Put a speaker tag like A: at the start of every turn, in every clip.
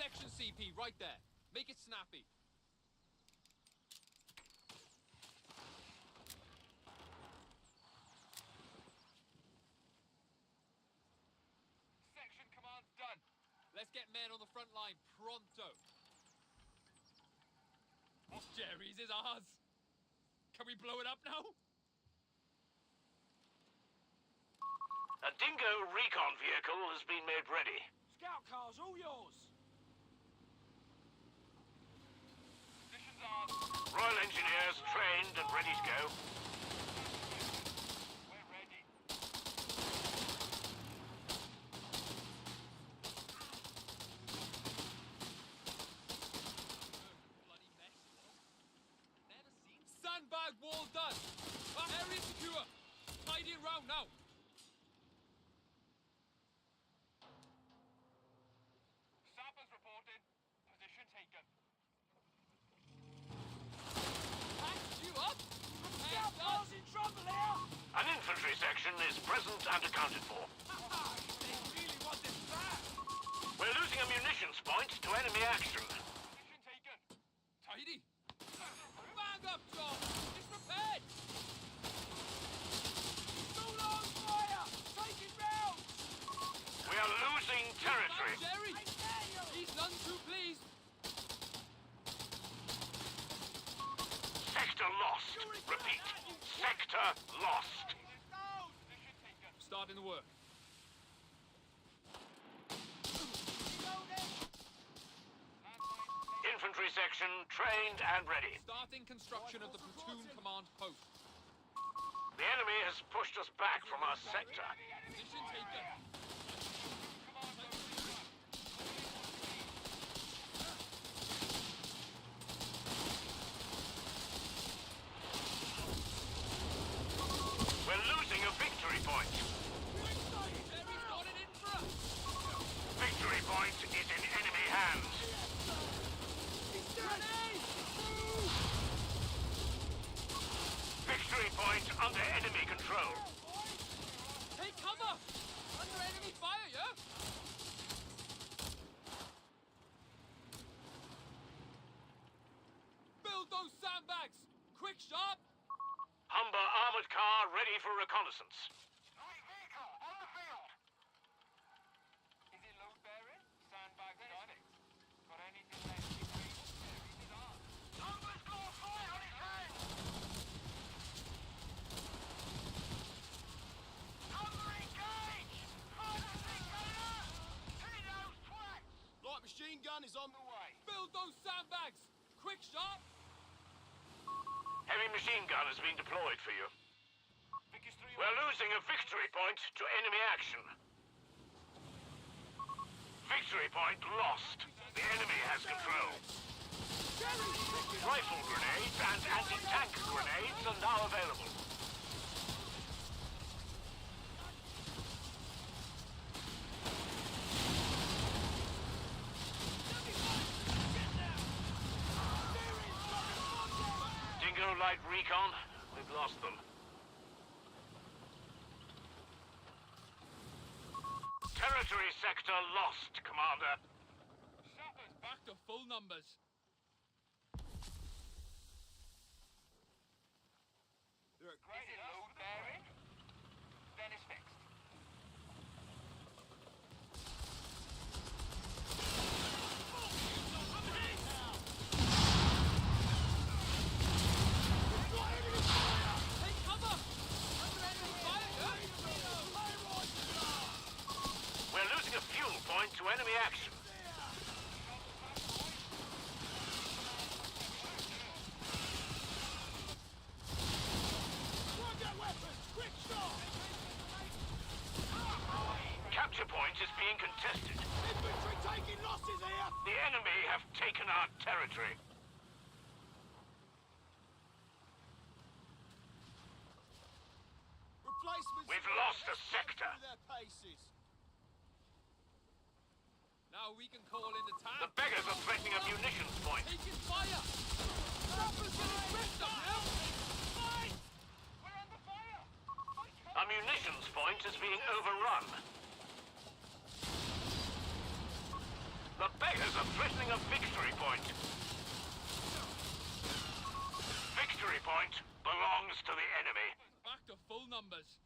A: section, CP, right there. Make it snappy. Section command's done. Let's get men on the front line pronto. Oh, Jerry's is ours. Can we blow it up now?
B: A Dingo recon vehicle has been made ready.
C: Scout cars, all yours.
A: Positions on.
B: Royal Engineers trained and ready to go.
A: We're ready. Bloody mess. Never seen. Sandbag wall done. Area secure. Tidy it round now. Sappers reported. Position taken. Patched you up.
C: Scout cars in trouble here.
B: An infantry section is present and accounted for.
C: They really want this back.
B: We're losing a munitions point to enemy action.
A: Position taken. Tidy. Bang up, John. It's repaired.
C: Still on fire. Taking round.
B: We are losing territory.
A: Jerry.
C: I dare you.
A: He's none too pleased.
B: Sector lost. Repeat. Sector lost.
A: Position taken. Starting the work.
B: Infantry section trained and ready.
A: Starting construction of the platoon command post.
B: The enemy has pushed us back from our sector.
A: Position taken.
B: We're losing a victory point.
A: Jerry's got it in for us.
B: Victory point is in enemy hands.
A: Grenade!
B: Victory point under enemy control.
A: Take cover! Under enemy fire, yeah? Build those sandbags! Quick, sharp!
B: Humber armored car ready for reconnaissance.
A: Light vehicle, on the field! Is it load bearing? Sandbags on it. Got anything left? Humber's got fire on its head! Humber engage! Hit those twats!
C: Light machine gun is on the way.
A: Build those sandbags! Quick, sharp!
B: Heavy machine gun has been deployed for you.
A: Vickers 3
B: We're losing a victory point to enemy action. Victory point lost. The enemy has control. Rifle grenades and anti-tank grenades are now available. Dingo light recon. We've lost them. Territory sector lost, Commander.
A: Sappers back to full numbers.
C: They're a
A: Is it load bearing? Then it's fixed. Take cover! Under enemy fire, yeah?
B: We're losing a fuel point to enemy action.
C: quick shot!
B: Capture point is being contested.
C: Infantry taking losses here!
B: The enemy have taken our territory.
C: Replacements.
B: We've lost a sector.
C: Their paces.
A: Now we can call in the tank.
B: The beggars are threatening a munitions point.
A: Taking fire! Sappers getting ripped up now! Fight! We're under fire!
B: A munitions point is being overrun. The beggars are threatening a victory point. Victory point belongs to the enemy.
D: Back to full numbers.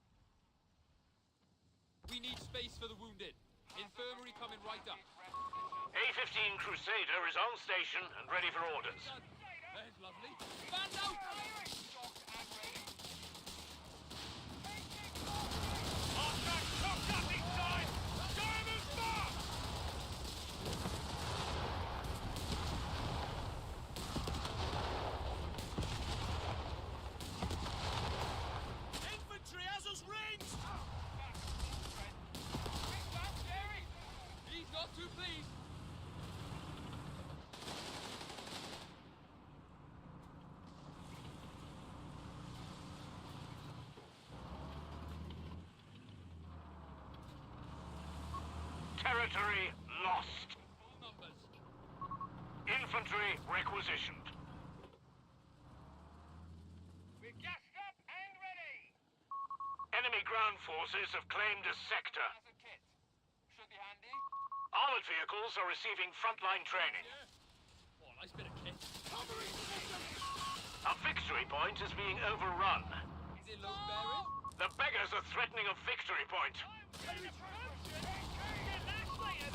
D: We need space for the wounded. Infirmary coming right up.
B: A-15 Crusader is on station and ready for orders.
D: There's lovely. Stand out!
C: Infantry has us ranged!
D: He's not too pleased.
B: Territory lost.
D: Full numbers.
B: Infantry requisitioned.
A: We're gassed up and ready.
B: Enemy ground forces have claimed a sector.
A: As a kit. Should be handy.
B: Armored vehicles are receiving frontline training.
D: Yeah. Oh, nice bit of kit.
C: Covering system!
B: A victory point is being overrun.
D: Is it load bearing?
B: The beggars are threatening a victory point.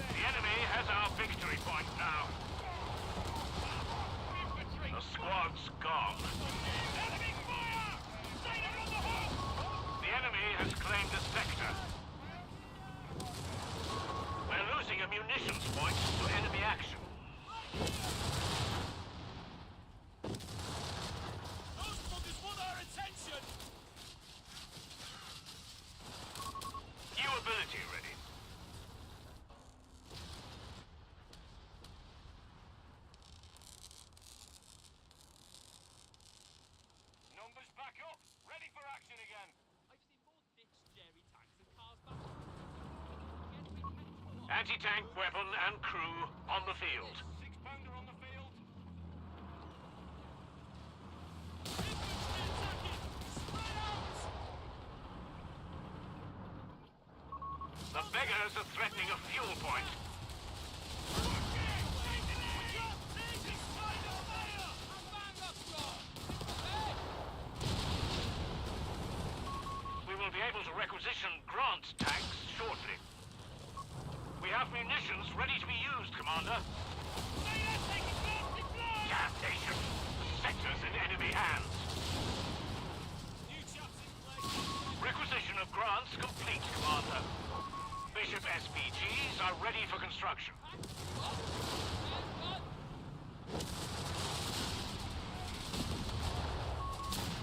B: The enemy has our victory point now. The squad's gone.
A: Enemy fire! Sailor on the hook!
B: The enemy has claimed a sector. We're losing a munitions point to enemy action.
C: Those buggers want our attention!
B: New ability ready.
A: Numbers back up. Ready for action again.
D: I've seen more Dick's Jerry tanks and cars back. Yes, we can.
B: Anti-tank weapon and crew on the field.
A: 6-pounder on the field.
C: Infantry attacking! Spread out!
B: The beggars are threatening a fuel point. We will be able to requisition Grant tanks shortly. We have munitions ready to be used, Commander. Damnation! The sector's in enemy hands.
C: New chaps in place!
B: Requisition of Grants complete, Commander. Bishop SPGs are ready for construction.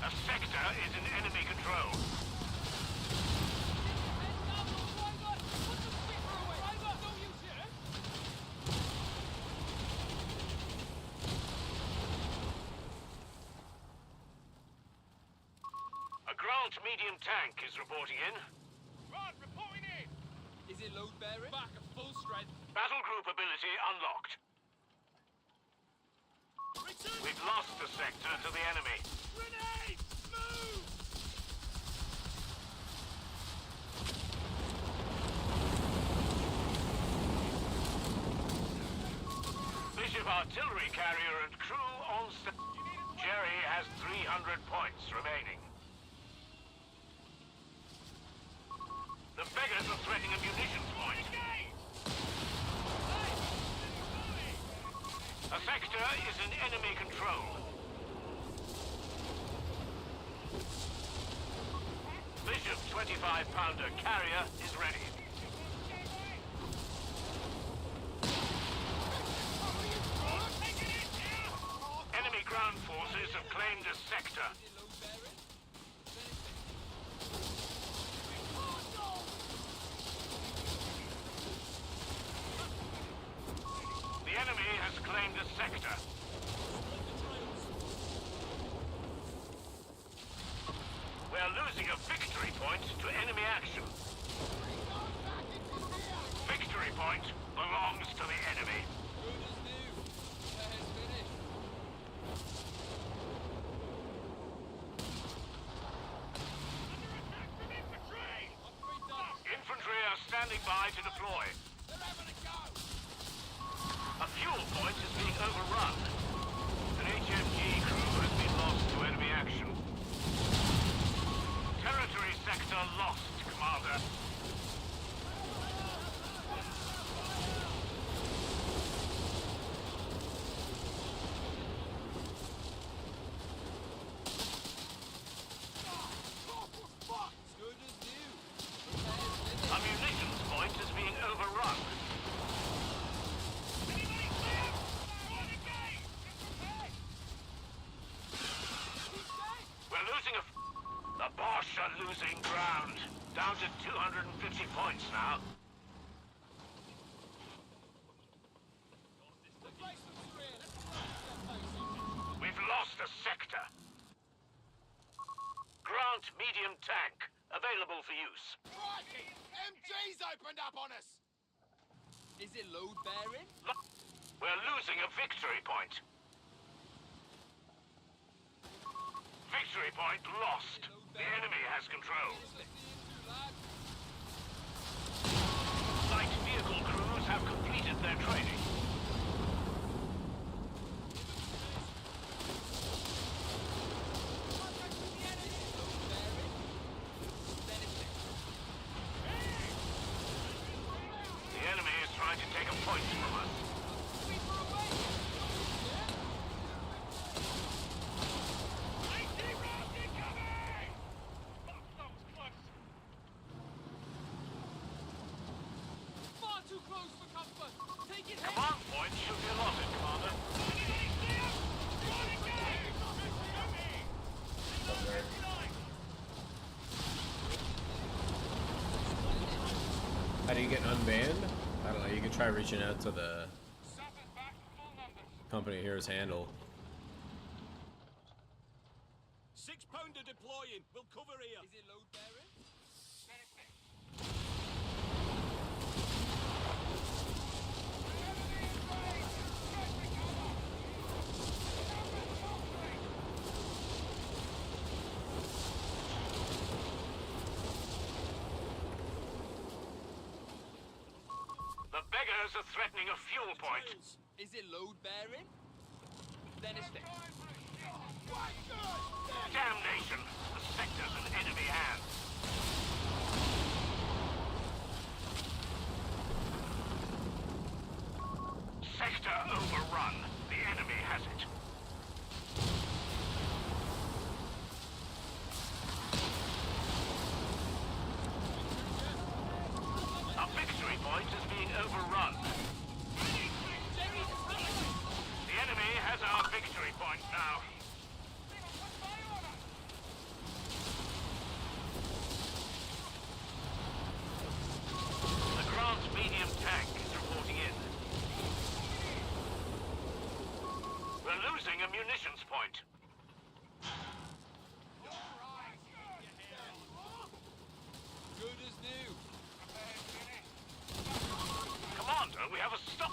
B: A sector is in enemy control. A Grant medium tank is reporting in.
A: Rod, reporting in.
D: Is it load bearing? Back at full strength.
B: Battle group ability unlocked.
C: Return!
B: We've lost the sector to the enemy.
C: Grenade! Move!
B: Bishop artillery carrier and crew on Jerry has 300 points remaining. The beggars are threatening a munitions point. A sector is in enemy control. Bishop 25-pounder carrier is ready. Enemy ground forces have claimed a sector.
D: Is it load bearing?
B: The enemy has claimed a sector. We're losing a victory point to enemy action. Victory point belongs to the enemy.
D: Good as new. There's finished.
B: Infantry are standing by to deploy.
D: They're having a go.
B: losing ground. Down to 250 points now. We've lost a sector. Grant medium tank. Available for use.
C: Crikey! MG's opened up on us!
D: Is it load bearing?
B: We're losing a victory point. Victory point lost. The enemy has control. Light vehicle crews have completed their training. The enemy is trying to take a point from us.
D: Far too close for comfort. Take it head.
B: Command point should be allotted, Commander.
E: How do you get unbanned? I don't know. You can try reaching out to the
A: Sappers back to full numbers.
E: company here's handle.
C: 6-pounder deploying. We'll cover here.
D: Is it load bearing?
B: The beggars are threatening a fuel point.
D: Is it load bearing? Then it's fixed.
B: Damnation! The sector's in enemy hands. Sector overrun. The enemy has it. Our victory point is being overrun. The enemy has our victory point now. The Grant medium tank is reporting in. We're losing a munitions point.
D: Good as new.
B: Commander, we have a stop.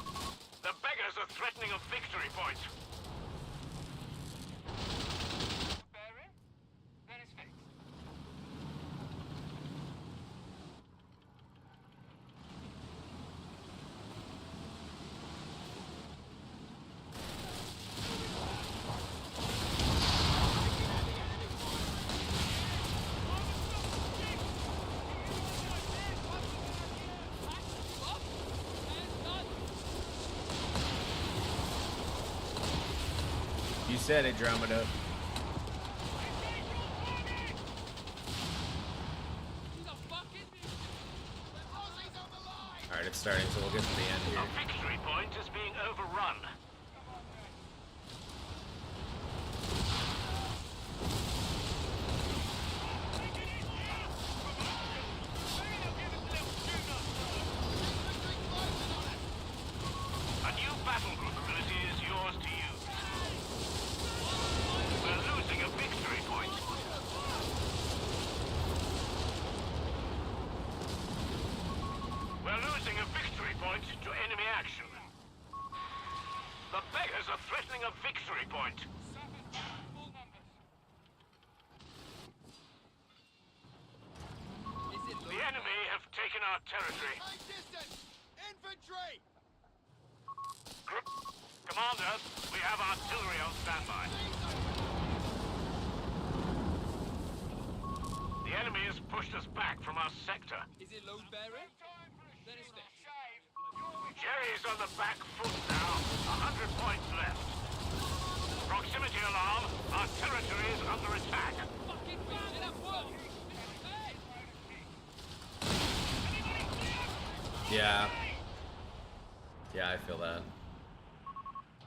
B: The beggars are threatening a victory point.
A: Bearing? Then it's fixed.
E: You said it, Dromeda.
D: He's a fucking...
E: Alright, it's starting, so we'll get to the end here.
B: Our victory point is being overrun. A new battle group ability is yours to use. We're losing a victory point. We're losing a victory point to enemy action. The beggars are threatening a victory point.
A: Sappers back to full numbers.
D: Is it load
B: The enemy have taken our territory.
C: Distance! Infantry!
B: Commander, we have artillery on standby. The enemy has pushed us back from our sector.
D: Is it load bearing?
A: Time for a
D: Then it's
A: shooter.
D: fixed.
A: Shave. You're with
B: Jerry's on the back foot now. 100 points left. Proximity alarm. Our territory is under attack.
D: Fucking bitch, that worked! Hey!
E: Yeah. Yeah, I feel that.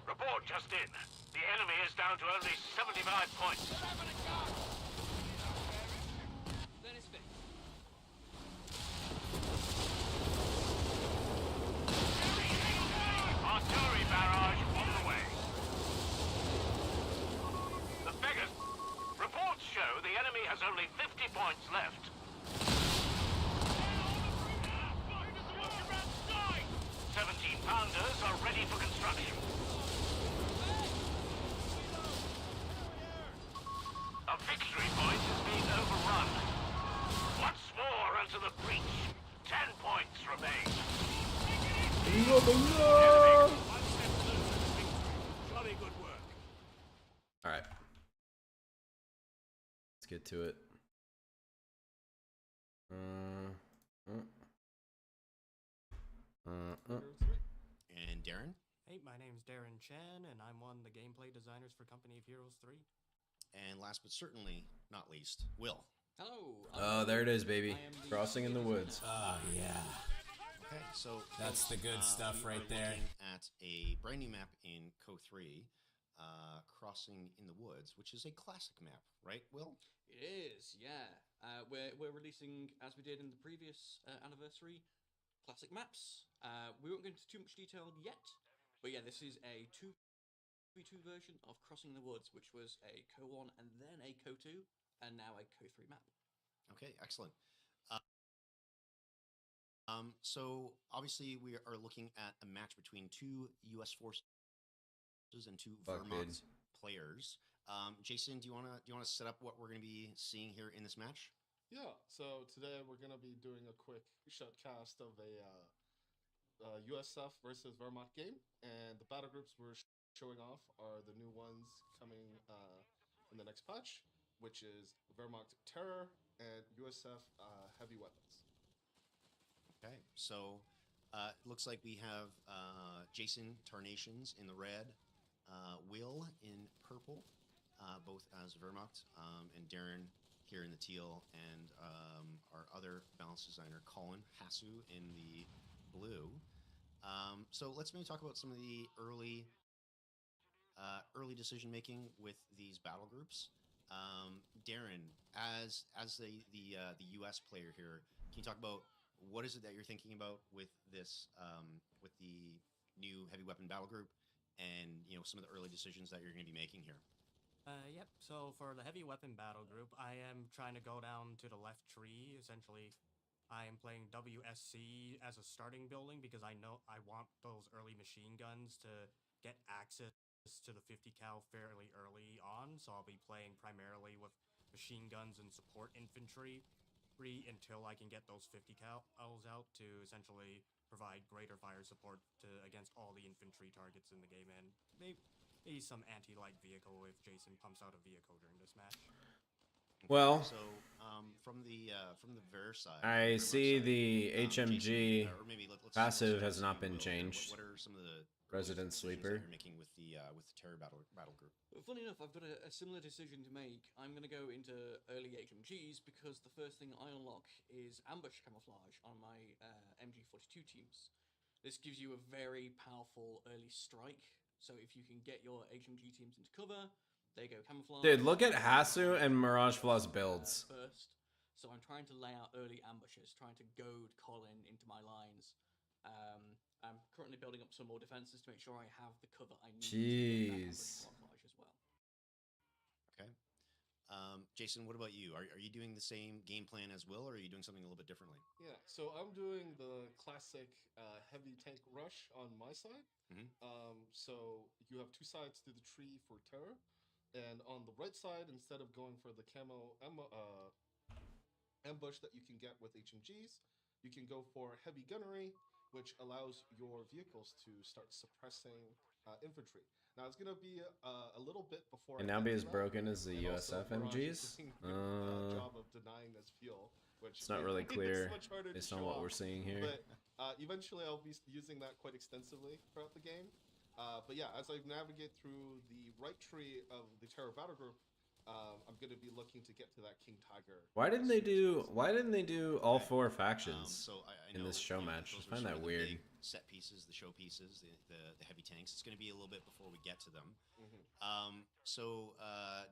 B: Report just in. The enemy is down to only 75 points.
D: Then it's
B: points left. 17-pounders are ready for construction. A victory point is being overrun. Once more into the breach. 10 points remain.
C: One step closer to victory. Jolly good work.
E: All right. Let's get to it.
F: And Darren.
G: Hey, my name's Darren Chan, and I'm one of the gameplay designers for Company of Heroes 3.
F: And last but certainly not least, Will.
D: Hello.
E: Oh, there it is, baby.
D: I am the
E: Crossing in the woods.
H: Oh, yeah.
F: Okay, so
H: That's the good stuff
F: we
H: right
F: are
H: there.
F: looking at a brand new map in Coh3, Crossing in the Woods, which is a classic map, right, Will?
D: It is, yeah. We're releasing, as we did in the previous anniversary, classic maps. We won't go into too much detail yet, but yeah, this is a 2v2 version of Crossing the Woods, which was a Coh1 and then a Coh2, and now a Coh3 map.
F: Okay, excellent. So obviously we are looking at a match between two U.S. forces and two Wehrmacht players. Jason, do you wanna set up what we're gonna be seeing here in this match?
I: Yeah, so today we're going to be doing a quick shotcast of a USF versus Wehrmacht game, and the battle groups we're showing off are the new ones coming in the next patch, which is Wehrmacht Terror and USF Heavy Weapons.
F: Okay, so it looks like we have Jason Tarnations in the red, Will in purple, both as Wehrmacht, and Darren here in the teal, and our other balance designer, Colin Hasu, in the blue. So let's maybe talk about some of the early decision making with these battle groups. Darren, as the U.S. player here, can you talk about what is it that you're thinking about with this with the new heavy weapon battle group, and some of the early decisions that you're going to be making here?
G: Yep, so for the heavy weapon battle group, I am trying to go down to the left tree. Essentially, I am playing WSC as a starting building because I know I want those early machine guns to get access to the 50 cal fairly early on, so I'll be playing primarily with machine guns and support infantry until I can get those 50 cals out to essentially provide greater fire support against all the infantry targets in the game, and maybe some anti-light vehicle if Jason pumps out a vehicle during this match.
E: Well,
F: So from the Ver side,
E: I
F: Wehrmacht
E: see
F: side,
E: the HMG
F: Jason, or maybe let's
E: passive
F: start
E: has
F: with
E: not
F: you,
E: been
F: Will.
E: changed.
F: What are some of the
E: Resident
F: decisions
E: Sleeper.
F: that you're making with the terror battle group?
D: Funny enough, I've got a similar decision to make. I'm going to go into early HMGs because the first thing I unlock is ambush camouflage on my MG42 teams. This gives you a very powerful early strike, so if you can get your HMG teams into cover, they go camouflage.
E: Dude, look at Hasu and Mirage Floss builds.
D: First, so I'm trying to lay out early ambushes, trying to goad Colin into my lines. I'm currently building up some more defenses to make sure I have the cover I need to get that ambush camouflage as well.
F: Okay. Jason, what about you? Are you doing the same game plan as Will, or are you doing something a little bit differently?
I: Yeah, so I'm doing the classic heavy tank rush on my side. So you have two sides to the tree for terror, and on the right side, instead of going for the camo ambush that you can get with HMGs, you can go for heavy gunnery, which allows your vehicles to start suppressing infantry. Now it's gonna be a little bit before.
E: Can now be as broken as the USF MGs?
I: Job of denying this fuel, which
E: It's not really clear
I: much harder
E: based
I: to
E: on
I: show
E: what we're
I: off.
E: seeing here.
I: But eventually I'll be using that quite extensively throughout the game. But yeah, as I navigate through the right tree of the Terror Battle Group, I'm going to be looking to get to that King Tiger.
E: Why didn't they do all four factions
F: So I
E: in
F: know,
E: this show match?
F: those
E: I
F: were
E: find
F: some
E: that
F: of the
E: weird.
F: big set pieces, the show pieces, the heavy tanks. It's going to be a little bit before we get to them. So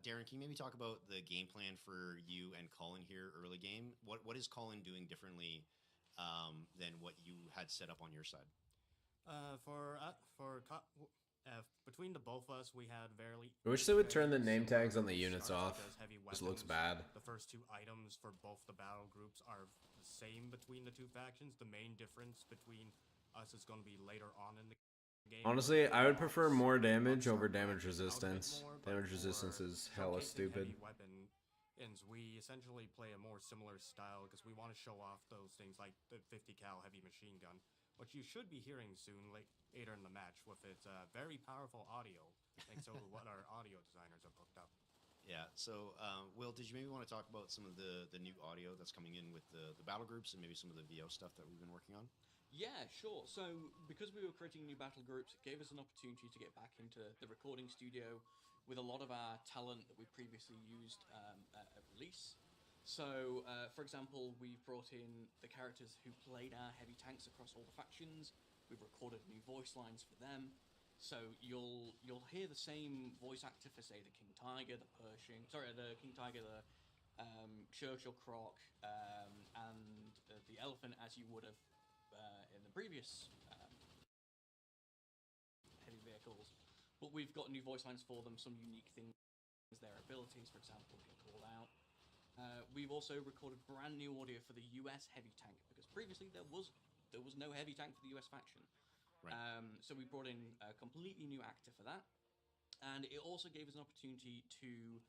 F: Darren, can you maybe talk about the game plan for you and Colin here early game? What is Colin doing differently than what you had set up on your side?
G: between the both of us, we had very.
E: I wish they would turn the
G: very
E: name tags on the
G: similar
E: units
G: starts
E: off.
G: because heavy
E: This looks
G: weapons,
E: bad.
G: The first two items for both the battle groups are the same between the two factions. The main difference between us is going to be later on in the game.
E: Honestly, I would prefer more damage over
G: Upstart
E: damage
G: bracket out a bit
E: resistance.
G: more, but
E: Damage resistance
G: for
E: is hella
G: showcasing
E: stupid.
G: heavy weapons, we essentially play a more similar style because we want to show off those things like the 50 cal heavy machine gun, which you should be hearing soon later in the match with its very powerful audio, thanks to what our audio designers have hooked up.
F: Yeah. So, Will, did you maybe want to talk about some of the new audio that's coming in with the battle groups and maybe some of the VO stuff that we've been working on?
D: Yeah, sure. So, because we were creating new battle groups, it gave us an opportunity to get back into the recording studio with a lot of our talent that we previously used at release. So, for example, we've brought in the characters who played our heavy tanks across all the factions. We've recorded new voice lines for them. So you'll hear the same voice actor for, say, the King Tiger, the King Tiger, the Churchill Croc, and the Elephant, as you would have in the previous heavy vehicles. But we've got new voice lines for them, some unique things, their abilities, for example, get called out. We've also recorded brand new audio for the US heavy tank, because previously there was no heavy tank for the US faction.
F: Right.
D: So we brought in a completely new actor for that. And it also gave us an opportunity to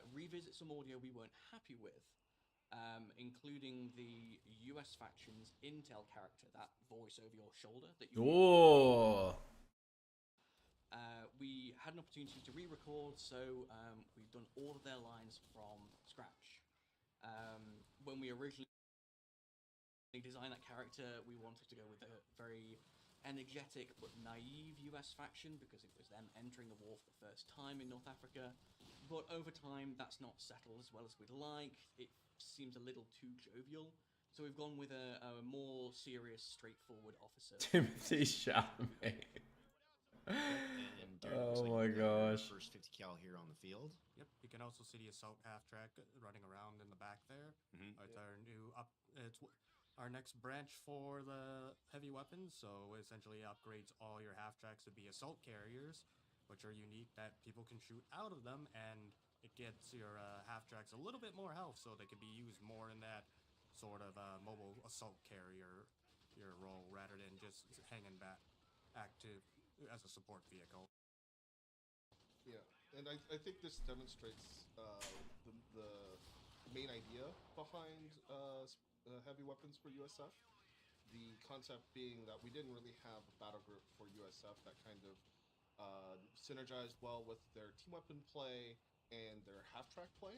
D: revisit some audio we weren't happy with, including the US faction's intel character, that voice over your shoulder that you
E: Oh.
D: We had an opportunity to re-record, so we've done all of their lines from scratch. When we originally designed that character, we wanted to go with a very energetic but naive US faction because it was them entering the war for the first time in North Africa. But over time, that's not settled as well as we'd like. It seems a little too jovial. So we've gone with a more serious, straightforward officer.
E: Timothy Chalamet.
F: And Derek,
E: Oh
F: looks like
E: my
F: you've got your
E: gosh.
F: First 50 cal here on the field.
G: Yep, you can also see the assault half track running around in the back there.
F: Mhm.
G: It's our new it's our next branch for the heavy weapons. So it essentially upgrades all your half tracks to be assault carriers, which are unique that people can shoot out of them, and it gets your half tracks a little bit more health, so they can be used more in that sort of mobile assault carrier your role rather than just hanging back active as a support vehicle.
I: Yeah, and I think this demonstrates the main idea behind heavy weapons for USF. The concept being that we didn't really have a battle group for USF that kind of synergized well with their team weapon play and their half-track play.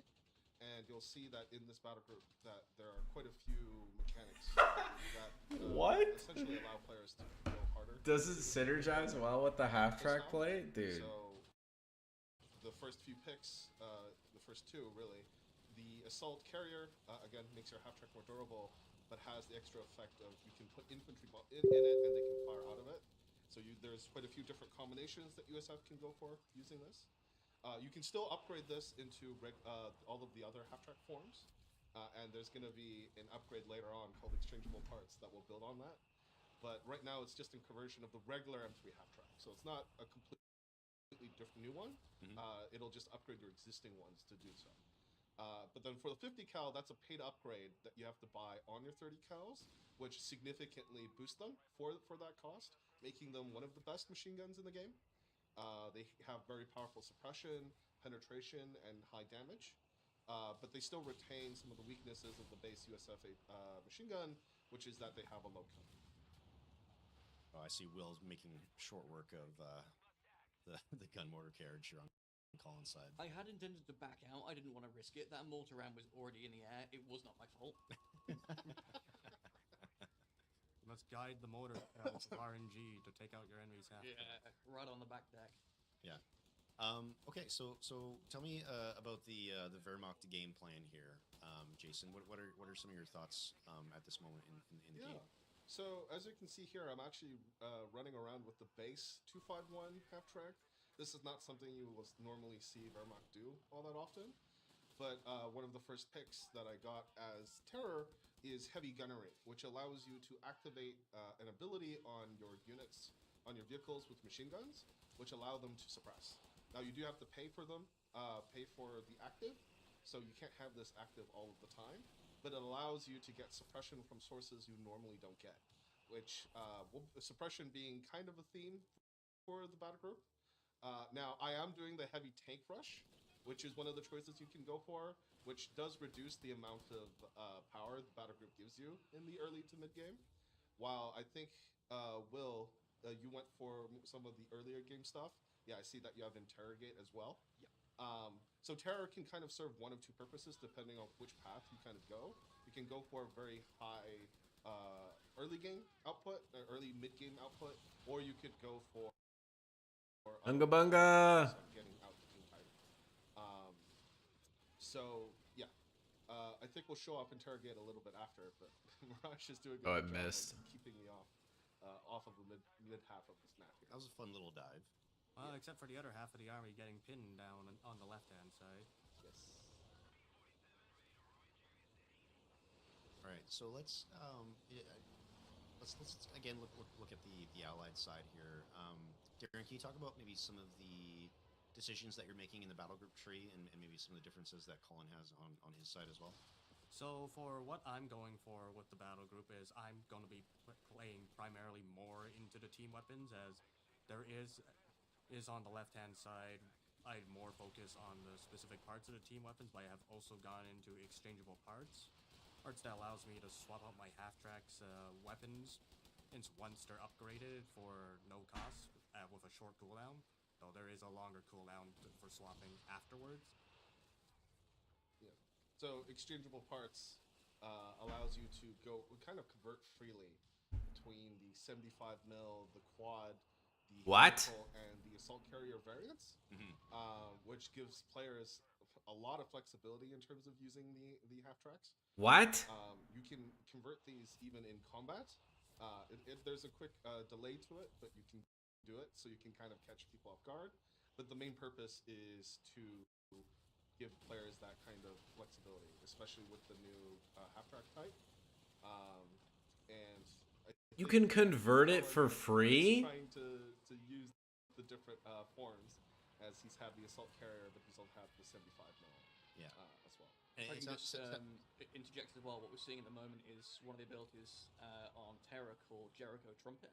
I: And you'll see that in this battle group that there are quite a few mechanics that
E: What?
I: essentially allow players to go harder.
E: Does it synergize well with the half track play? Dude.
I: So the first few picks, the first two really, the assault carrier again makes your half track more durable, but has the extra effect of you can put infantry in it and they can fire out of it. So there's quite a few different combinations that USF can go for using this. You can still upgrade this into all of the other half track forms, and there's going to be an upgrade later on called exchangeable parts that will build on that. But right now it's just in conversion of the regular M3 half track, so it's not a completely different new one.
F: Mhm.
I: It'll just upgrade your existing ones to do so. But then for the 50 cal, that's a paid upgrade that you have to buy on your 30 cals, which significantly boosts them for that cost, making them one of the best machine guns in the game. They have very powerful suppression, penetration, and high damage. But they still retain some of the weaknesses of the base USF machine gun, which is that they have a low cut.
F: Oh, I see Will's making short work of the gun motor carriage here on Colin's side.
D: I had intended to back out. I didn't want to risk it. That mortar round was already in the air. It was not my fault.
G: You must guide the motor of RNG to take out your enemy's half.
D: Right on the back deck.
F: Yeah. Okay, so tell me about the Wehrmacht game plan here, Jason. What are some of your thoughts at this moment in the game?
I: So as you can see here, I'm actually running around with the base 251 half track. This is not something you will normally see Wehrmacht do all that often. But one of the first picks that I got as terror is heavy gunnery, which allows you to activate an ability on your units, on your vehicles with machine guns which allow them to suppress. Now you do have to pay for them, pay for the active, so you can't have this active all of the time, but it allows you to get suppression from sources you normally don't get, which suppression being kind of a theme for the battle group. Now I am doing the heavy tank rush, which is one of the choices you can go for, which does reduce the amount of power the battle group gives you in the early to mid game. While I think Will, you went for some of the earlier game stuff. Yeah, I see that you have interrogate as well.
D: Yeah.
I: So terror can kind of serve one of two purposes depending on which path you kind of go. You can go for a very high early game output, early mid game output, or you could go for
E: Bunga bunga.
I: getting out the King Tiger. So yeah, I think we'll show off interrogate a little bit after, but Mirage is doing a
E: Oh, I
I: good job
E: missed.
I: of keeping me off of the mid half of this map here.
F: That was a fun little dive.
G: Except for the other half of the army getting pinned down on the left-hand side.
I: Yes.
F: All right, so let's again look at the allied side here. Darren, can you talk about maybe some of the decisions that you're making in the battle group tree, and maybe some of the differences that Colin has on his side as well?
G: So for what I'm going for with the battle group is I'm going to be playing primarily more into the team weapons, as there is on the left-hand side, I had more focus on the specific parts of the team weapons, but I have also gone into exchangeable parts that allows me to swap out my half-tracks weapons once they're upgraded for no cost with a short cooldown, though there is a longer cooldown for swapping afterwards.
I: Yeah. So exchangeable parts allows you to kind of convert freely between the 75 mil, the quad, the
E: What?
I: vehicle, and the assault carrier variants, which gives players a lot of flexibility in terms of using the half tracks.
E: What?
I: You can convert these even in combat. There's a quick delay to it, but you can do it, so you can kind of catch people off guard. But the main purpose is to give players that kind of flexibility, especially with the new half track type. And
E: You can convert it for free?
I: Trying to use the different forms, as he's had the assault carrier, but he's also had the 75 mil.
F: Yeah.
I: As well.
D: If I can just interject as well, what we're seeing at the moment is one of the abilities on Terra called Jericho Trumpet.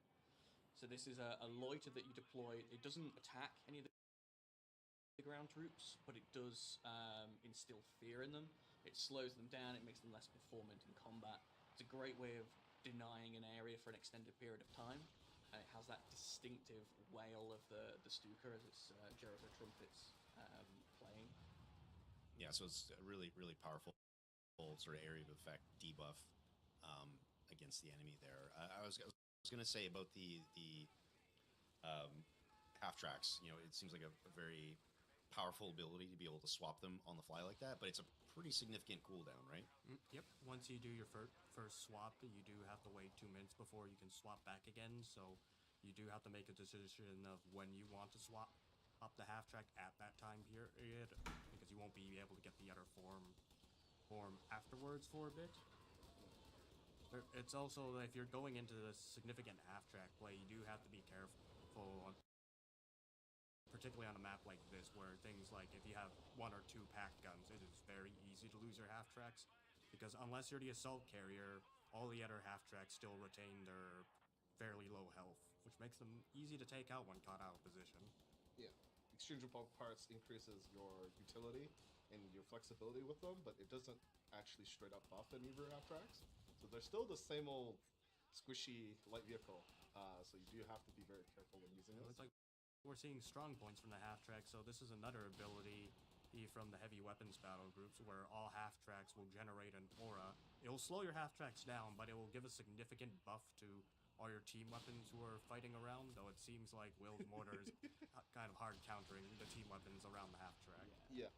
D: So this is a loiter that you deploy. It doesn't attack any of the ground troops, but it does instill fear in them. It slows them down, it makes them less performant in combat. It's a great way of denying an area for an extended period of time. It has that distinctive wail of the Stuka as its Jericho Trumpets playing.
F: Yeah, so it's a really, really powerful sort of area of effect debuff against the enemy there. I was going to say about the half tracks. You know, it seems like a very powerful ability to be able to swap them on the fly like that, but it's a pretty significant cooldown, right?
G: Yep. Once you do your first swap, you do have to wait 2 minutes before you can swap back again. So you do have to make a decision of when you want to swap up the half track at that time period, because you won't be able to get the other form afterwards for a bit. It's also, if you're going into the significant half track play, you do have to be careful, particularly on a map like this, where things like if you have 1 or 2 packed guns, it is very easy to lose your half tracks, because unless you're the assault carrier, all the other half tracks still retain their fairly low health, which makes them easy to take out when caught out of position.
I: Yeah. Exchangeable parts increases your utility and your flexibility with them, but it doesn't actually straight up buff any of your half tracks. So they're still the same old squishy light vehicle. So you do have to be very careful when using it.
G: It's like we're seeing strong points from the half track, so this is another ability from the heavy weapons battle groups where all half tracks will generate an aura. It will slow your half tracks down, but it will give a significant buff to all your team weapons who are fighting around, though it seems like Will's mortar is kind of hard countering the team weapons around the half track.
I: Yeah.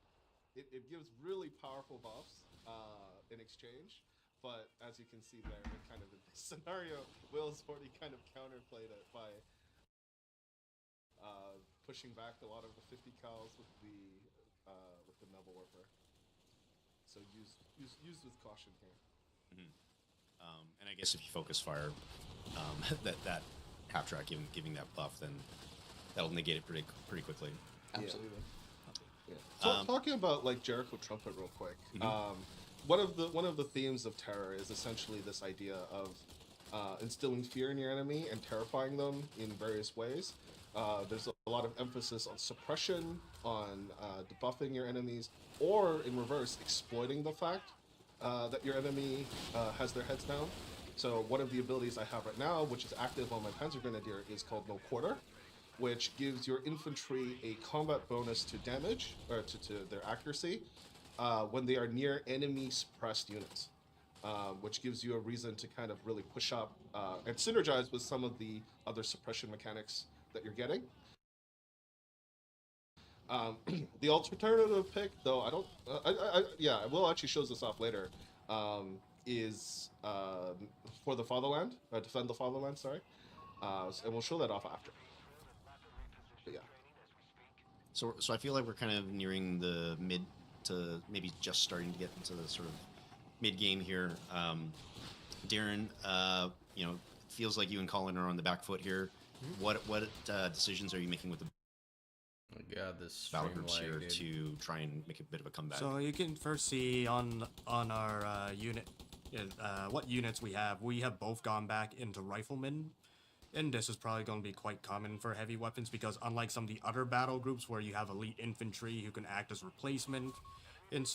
I: It gives really powerful buffs in exchange, but as you can see there, in kind of in this scenario, Will's already kind of counterplayed it by pushing back a lot of the 50 cals with the Nebel Warper. So use with caution here.
F: And I guess if you focus fire, that half track giving that buff, then that'll negate it pretty quickly.
D: Absolutely.
I: Yeah. Talking about like Jericho Trumpet real quick. One of the themes of terror is essentially this idea of instilling fear in your enemy and terrifying them in various ways. There's a lot of emphasis on suppression, on debuffing your enemies, or in reverse, exploiting the fact that your enemy has their heads down. So one of the abilities I have right now, which is active on my Panzer Grenadier, is called No Quarter, which gives your infantry a combat bonus to damage, or to their accuracy, when they are near enemy suppressed units, which gives you a reason to kind of really push up and synergize with some of the other suppression mechanics that you're getting. The alternative pick, though, I don't. Will actually shows this off later. Is for the fatherland, defend the fatherland. Sorry, and we'll show that off after. But yeah.
F: So I feel like we're kind of nearing the mid to maybe just starting to get into the sort of mid game here. Darren, feels like you and Colin are on the back foot here. What decisions are you making with the
E: God, this
F: battle
E: stream
F: groups
E: lag,
F: here
E: dude.
F: to try and make a bit of a comeback?
G: So you can first see on our unit what units we have. We have both gone back into riflemen, and this is probably going to be quite common for heavy weapons because unlike some of the other battle groups where you have elite infantry who can act as replacement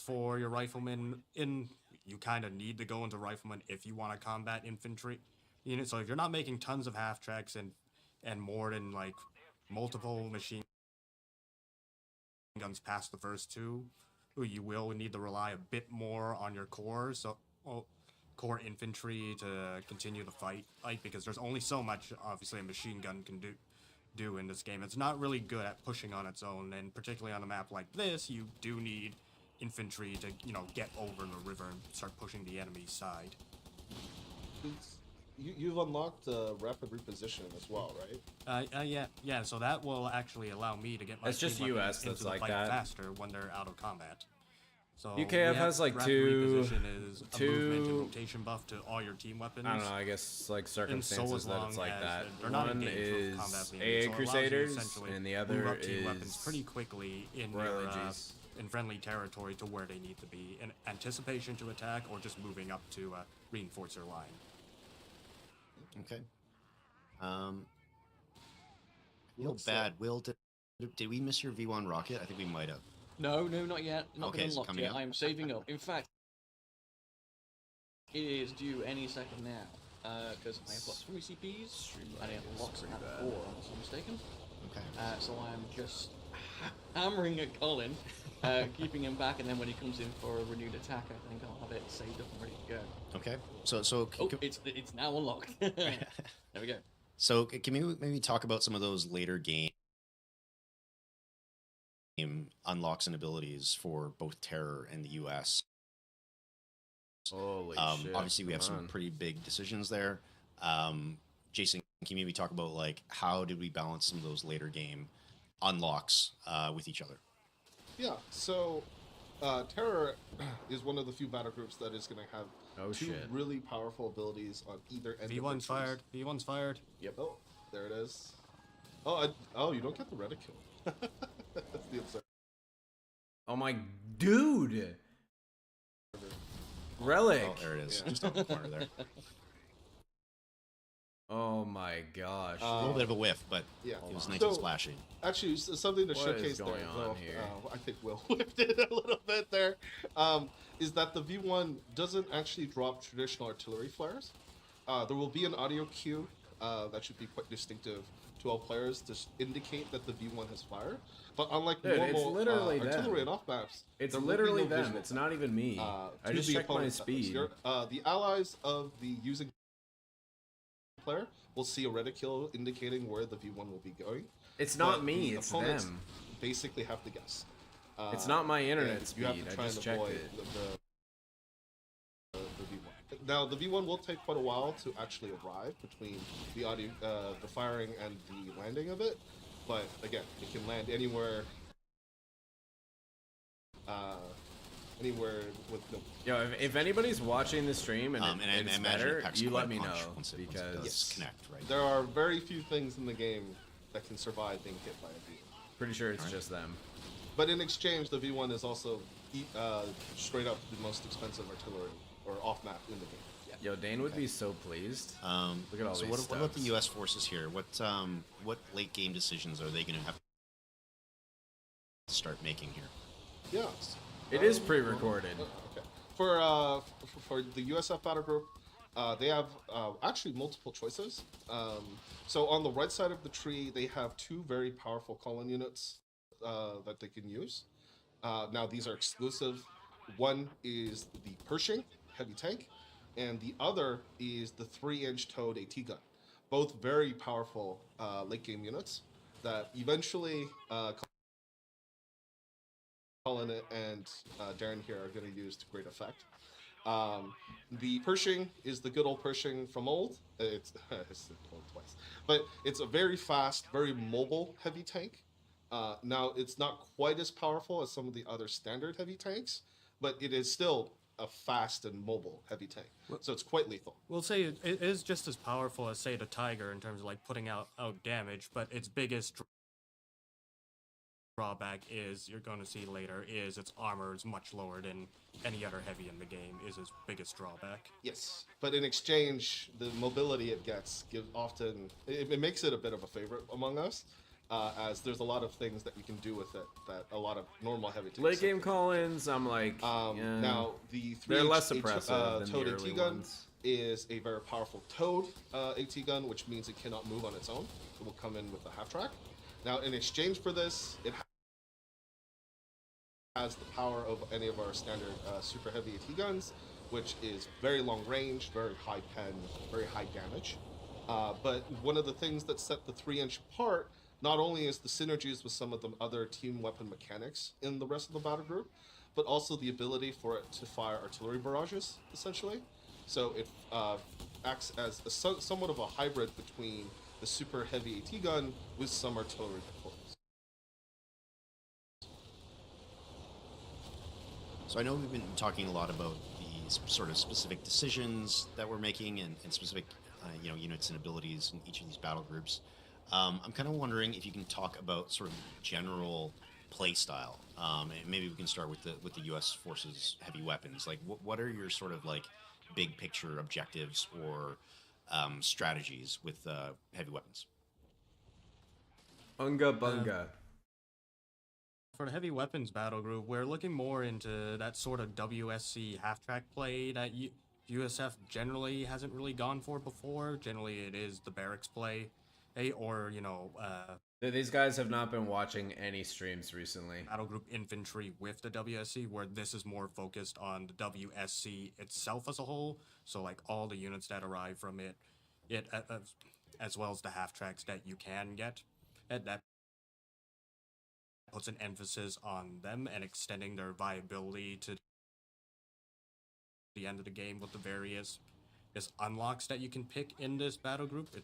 G: for your riflemen, you kind of need to go into riflemen if you want to combat infantry unit. So if you're not making tons of half tracks and more than like multiple machine guns past the first two, you will need to rely a bit more on your core, core infantry to continue the fight, because there's only so much obviously a machine gun can do in this game. It's not really good at pushing on its own, and particularly on a map like this, you do need infantry to get over the river and start pushing the enemy's side.
I: You've unlocked rapid reposition as well, right?
G: Yeah. So that will actually allow me to get my
E: It's just
G: team weapons
E: US
G: into
E: that's
G: the
E: like
G: fight
E: that.
G: faster when they're out of combat. So
E: UKF has like
G: rapid
E: two
G: reposition is a movement and rotation buff to all your team weapons.
E: I don't know, I guess like
G: And
E: circumstances
G: so as
E: that
G: long
E: it's like
G: as
E: that.
G: they're not
E: One
G: engaged with
E: is
G: combat being
E: AA
G: made, so it allows you to
E: Crusaders,
G: essentially
E: and the
G: move
E: other
G: up team
E: is
G: weapons pretty quickly in
E: Religies.
G: in friendly territory to where they need to be in anticipation to attack or just moving up to reinforce their line.
F: Okay. I feel bad. Will, did we miss your V1 rocket? I think we might have.
D: No, not yet. Not
F: Okay,
D: been
F: it's
D: unlocked
F: coming
D: yet.
F: up.
D: I'm saving up. In fact, it is due any second now. Because I have got 3 CPs, and it unlocks at 4, unless I'm mistaken.
F: Okay.
D: So I'm just hammering at Colin, keeping him back, and then when he comes in for a renewed attack, I think I'll have it saved up and ready to go.
F: Okay. So
D: Oh, it's now unlocked. There we go.
F: So can we maybe talk about some of those later game unlocks and abilities for both Terror and the US?
E: Holy shit.
F: Obviously, we have
E: come
F: some
E: on.
F: pretty big decisions there. Jason, can you maybe talk about like how did we balance some of those later game unlocks with each other?
I: Yeah. So, Terror is one of the few battle groups that is going to have
E: Oh,
I: two
E: shit.
I: really powerful abilities on either end.
G: V1's
I: of their
G: fired.
I: trees.
G: V1's fired.
I: Yep. Oh, there it is. You don't get the reticule. That's the absurd.
E: Oh my dude! Relic!
F: Oh, there it is.
I: Yeah.
F: Just on the corner there.
E: Oh my gosh.
F: A little bit of a whiff, but
I: Yeah.
F: it was nice
I: So-
F: and splashy.
I: Actually, something to
E: What
I: showcase
E: is going
I: there,
E: on
I: though,
E: here?
I: I think Will whipped it a little bit there, is that the V1 doesn't actually drop traditional artillery flares. There will be an audio cue that should be quite distinctive to all players to indicate that the V1 has fire. But unlike
E: Dude, it's
I: normal
E: literally them.
I: artillery and off maps,
E: It's
I: there will be
E: literally
I: no
E: them.
I: visual
E: It's not even me. I
I: to
E: just
I: the
E: checked my
I: opponent's efforts.
E: speed.
I: The allies of the using player will see a reticule indicating where the V1 will be going.
E: It's not
I: but
E: me,
I: the
E: it's
I: opponents
E: them.
I: Basically have to guess.
E: It's not my internet
I: and
E: speed.
I: You have to
E: I
I: try
E: just
I: and
E: checked
I: avoid
E: it.
I: the V1. Now the V1 will take quite a while to actually arrive between the audio, the firing and the landing of it, but again, it can land anywhere. Anywhere with no.
E: Yo, if anybody's watching the stream and,
F: And I
E: it's
F: imagine
E: better,
F: it packs
E: you
F: quite
E: let
F: a
E: me know
F: punch once it
E: because
F: does connect, right?
I: There are very few things in the game that can survive being hit by a V.
E: Pretty sure it's just them.
I: But in exchange, the V1 is also straight up the most expensive artillery or off map in the game.
E: Yo, Dane would be so pleased. Look at all
F: So
E: these
F: what about the
E: stubs.
F: U.S. forces here? What late game decisions are they going to have to start making here?
I: Yeah.
E: It is pre-recorded.
I: Okay. For the USF battle group, they have actually multiple choices. So on the right side of the tree, they have two very powerful column units that they can use. Now these are exclusive. One is the Pershing heavy tank, and the other is the 3-inch towed AT gun. Both very powerful late game units that eventually Colin and Darren here are going to use to great effect. The Pershing is the good old Pershing from old. It's old twice, but it's a very fast, very mobile heavy tank. Now it's not quite as powerful as some of the other standard heavy tanks, but it is still a fast and mobile heavy tank. So it's quite lethal.
G: We'll say it is just as powerful as, say, the Tiger in terms of like putting out damage, but its biggest drawback is, you're going to see later, is its armor is much lower than any other heavy in the game, is its biggest drawback.
I: Yes, but in exchange, the mobility it gets it makes it a bit of a favorite among us, as there's a lot of things that you can do with it that a lot of normal heavy tanks.
E: Late game Collins, I'm like, yeah.
I: Now the
E: They're
I: 3-inch
E: less impressive than
I: towed
E: the
I: AT
E: early
I: gun
E: ones.
I: is a very powerful towed AT gun, which means it cannot move on its own. It will come in with a half track. Now, in exchange for this, it has the power of any of our standard super heavy AT guns, which is very long range, very high pen, very high damage. But one of the things that set the 3-inch apart not only is the synergies with some of the other team weapon mechanics in the rest of the battle group, but also the ability for it to fire artillery barrages, essentially. So it acts as somewhat of a hybrid between the super heavy AT gun with some artillery components.
F: So I know we've been talking a lot about the sort of specific decisions that we're making and specific units and abilities in each of these battle groups. I'm kind of wondering if you can talk about sort of general play style. And maybe we can start with the U.S. forces heavy weapons. Like, what are your sort of like big picture objectives or strategies with heavy weapons?
E: Unga bunga.
G: For the heavy weapons battle group, we're looking more into that sort of WSC half-track play that USF generally hasn't really gone for before. Generally, it is the barracks play, or,
E: These guys have not been watching any streams recently.
G: battle group infantry with the WSC, where this is more focused on the WSC itself as a whole. So, like, all the units that arrive from it as well as the half-tracks that you can get, that puts an emphasis on them and extending their viability to the end of the game with the various unlocks that you can pick in this battle group. It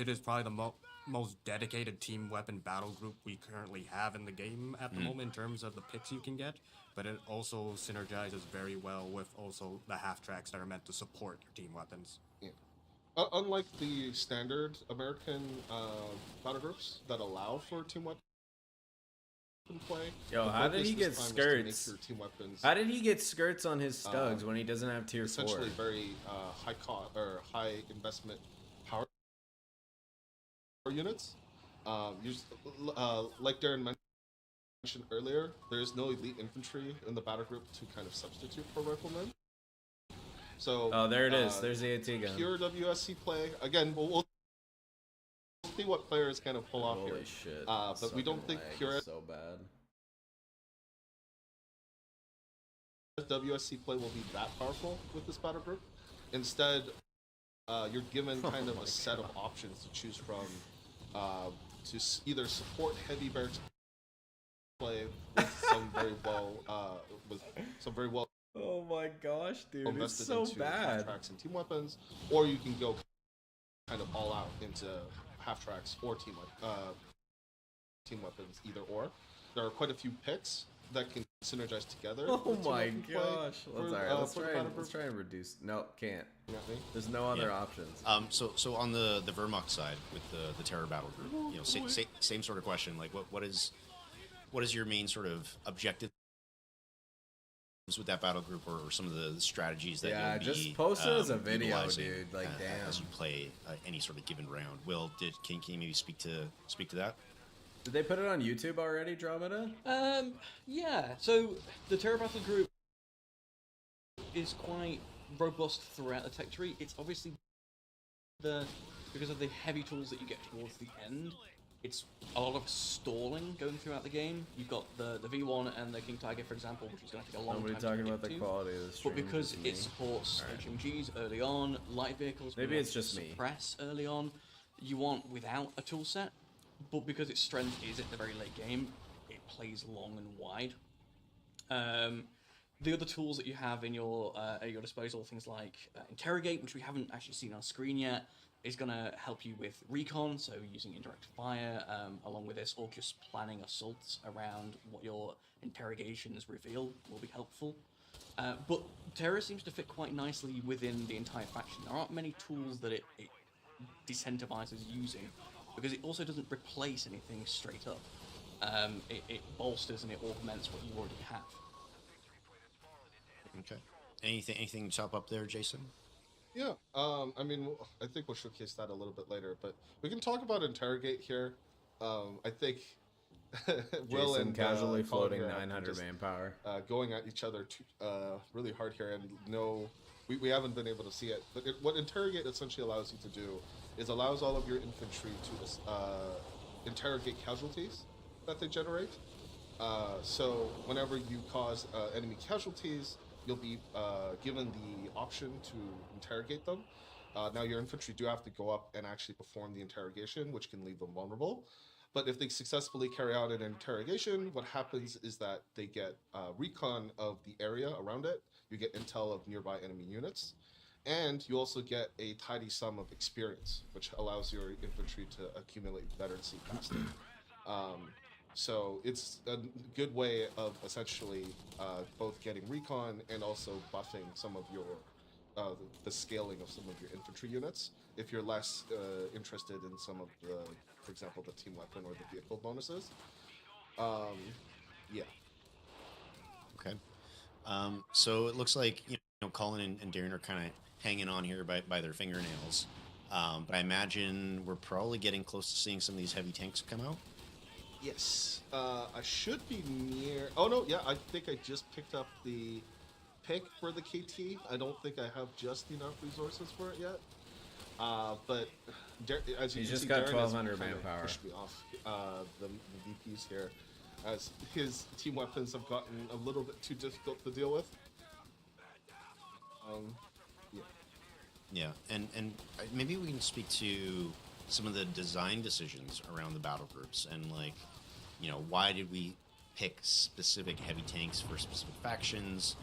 G: is probably the most dedicated team weapon battle group we currently have in the game at the moment in terms of the picks you can get, but it also synergizes very well with also the half-tracks that are meant to support your team weapons.
I: Yeah. Unlike the standard American battle groups that allow for team weapon play.
E: Yo,
I: the
E: how did
I: focus
E: he
I: this
E: get
I: time is to make
E: skirts?
I: your team weapons
E: How did he get skirts on his stugs when he doesn't have tier 4?
I: essentially very high cost or high investment power units. Like Darren mentioned earlier, there is no elite infantry in the battle group to kind of substitute for riflemen. So
E: there it is. There's the AT gun.
I: Pure WSC play again. We'll see what players kind of pull off
E: Holy
I: here.
E: shit.
I: But we don't think
E: lag
I: pure
E: is so bad.
I: WSC play will be that powerful with this battle group. Instead, you're given kind of a set of options to choose from to either support heavy barracks play with some very well
E: Oh my gosh, dude. It's
I: invested
E: so
I: into
E: bad.
I: half-tracks and team weapons, or you can go kind of all out into half-tracks or team weapons, either or. There are quite a few picks that can synergize together.
E: Oh
I: with Team
E: my
I: Weapon play
E: gosh.
I: for,
E: Let's
I: for the
E: try
I: battle
E: and
I: group.
E: reduce. No, can't.
I: You know what I mean?
E: There's no other
F: Yeah.
E: options.
F: So on the Wehrmacht side with the terror battle group, you know, same sort of question. Like, what is your main sort of objective with that battle group, or some of the strategies that
E: Yeah,
F: you'll be
E: just post it as a video,
F: utilizing,
E: dude. Like, damn.
F: as you play any sort of given round. Will, can you maybe speak to that?
E: Did they put it on YouTube already, Dramata?
D: Yeah. So the Terror Battle group is quite robust throughout the tech tree. It's obviously because of the heavy tools that you get towards the end. It's a lot of stalling going throughout the game. You've got the V1 and the King Tiger, for example, which is going to take a long
E: Nobody
D: time
E: talking
D: to
E: about
D: get
E: the
D: to.
E: quality of the stream.
D: But because
E: just
D: it
E: me.
D: supports
E: Alright.
D: HMGs early on, light vehicles,
E: Maybe
D: we
E: it's
D: want
E: just
D: to
E: me.
D: suppress early on, you want without a tool set. But because its strength is at the very late game, it plays long and wide. The other tools that you have in your at your disposal, things like Interrogate, which we haven't actually seen on screen yet, is going to help you with recon, so using indirect fire along with this, or just planning assaults around what your interrogations reveal will be helpful. But Terror seems to fit quite nicely within the entire faction. There aren't many tools that it decentralizes using, because it also doesn't replace anything straight up. It bolsters and it augments what you already have.
F: Okay. Anything to top up there, Jason?
I: Yeah, I mean, I think we'll showcase that a little bit later, but we can talk about Interrogate here. I think Will
E: Jason
I: and
E: casually
I: Colin
E: floating
I: here have been
E: 900
I: just,
E: manpower.
I: going at each other really hard here, and no, we haven't been able to see it. But what Interrogate essentially allows you to do is allows all of your infantry to interrogate casualties that they generate. So whenever you cause enemy casualties, you'll be given the option to interrogate them. Now your infantry do have to go up and actually perform the interrogation, which can leave them vulnerable. But if they successfully carry out an interrogation, what happens is that they get recon of the area around it. You get intel of nearby enemy units. And you also get a tidy sum of experience, which allows your infantry to accumulate veterancy faster. So it's a good way of essentially both getting recon and also buffing some of your the scaling of some of your infantry units if you're less interested in some of the, for example, the team weapon or the vehicle bonuses. Yeah.
F: Okay. So it looks like, you know, Colin and Darren are kind of hanging on here by their fingernails. But I imagine we're probably getting close to seeing some of these heavy tanks come out.
I: Yes. I should be near. Oh no, yeah. I think I just picked up the pick for the KT. I don't think I have just enough resources for it yet. But as you
E: He's
I: can
E: just
I: see,
E: got
I: Darren has
E: 1200
I: kinda
E: manpower.
I: Pushed me off the VPs here, as his team weapons have gotten a little bit too difficult to deal with. Yeah.
F: Yeah, and maybe we can speak to some of the design decisions around the battle groups, and like, you know, why did we pick specific heavy tanks for specific factions?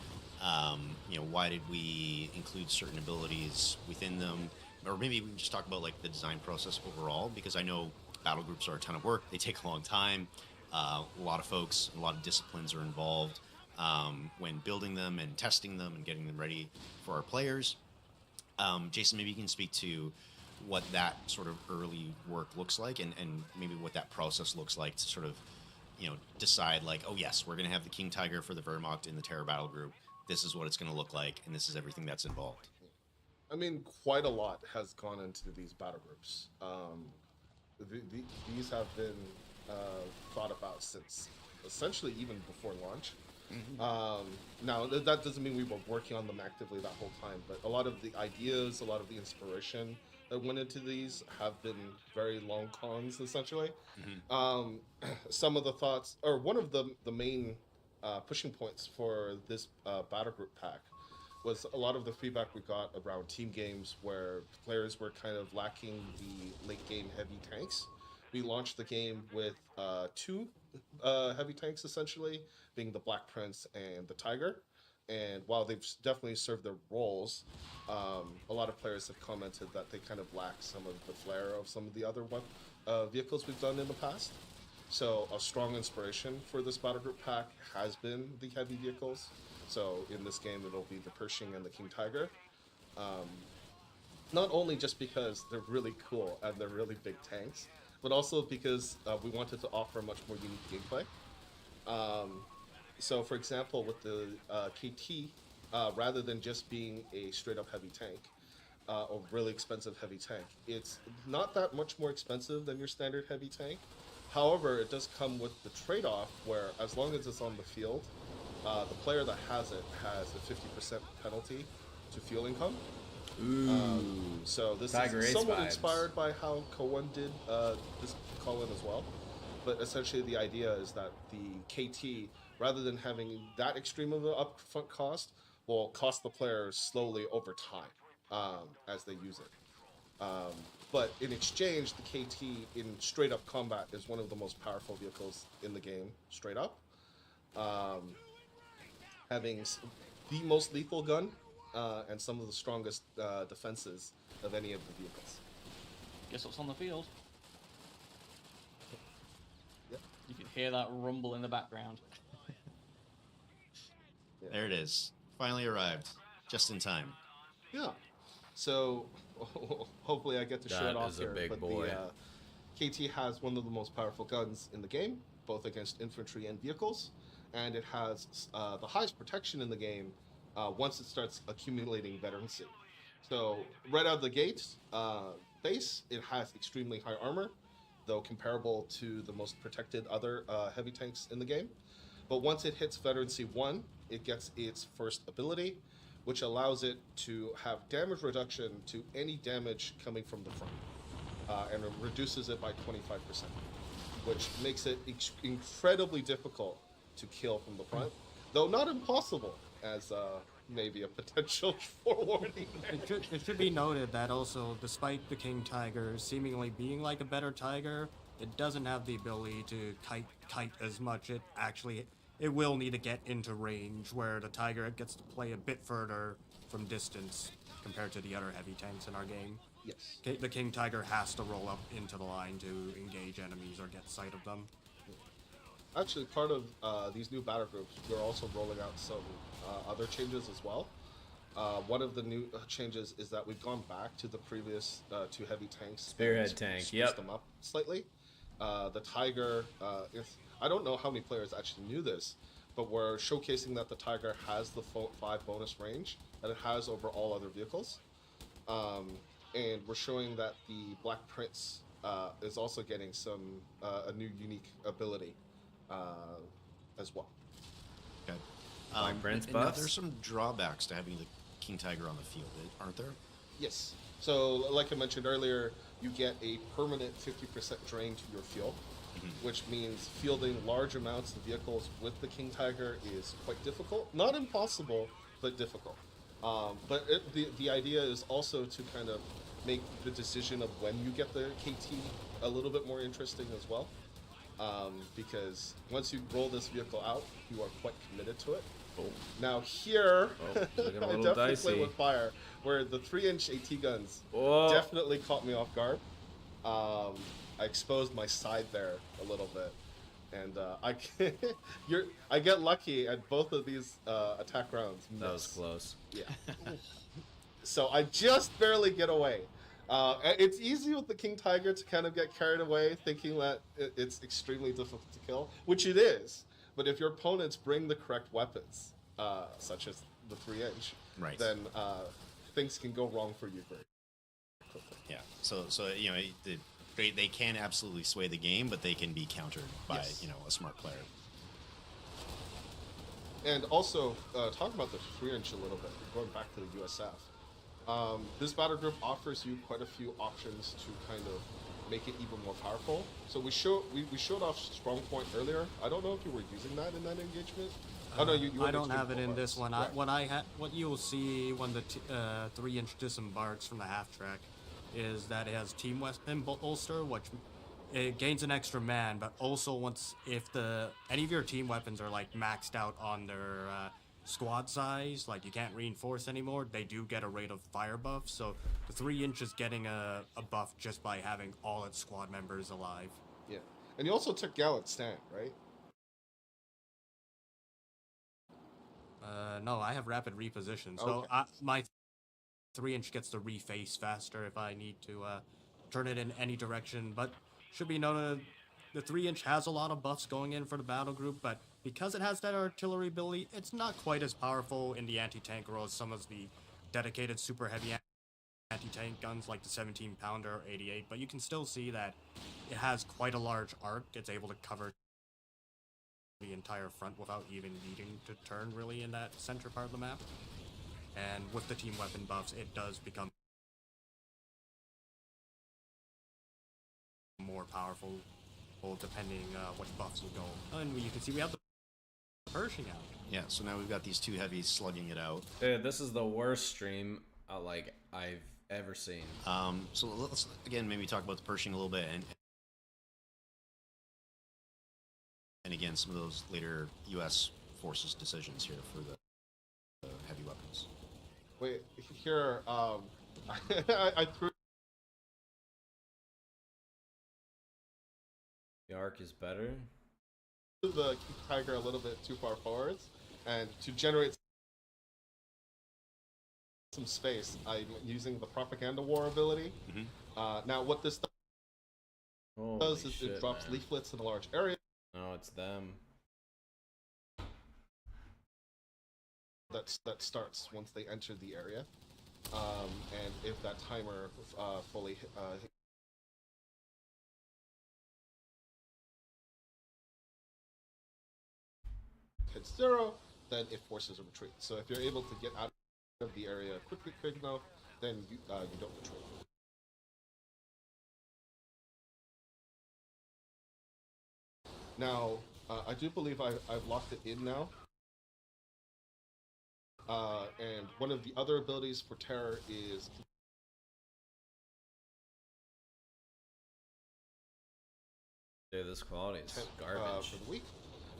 F: You know, why did we include certain abilities within them? Or maybe we can just talk about like the design process overall, because I know battle groups are a ton of work. They take a long time. A lot of folks, a lot of disciplines are involved when building them and testing them and getting them ready for our players. Jason, maybe you can speak to what that sort of early work looks like, and maybe what that process looks like to sort of, you know, decide like, oh yes, we're going to have the King Tiger for the Wehrmacht in the Terror Battle Group. This is what it's going to look like, and this is everything that's involved.
I: I mean, quite a lot has gone into these battle groups. These have been thought about since essentially even before launch. Now, that doesn't mean we were working on them actively that whole time, but a lot of the ideas, a lot of the inspiration that went into these have been very long cons, essentially. Some of the thoughts, or one of the main pushing points for this battle group pack was a lot of the feedback we got around team games where players were kind of lacking the late game heavy tanks. We launched the game with two heavy tanks, essentially, being the Black Prince and the Tiger. And while they've definitely served their roles, a lot of players have commented that they kind of lack some of the flair of some of the other vehicles we've done in the past. So a strong inspiration for this battle group pack has been the heavy vehicles. So in this game, it'll be the Pershing and the King Tiger. Not only just because they're really cool and they're really big tanks, but also because we wanted to offer much more unique gameplay. So for example, with the KT, rather than just being a straight up heavy tank, or really expensive heavy tank, it's not that much more expensive than your standard heavy tank. However, it does come with the trade-off where as long as it's on the field, the player that has it has a 50% penalty to fuel income. So this
E: Tiger
I: is
E: Ace
I: somewhat
E: vibes.
I: inspired by how Coh3 did this call-in as well. But essentially the idea is that the KT, rather than having that extreme of an upfront cost, will cost the players slowly over time as they use it. But in exchange, the KT in straight up combat is one of the most powerful vehicles in the game, straight up. Having the most lethal gun and some of the strongest defenses of any of the vehicles.
D: Guess what's on the field?
I: Yep.
D: You can hear that rumble in the background.
F: There it is. Finally arrived. Just in time.
I: Yeah. So hopefully I get to show
E: That
I: it off
E: is a
I: here.
E: big
I: But
E: boy.
I: the KT has one of the most powerful guns in the game, both against infantry and vehicles, and it has the highest protection in the game once it starts accumulating veterancy. So right out of the gate, base, it has extremely high armor, though comparable to the most protected other heavy tanks in the game. But once it hits veterancy 1, it gets its first ability, which allows it to have damage reduction to any damage coming from the front, and it reduces it by 25%, which makes it incredibly difficult to kill from the front, though not impossible, as maybe a potential forewarning there.
G: It should be noted that also, despite the King Tiger seemingly being like a better tiger, it doesn't have the ability to kite as much. It will need to get into range, where the Tiger gets to play a bit further from distance compared to the other heavy tanks in our game.
I: Yes.
G: The King Tiger has to roll up into the line to engage enemies or get sight of them.
I: Actually, part of these new battle groups, we're also rolling out some other changes as well. One of the new changes is that we've gone back to the previous two heavy tanks.
E: Spearhead
I: and
E: tank,
I: spruced
E: yep.
I: them up slightly. The Tiger, I don't know how many players actually knew this, but we're showcasing that the Tiger has the 5 bonus range that it has over all other vehicles. And we're showing that the Black Prince is also getting a new unique ability as well.
F: Okay.
E: Black Prince
F: and now
E: buffs?
F: there's some drawbacks to having the King Tiger on the field, aren't there?
I: Yes. So, like I mentioned earlier, you get a permanent 50% drain to your fuel, which means fielding large amounts of vehicles with the King Tiger is quite difficult. Not impossible, but difficult. But the idea is also to kind of make the decision of when you get the KT a little bit more interesting as well. Because once you roll this vehicle out, you are quite committed to it. Now here,
E: looking a
I: I
E: little
I: definitely
E: dicey.
I: play with fire, where the 3-inch AT guns
E: Whoa.
I: definitely caught me off guard. I exposed my side there a little bit, and I get lucky at both of these attack rounds.
E: That was
I: miss.
E: close.
I: Yeah. So I just barely get away. It's easy with the King Tiger to kind of get carried away, thinking that it's extremely difficult to kill, which it is. But if your opponents bring the correct weapons, such as the 3-inch,
F: Right.
I: then things can go wrong for you very quickly.
F: Yeah. So you know, they can absolutely sway the game, but they can be countered by
I: Yes.
F: a smart player.
I: And also, talking about the 3-inch a little bit, going back to the USF, this battle group offers you quite a few options to kind of make it even more powerful. So we showed off Strong Point earlier. I don't know if you were using that in that engagement. Oh no, you
G: I
I: were
G: don't
I: doing
G: have it in
I: full
G: this
I: bars.
G: one.
I: Right.
G: What you'll see when the 3-inch disembarks from the half track is that it has team weapon bolster, which it gains an extra man, but also if any of your team weapons are like maxed out on their squad size, like you can't reinforce anymore, they do get a rate of fire buff. So the 3-inch is getting a buff just by having all its squad members alive.
I: Yeah. And you also took Gallant Stand, right?
G: No, I have rapid reposition, so
I: Okay.
G: my 3-inch gets to reface faster if I need to turn it in any direction. But should be noted, the 3-inch has a lot of buffs going in for the battle group, but because it has that artillery ability, it's not quite as powerful in the anti-tank role as some of the dedicated super heavy anti-tank guns like the 17-pounder or 88. But you can still see that it has quite a large arc. It's able to cover the entire front without even needing to turn really in that center part of the map. And with the team weapon buffs, it does become more powerful, depending what buffs you go. And you can see we have the Pershing out.
F: Yeah, so now we've got these two heavies slugging it out.
E: Dude, this is the worst stream like I've ever seen.
F: So let's again maybe talk about the Pershing a little bit, and again some of those later U.S. forces decisions here for the heavy weapons.
I: Wait, here, I threw
E: The arc is better.
I: the Tiger a little bit too far forwards, and to generate some space, I'm using the propaganda war ability. Now, what this does is it drops leaflets in a large area.
E: No, it's them.
I: That starts once they enter the area, and if that timer fully hits 0, then it forces a retreat. So if you're able to get out of the area quick enough, then you don't retreat. Now, I do believe I've locked it in now. And one of the other abilities for Terror is
E: Dude, this quality is garbage.
I: for the week,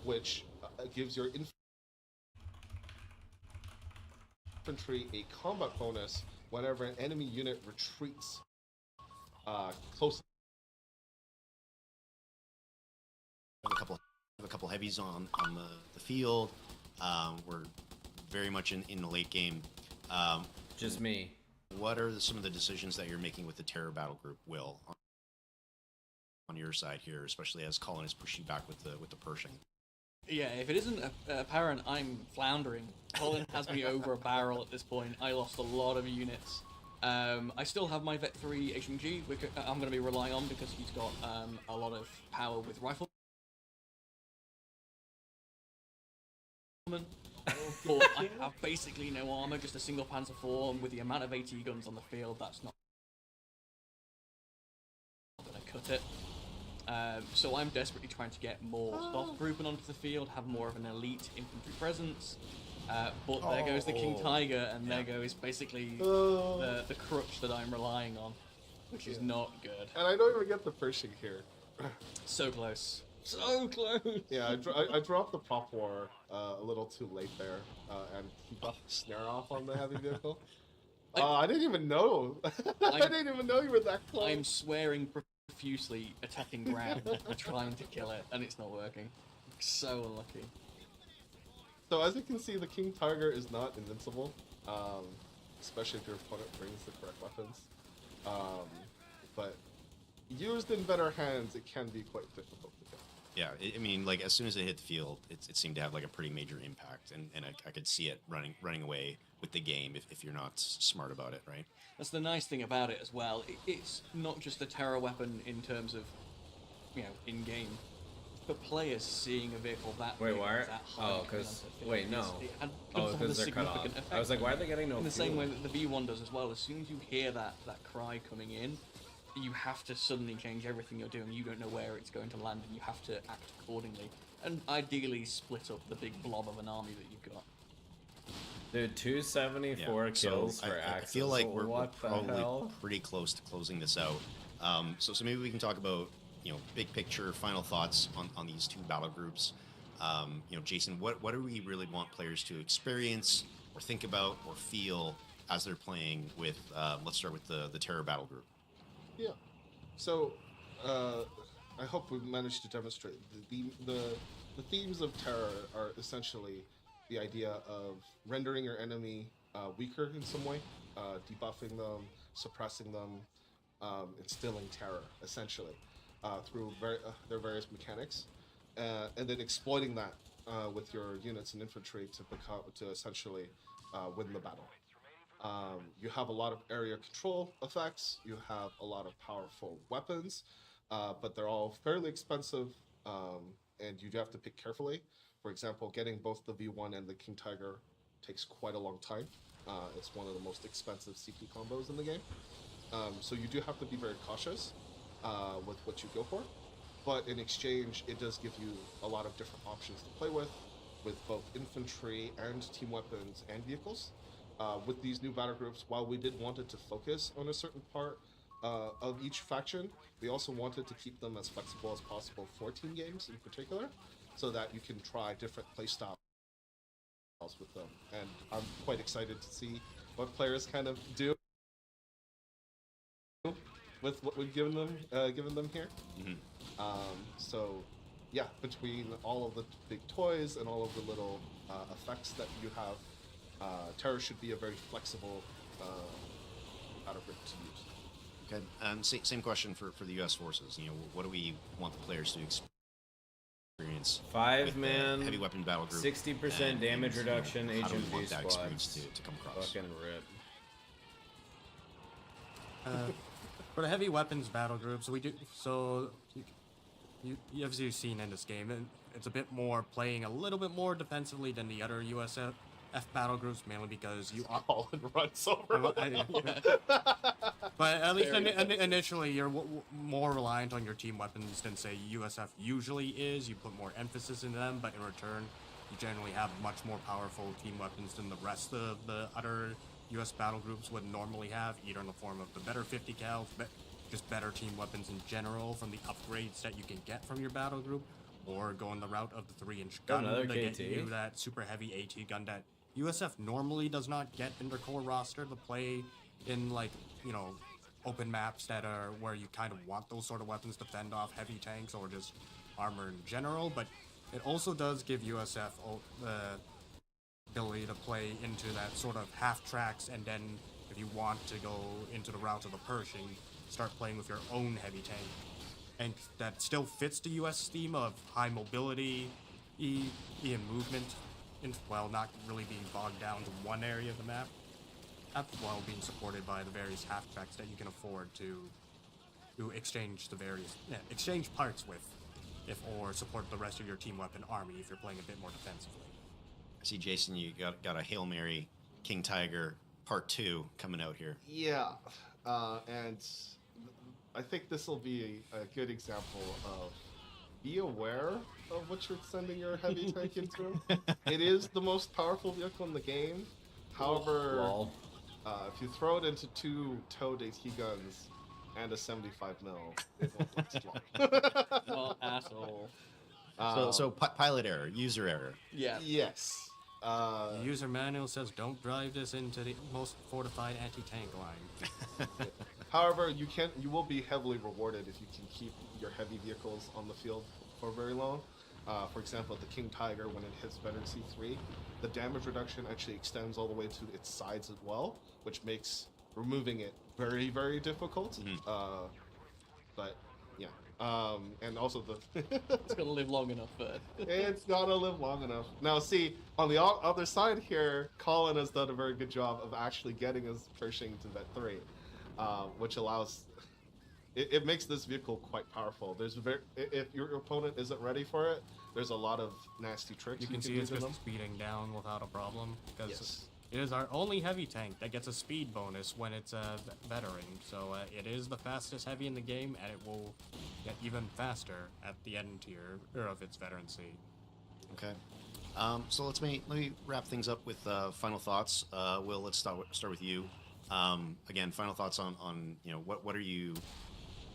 I: which gives your infantry a combat bonus whenever an enemy unit retreats close.
F: A couple heavies on the field. We're very much in the late game.
E: Just me.
F: What are some of the decisions that you're making with the Terror battle group, Will, on your side here, especially as Colin is pushing back with the Pershing?
D: Yeah, if it isn't apparent, I'm floundering. Colin has me over a barrel at this point. I lost a lot of units. I still have my Vet 3 HMG, which I'm going to be relying on because he's got a lot of power with rifle. But I have basically no armor, just a single Panzer IV, and with the amount of AT guns on the field, that's not going to cut it. So I'm desperately trying to get more soft grouping onto the field, have more of an elite infantry presence. But there goes the King Tiger, and there goes basically the crutch that I'm relying on, which is not good.
I: And I don't even get the Pershing here.
D: So close. So close!
I: Yeah, I dropped the prop war a little too late there, and he got the snare off on the heavy vehicle. I didn't even know. I didn't even know you were that close.
D: I'm swearing profusely, attacking ground, and trying to kill it, and it's not working. So unlucky.
I: So as you can see, the King Tiger is not invincible, especially if your opponent brings the correct weapons. But used in better hands, it can be quite difficult to kill.
F: Yeah, I mean, like as soon as it hit the field, it seemed to have like a pretty major impact, and I could see it running away with the game if you're not smart about it, right?
D: That's the nice thing about it as well. It's not just a terror weapon in terms of, in game. For players seeing a vehicle that
E: Wait,
D: big,
E: why?
D: that high,
E: Oh, because wait, no.
D: because
E: Because they're cut off. I was like, why are they getting no
D: in the same
E: fuel?
D: way that the V1 does as well. As soon as you hear that cry coming in, you have to suddenly change everything you're doing. You don't know where it's going to land, and you have to act accordingly. And ideally split up the big blob of an army that you've got.
E: Dude, 274 kills for Axis.
F: I feel like we're
E: what the
F: probably
E: hell?
F: pretty close to closing this out. So maybe we can talk about big picture, final thoughts on these two battle groups. Jason, what do we really want players to experience or think about or feel as they're playing with? Let's start with the Terror battle group.
I: Yeah. So, I hope we managed to demonstrate the themes of Terror are essentially the idea of rendering your enemy weaker in some way, debuffing them, suppressing them, instilling terror essentially through their various mechanics, and then exploiting that with your units and infantry to essentially win the battle. You have a lot of area control effects. You have a lot of powerful weapons, but they're all fairly expensive, and you do have to pick carefully. For example, getting both the V1 and the King Tiger takes quite a long time. It's one of the most expensive CP combos in the game. So you do have to be very cautious with what you go for. But in exchange, it does give you a lot of different options to play with both infantry and team weapons and vehicles. With these new battle groups, while we did wanted to focus on a certain part of each faction, we also wanted to keep them as flexible as possible for team games in particular, so that you can try different playstyles with them. And I'm quite excited to see what players kind of do with what we've given them here. So yeah, between all of the big toys and all of the little effects that you have, Terror should be a very flexible battle group to use.
F: Okay. Same question for the U.S. forces. What do we want the players to experience?
E: 5-man,
F: heavy weapon battle group.
E: 60% damage reduction.
F: How do we
E: HMV
F: want that
E: squads
F: experience to come across?
E: fucking rip.
G: For the heavy weapons battle groups, we do so. As you've seen in this game, it's a bit more playing a little bit more defensively than the other USF battle groups, mainly because you
I: All and runs over.
G: But at least initially, you're more reliant on your team weapons than say USF usually is. You put more emphasis in them, but in return, you generally have much more powerful team weapons than the rest of the other US battle groups would normally have, either in the form of the better 50 cals, just better team weapons in general from the upgrades that you can get from your battle group, or going the route of the 3-inch gun
E: Another
G: to get
E: KT.
G: you that super heavy AT gun that USF normally does not get in their core roster to play in, like, open maps that are where you kind of want those sort of weapons to fend off heavy tanks or just armor in general. But it also does give USF the ability to play into that sort of half tracks, and then if you want to go into the route of the Pershing, start playing with your own heavy tank. And that still fits the US theme of high mobility, and movement, while not really being bogged down to one area of the map, while being supported by the various half tracks that you can afford to exchange the various exchange parts with, or support the rest of your team weapon army if you're playing a bit more defensively.
F: I see, Jason, you got a Hail Mary King Tiger Part 2 coming out here.
I: Yeah, and I think this will be a good example of be aware of what you're sending your heavy tank into. It is the most powerful vehicle in the game. However, if you throw it into 2 towed AT guns and a 75 mil, it won't last long.
D: Well, asshole.
F: So pilot error, user error.
D: Yeah.
I: Yes.
G: The user manual says don't drive this into the most fortified anti-tank line.
I: However, you will be heavily rewarded if you can keep your heavy vehicles on the field for very long. For example, the King Tiger, when it hits veteran C3, the damage reduction actually extends all the way to its sides as well, which makes removing it very, very difficult. But yeah, and also
D: It's gonna live long enough, but
I: it's gotta live long enough. Now, see, on the other side here, Colin has done a very good job of actually getting us Pershing to Vet 3, which allows. It makes this vehicle quite powerful. If your opponent isn't ready for it, there's a lot of nasty tricks
G: You can see it's just speeding down without a problem, because it is our only heavy tank that gets a speed bonus when it's a veteran. So it is the fastest heavy in the game, and it will get even faster at the end tier of its veterancy.
F: Okay. So let me wrap things up with final thoughts. Will, let's start with you. Again, final thoughts on what are you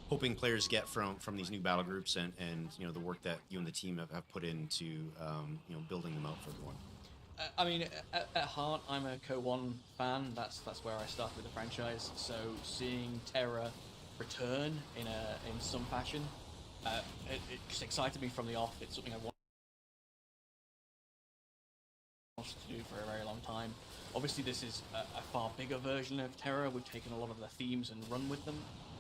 F: hoping players get from these new battle groups, and the work that you and the team have put into building them out for everyone.
D: I mean, at heart, I'm a Coh3 fan. That's where I started with the franchise. So seeing Terra return in some fashion It just excited me from the off. It's something I wanted to do for a very long time. Obviously, this is a far bigger version of Terra. We've taken a lot of the themes and run with them.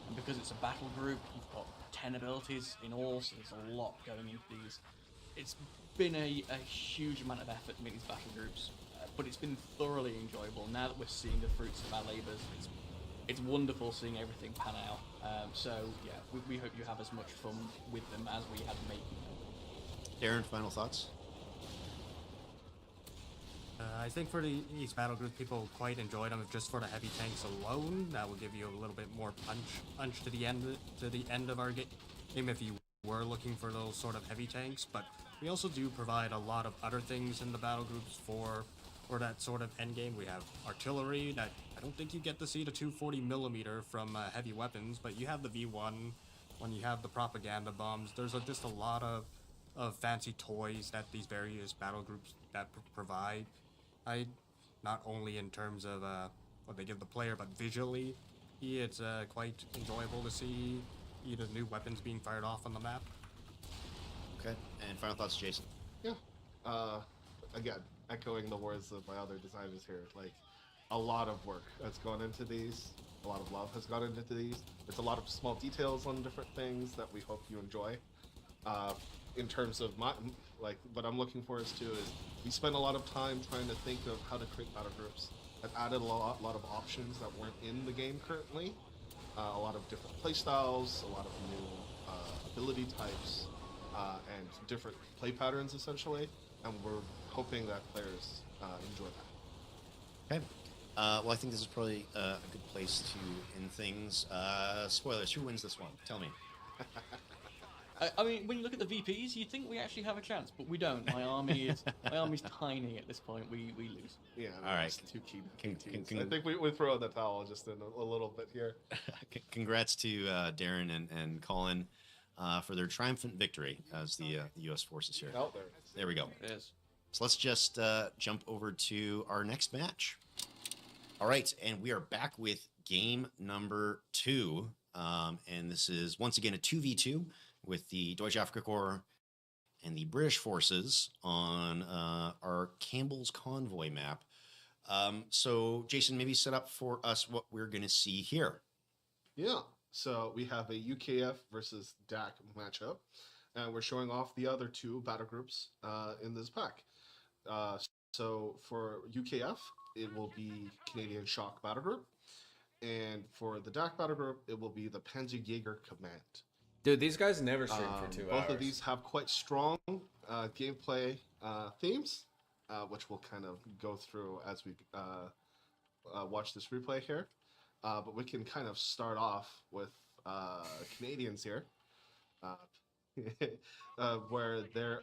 D: And because it's a battle group, you've got 10 abilities in all, so there's a lot going into these. It's been a huge amount of effort to make these battle groups, but it's been thoroughly enjoyable. Now that we're seeing the fruits of our labours, it's wonderful seeing everything pan out. So yeah, we hope you have as much fun with them as we had making them.
F: Darren, final thoughts?
G: I think for these battle groups, people quite enjoyed them just for the heavy tanks alone. That will give you a little bit more punch to the end of our game if you were looking for those sort of heavy tanks. But we also do provide a lot of other things in the battle groups for that sort of end game. We have artillery that I don't think you get to see the 240mm from heavy weapons, but you have the V1 when you have the propaganda bombs. There's just a lot of fancy toys that these various battle groups that provide. Not only in terms of what they give the player, but visually, it's quite enjoyable to see either new weapons being fired off on the map.
F: Okay, and final thoughts, Jason?
I: Yeah. Again, echoing the words of my other designers here, like, a lot of work has gone into these. A lot of love has gone into these. There's a lot of small details on different things that we hope you enjoy. In terms of what I'm looking forward to is we spent a lot of time trying to think of how to create battle groups. I've added a lot of options that weren't in the game currently. A lot of different playstyles, a lot of new ability types, and different play patterns essentially. And we're hoping that players enjoy that.
F: Okay. Well, I think this is probably a good place to end things. Spoilers, who wins this one? Tell me.
D: I mean, when you look at the VPs, you'd think we actually have a chance, but we don't. My army's tiny at this point. We lose.
I: Yeah.
F: All right.
I: Too key. I think we throw in the towel just in a little bit here.
F: Congrats to Darren and Colin for their triumphant victory as the U.S. forces here.
I: Out there.
F: There we go.
D: It is.
F: So let's just jump over to our next match. All right, and we are back with game number 2. And this is, once again, a 2v2 with the Deutsche Afrika Korps and the British forces on our Campbell's Convoy map. So, Jason, maybe set up for us what we're going to see here.
I: Yeah, so we have a UKF versus DAC matchup, and we're showing off the other 2 battle groups in this pack. So for UKF, it will be Canadian Shock Battle Group, and for the DAC Battle Group, it will be the Panzerjäger Command.
E: Dude, these guys never stream for 2 hours.
I: Both of these have quite strong gameplay themes, which we'll kind of go through as we watch this replay here. But we can kind of start off with Canadians here, where their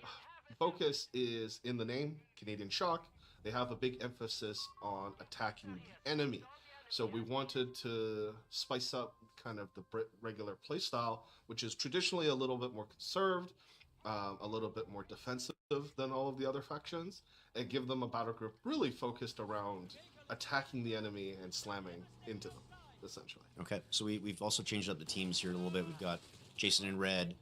I: focus is in the name, Canadian Shock. They have a big emphasis on attacking the enemy. So we wanted to spice up kind of the regular playstyle, which is traditionally a little bit more conserved, a little bit more defensive than all of the other factions, and give them a battle group really focused around attacking the enemy and slamming into them, essentially.
F: Okay, so we've also changed up the teams here a little bit. We've got Jason in red,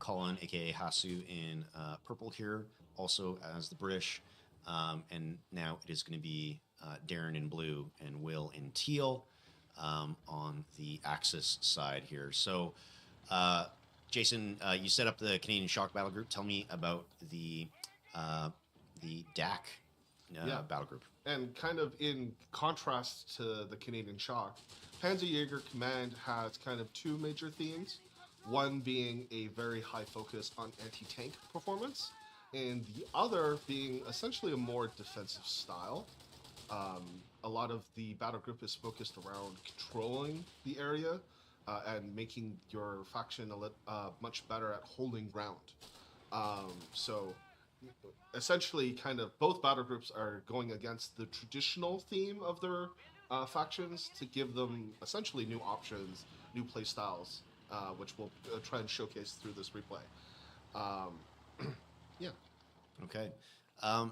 F: Colin, aka Hasu, in purple here, also as the British, and now it is going to be Darren in blue and Will in teal on the Axis side here. So, Jason, you set up the Canadian Shock Battle Group. Tell me about the DAC battle group.
I: And kind of in contrast to the Canadian Shock, Panzerjäger Command has kind of 2 major themes. One being a very high focus on anti-tank performance, and the other being essentially a more defensive style. A lot of the battle group is focused around controlling the area and making your faction much better at holding ground. So essentially, kind of both battle groups are going against the traditional theme of their factions to give them essentially new options, new play styles, which we'll try and showcase through this replay. Yeah.
F: Okay.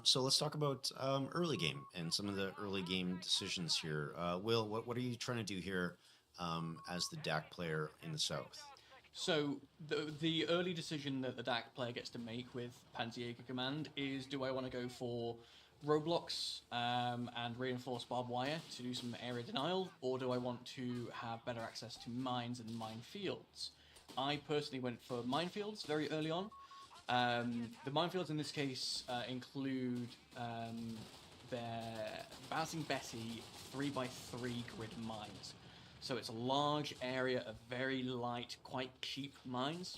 F: So let's talk about early game and some of the early game decisions here. Will, what are you trying to do here as the DAC player in the south?
D: So the early decision that the DAC player gets to make with Panzerjäger Command is: do I want to go for roadblocks and reinforced barbed wire to do some area denial, or do I want to have better access to mines and minefields? I personally went for minefields very early on. The minefields in this case include their Bouncing Betty 3x3 grid mines. So it's a large area of very light, quite cheap mines.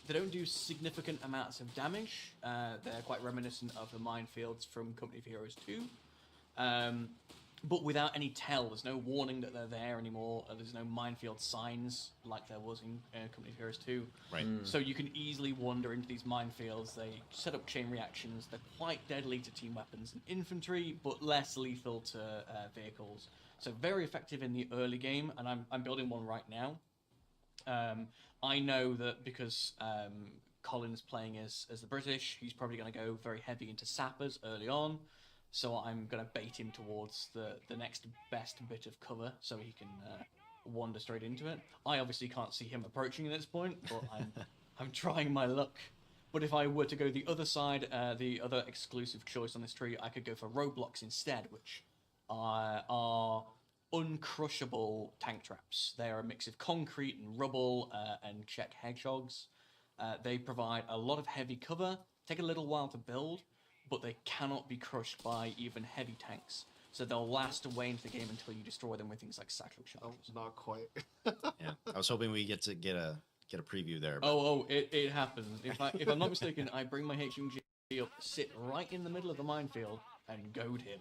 D: They don't do significant amounts of damage. They're quite reminiscent of the minefields from Company of Heroes 2. But without any tell, there's no warning that they're there anymore. There's no minefield signs like there was in Company of Heroes 2.
F: Right.
D: So you can easily wander into these minefields. They set up chain reactions. They're quite deadly to team weapons and infantry, but less lethal to vehicles. So very effective in the early game, and I'm building one right now. I know that because Colin's playing as the British, he's probably going to go very heavy into sappers early on. So I'm going to bait him towards the next best bit of cover so he can wander straight into it. I obviously can't see him approaching at this point, but I'm trying my luck. But if I were to go the other side, the other exclusive choice on this tree, I could go for roadblocks instead, which are uncrushable tank traps. They are a mix of concrete and rubble and Czech hedgehogs. They provide a lot of heavy cover, take a little while to build, but they cannot be crushed by even heavy tanks. So they'll last away into the game until you destroy them with things like satchel charges.
I: Oh, not quite.
F: Yeah, I was hoping we get a preview there. But...
D: Oh, it happens. If I'm not mistaken, I bring my HMG up, sit right in the middle of the minefield, and goad him.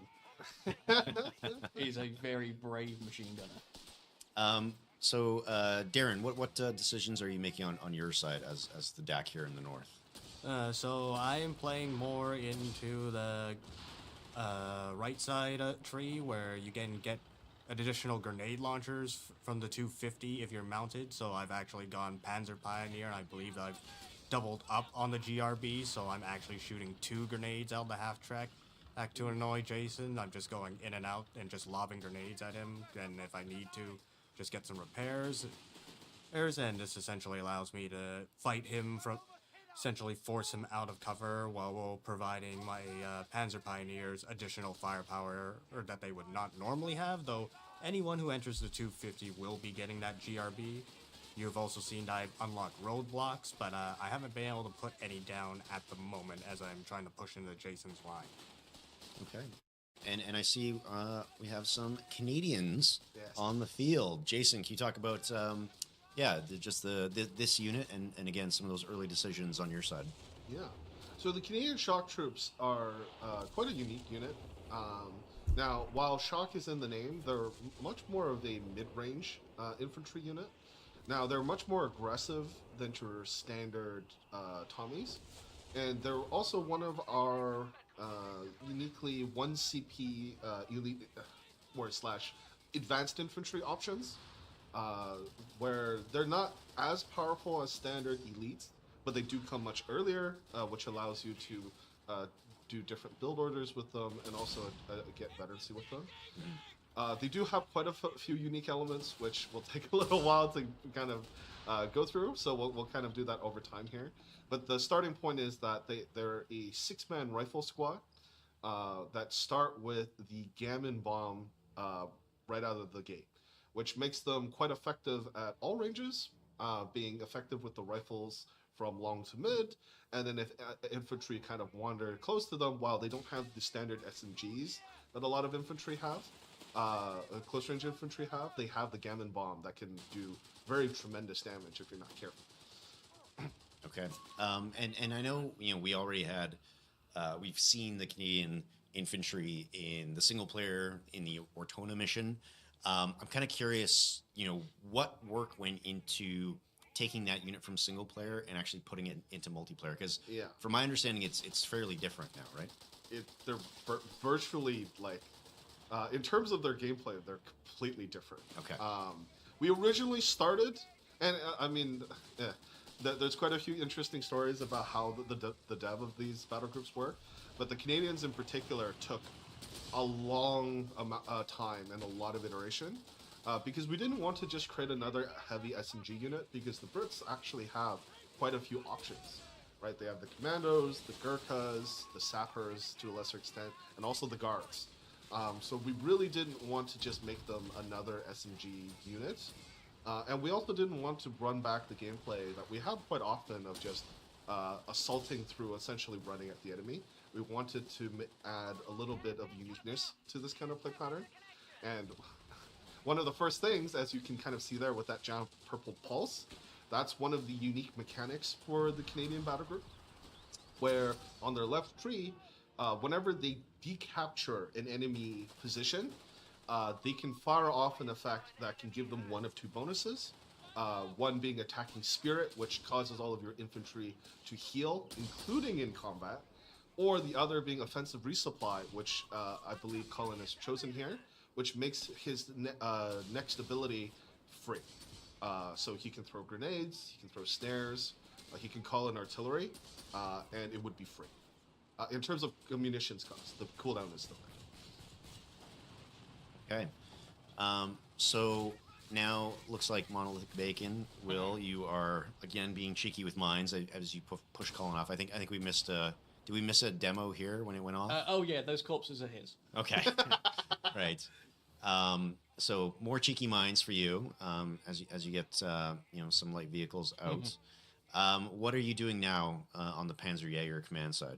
D: He's a very brave machine gunner.
F: So, Darren, what decisions are you making on your side as the DAC here in the north?
G: So I am playing more into the right side tree, where you can get additional grenade launchers from the 250 if you're mounted. So I've actually gone Panzer Pioneer, and I believe I've doubled up on the GRB, so I'm actually shooting 2 grenades out the half track back to annoy Jason. I'm just going in and out and just lobbing grenades at him, and if I need to, just get some repairs. And this essentially allows me to fight him from... essentially force him out of cover while providing my Panzer Pioneers additional firepower or that they would not normally have, though anyone who enters the 250 will be getting that GRB. You've also seen that I've unlocked roadblocks, but I haven't been able to put any down at the moment as I'm trying to push into Jason's line.
F: Okay. And I see we have some Canadians on the field. Jason, can you talk about... this unit and again some of those early decisions on your side.
I: Yeah, so the Canadian Shock Troops are quite a unique unit. Now, while Shock is in the name, they're much more of a mid-range infantry unit. Now, they're much more aggressive than your standard Tommies, and they're also one of our uniquely 1 CP elite / advanced infantry options. Where they're not as powerful as standard elites, but they do come much earlier, which allows you to do different build orders with them and also get veterancy with them. They do have quite a few unique elements, which will take a little while to kind of go through, so we'll kind of do that over time here. But the starting point is that they're a 6-man rifle squad that start with the Gammon Bomb right out of the gate, which makes them quite effective at all ranges, being effective with the rifles from long to mid, and then if infantry kind of wander close to them, while they don't have the standard SMGs that a lot of infantry have, close range infantry have, they have the Gammon Bomb that can do very tremendous damage if you're not careful.
F: Okay, and I know we already had, we've seen the Canadian infantry in the single player in the Ortona mission. I'm kind of curious, what work went into taking that unit from single player and actually putting it into multiplayer? Because from my understanding, it's fairly different now, right?
I: They're virtually like, in terms of their gameplay, they're completely different.
F: Okay.
I: We originally started, and there's quite a few interesting stories about how the dev of these battle groups work, but the Canadians in particular took a long time and a lot of iteration because we didn't want to just create another heavy SMG unit, because the Brits actually have quite a few options, right? They have the commandos, the Gurkhas, the sappers to a lesser extent, and also the guards. So we really didn't want to just make them another SMG unit. And we also didn't want to run back the gameplay that we have quite often of just assaulting through essentially running at the enemy. We wanted to add a little bit of uniqueness to this kind of play pattern. And one of the first things, as you can kind of see there with that giant purple pulse, that's one of the unique mechanics for the Canadian battle group, where on their left tree, whenever they decapture an enemy position, they can fire off an effect that can give them one of two bonuses. One being attacking spirit, which causes all of your infantry to heal, including in combat, or the other being offensive resupply, which I believe Colin has chosen here, which makes his next ability free. So he can throw grenades, he can throw snares, he can call in artillery, and it would be free. In terms of munitions cost, the cooldown is still there.
F: Okay. So now looks like Monolithic Bacon. Will, you are again being cheeky with mines as you push Colin off. I think we missed a. Did we miss a demo here when it went off?
D: Oh yeah, those corpses are his.
F: Okay. Right. So more cheeky mines for you as you get some light vehicles out. What are you doing now on the Panzerjäger command side?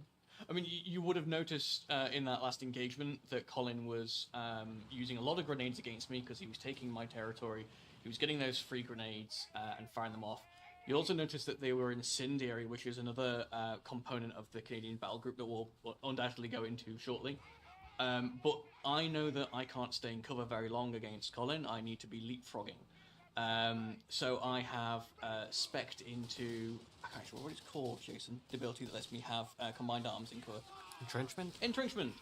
D: I mean, you would have noticed in that last engagement that Colin was using a lot of grenades against me because he was taking my territory. He was getting those free grenades and firing them off. You also noticed that they were incendiary, which is another component of the Canadian battle group that we'll undoubtedly go into shortly. But I know that I can't stay in cover very long against Colin. I need to be leapfrogging. So I have spec'd into... I can't remember what it's called, Jason. The ability that lets me have combined arms in cover.
G: Entrenchment?
D: Entrenchment!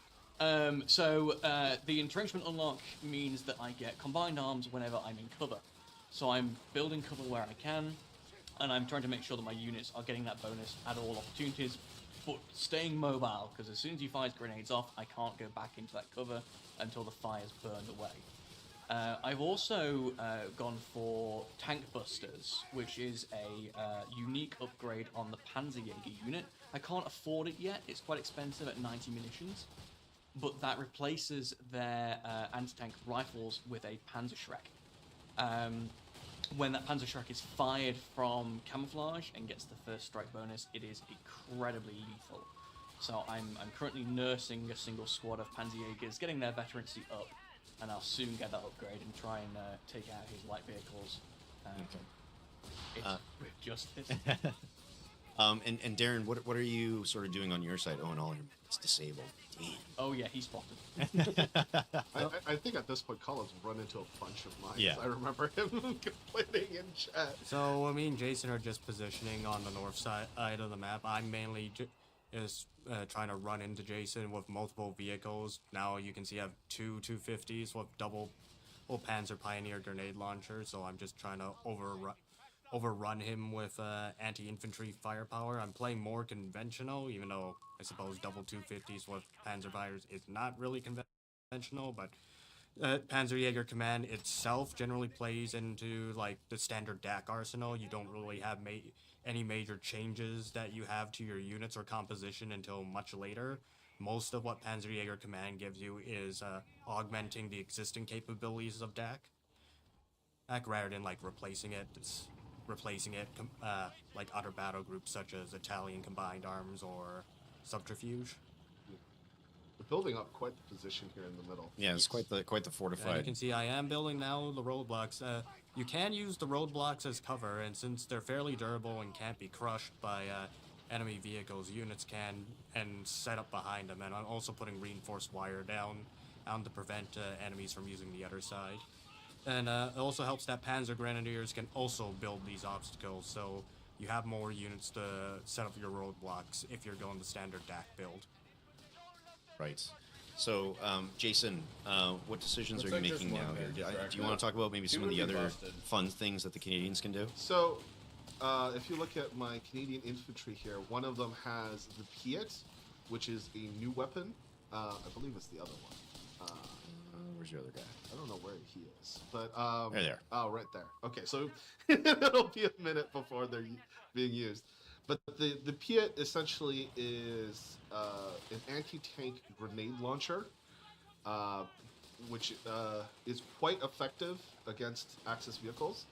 D: So the entrenchment unlock means that I get combined arms whenever I'm in cover. So I'm building cover where I can, and I'm trying to make sure that my units are getting that bonus at all opportunities, but staying mobile, because as soon as he fires grenades off, I can't go back into that cover until the fire's burned away. I've also gone for Tank Busters, which is a unique upgrade on the Panzerjäger unit. I can't afford it yet, it's quite expensive at 90 munitions, but that replaces their anti-tank rifles with a Panzerschreck. When that Panzerschreck is fired from camouflage and gets the first strike bonus, it is incredibly lethal. So I'm currently nursing a single squad of Panzerjägers, getting their veterancy up, and I'll soon get that upgrade and try and take out his light vehicles. It's with justice.
F: And Darren, what are you sort of doing on your side? Oh, and all it's disabled. Damn.
D: Oh yeah, he's spotted.
I: I think at this point, Colin's run into a bunch of mines.
F: Yeah.
I: I remember him complaining in chat.
G: So me and Jason are just positioning on the north side of the map. I'm mainly is trying to run into Jason with multiple vehicles. Now you can see I have two 250s with double Panzer Pioneer grenade launchers. So I'm just trying to overrun him with anti-infantry firepower. I'm playing more conventional, even though I suppose double 250s with Panzer fires is not really conventional, but Panzerjäger Command itself generally plays into like the standard DAC arsenal. You don't really have any major changes that you have to your units or composition until much later. Most of what Panzerjäger Command gives you is augmenting the existing capabilities of DAC, rather than like replacing it. It's replacing it like other battle groups such as Italian Combined Arms or Subterfuge.
I: We're building up quite the position here in the middle.
F: Yeah, it's quite the fortified.
G: And you can see I am building now the roadblocks. You can use the roadblocks as cover, and since they're fairly durable and can't be crushed by enemy vehicles, units can and set up behind them. And I'm also putting reinforced wire down to prevent enemies from using the other side. And it also helps that Panzer Grenadiers can also build these obstacles, so you have more units to set up your roadblocks if you're going the standard DAC build.
F: Right. So, Jason, what decisions are you making now here? Do you want to talk about maybe some of the other fun things that the Canadians can do?
I: So, if you look at my Canadian infantry here, one of them has the Piet, which is a new weapon. I believe it's the other one.
F: Where's your other guy?
I: I don't know where he is, but
F: There they are.
I: Oh, right there. Okay, so it'll be a minute before they're being used. But the Piet essentially is an anti-tank grenade launcher, which is quite effective against Axis vehicles.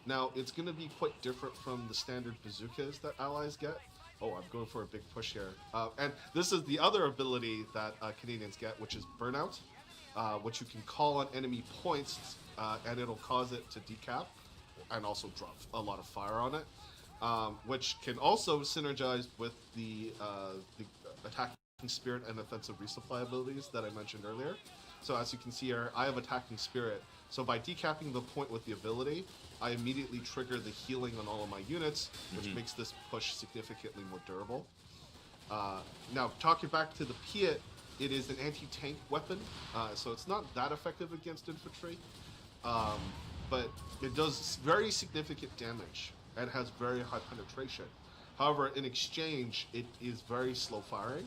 I: Now, it's going to be quite different from the standard bazookas that allies get. Oh, I'm going for a big push here. And this is the other ability that Canadians get, which is Burnout, which you can call on enemy points, and it'll cause it to decap and also drop a lot of fire on it, which can also synergize with the attacking spirit and offensive resupply abilities that I mentioned earlier. So as you can see here, I have attacking spirit. So by decapping the point with the ability, I immediately trigger the healing on all of my units, which makes this push significantly more durable. Now, talking back to the Piet, it is an anti-tank weapon, so it's not that effective against infantry, but it does very significant damage and has very high penetration. However, in exchange, it is very slow firing,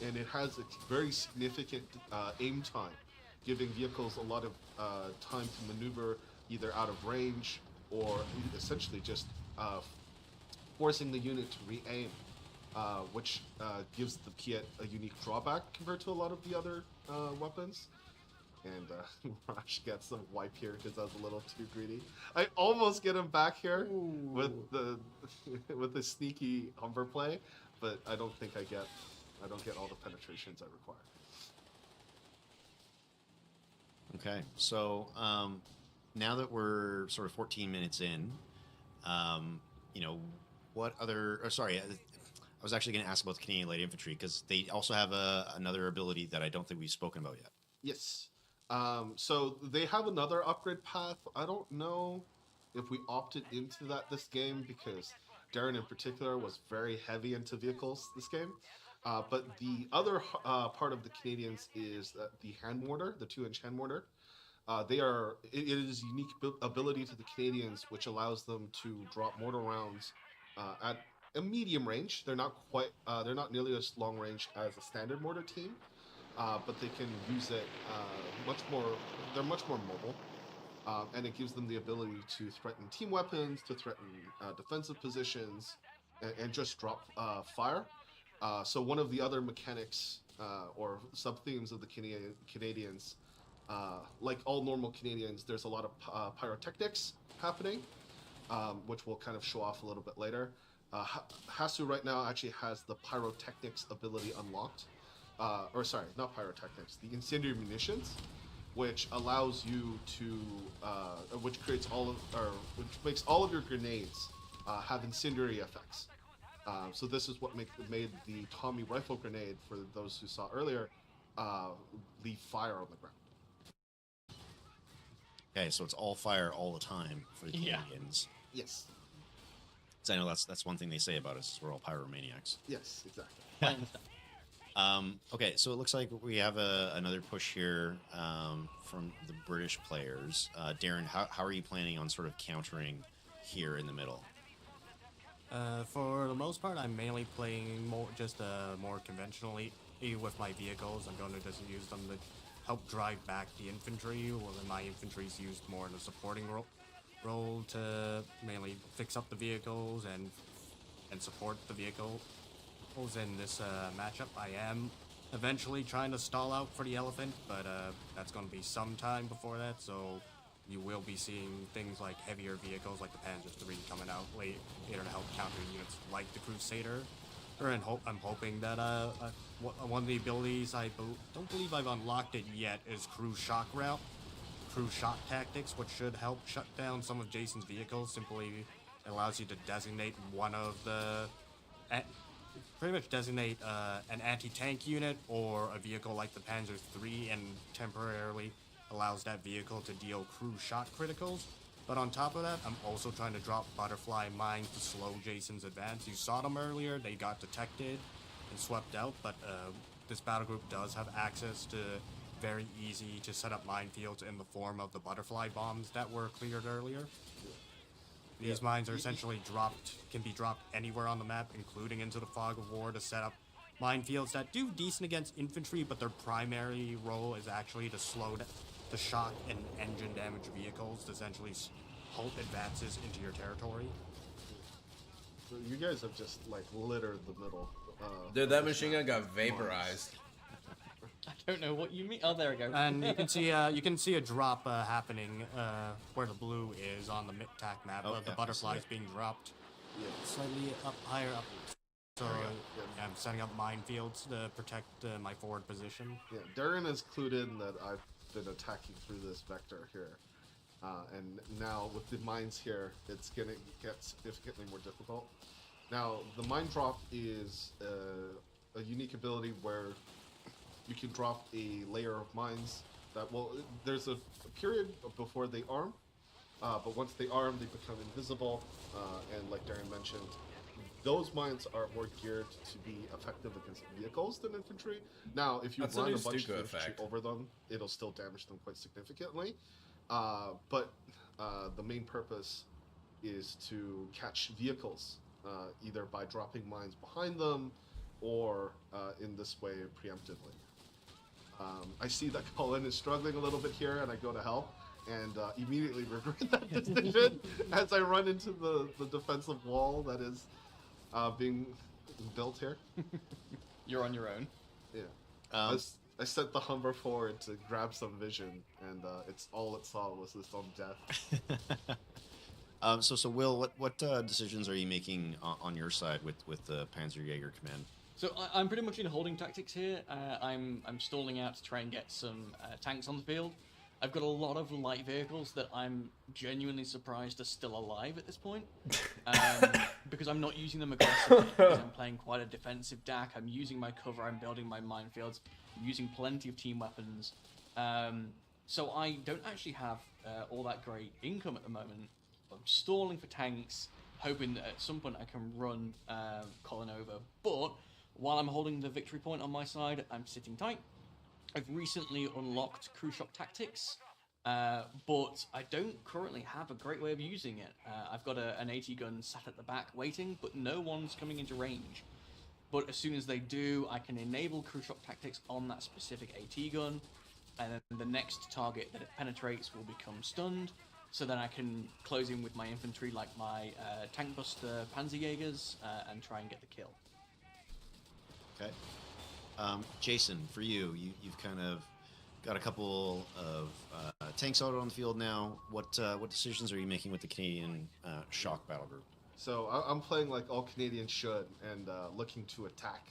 I: and it has a very significant aim time, giving vehicles a lot of time to maneuver either out of range or essentially just forcing the unit to re-aim, which gives the Piet a unique drawback compared to a lot of the other weapons. And Rash gets some wipe here because I was a little too greedy. I almost get him back here with the sneaky Humber play, but I don't think I don't get all the penetrations I require.
F: Okay, so now that we're sort of 14 minutes in, you know, what other? Or sorry, I was actually going to ask about the Canadian Light Infantry because they also have another ability that I don't think we've spoken about yet.
I: Yes. So they have another upgrade path. I don't know if we opted into that this game because Darren in particular was very heavy into vehicles this game. But the other part of the Canadians is the hand mortar, the 2-inch hand mortar. It is a unique ability to the Canadians, which allows them to drop mortar rounds at a medium range. They're not nearly as long range as a standard mortar team, but they can use it much more. They're much more mobile, and it gives them the ability to threaten team weapons, to threaten defensive positions, and just drop fire. So one of the other mechanics or sub-themes of the Canadians, like all normal Canadians, there's a lot of pyrotechnics happening, which we'll kind of show off a little bit later. Hasu right now actually has the pyrotechnics ability unlocked. Or sorry, not pyrotechnics, the incendiary munitions, which allows you to, which makes all of your grenades have incendiary effects. So this is what made the Tommy rifle grenade, for those who saw earlier, leave fire on the ground.
F: Okay, so it's all fire all the time for the Canadians.
I: Yes.
F: Because I know that's one thing they say about us, is we're all pyromaniacs.
I: Yes, exactly.
F: Okay, so it looks like we have another push here from the British players. Darren, how are you planning on sort of countering here in the middle?
G: For the most part, I'm mainly playing more conventionally with my vehicles. I'm going to just use them to help drive back the infantry, while my infantry is used more in a supporting role to mainly fix up the vehicles and support the vehicles in this matchup. I am eventually trying to stall out for the elephant, but that's going to be some time before that, so you will be seeing things like heavier vehicles like the Panzer III coming out later to help counter units like the Crusader. I'm hoping that one of the abilities I don't believe I've unlocked it yet is Crew Shock Tactics, which should help shut down some of Jason's vehicles. Simply allows you to designate one of the pretty much designate an anti-tank unit or a vehicle like the Panzer III, and temporarily allows that vehicle to deal crew shock criticals. But on top of that, I'm also trying to drop butterfly mines to slow Jason's advance. You saw them earlier, they got detected and swept out, but this battle group does have access to very easy to set up minefields in the form of the butterfly bombs that were cleared earlier. These mines are essentially can be dropped anywhere on the map, including into the fog of war, to set up minefields that do decent against infantry, but their primary role is actually to slow to shock and engine damage vehicles to essentially halt advances into your territory.
I: You guys have just like littered the middle.
E: Dude, that machine gun got vaporized.
D: I don't know what you mean. Oh, there we go.
G: And you can see a drop happening where the blue is on the mid-tac map.
F: Oh,
G: The
F: yeah, I
G: butterfly is
F: see it.
G: being dropped
I: Yeah.
G: slightly up, higher up. So
I: Yeah.
G: I'm setting up minefields to protect my forward position.
I: Yeah, Darren is clued in that I've been attacking through this vector here. And now with the mines here, it's going to get significantly more difficult. Now, the mine drop is a unique ability where you can drop a layer of mines that, well, there's a period before they arm, but once they arm, they become invisible, and like Darren mentioned, those mines are more geared to be effective against vehicles than infantry. Now, if you
E: That's a
I: run
E: new
I: a bunch of
E: Stuka
I: infantry
E: effect.
I: over them, it'll still damage them quite significantly. But the main purpose is to catch vehicles, either by dropping mines behind them or in this way preemptively. I see that Colin is struggling a little bit here, and I go to help, and immediately regret that decision as I run into the defensive wall that is being built here.
D: You're on your own.
I: Yeah.
F: Um,
I: I sent the Humber forward to grab some vision, and it's all it saw was its own death.
F: So Will, what decisions are you making on your side with the Panzerjäger command?
D: So I'm pretty much in holding tactics here. I'm stalling out to try and get some tanks on the field. I've got a lot of light vehicles that I'm genuinely surprised are still alive at this point, because I'm not using them aggressively, because I'm playing quite a defensive DAC. I'm using my cover, I'm building my minefields, I'm using plenty of team weapons. So I don't actually have all that great income at the moment. I'm stalling for tanks, hoping that at some point I can run Colin over. But while I'm holding the victory point on my side, I'm sitting tight. I've recently unlocked crew shock tactics, but I don't currently have a great way of using it. I've got an AT gun sat at the back waiting, but no one's coming into range. But as soon as they do, I can enable crew shock tactics on that specific AT gun, and then the next target that it penetrates will become stunned, so then I can close in with my infantry like my tank buster Panzerjägers and try and get the kill.
F: Okay. Jason, for you, you've kind of got a couple of tanks out on the field now. What decisions are you making with the Canadian shock battle group?
I: So I'm playing like all Canadians should, and looking to attack.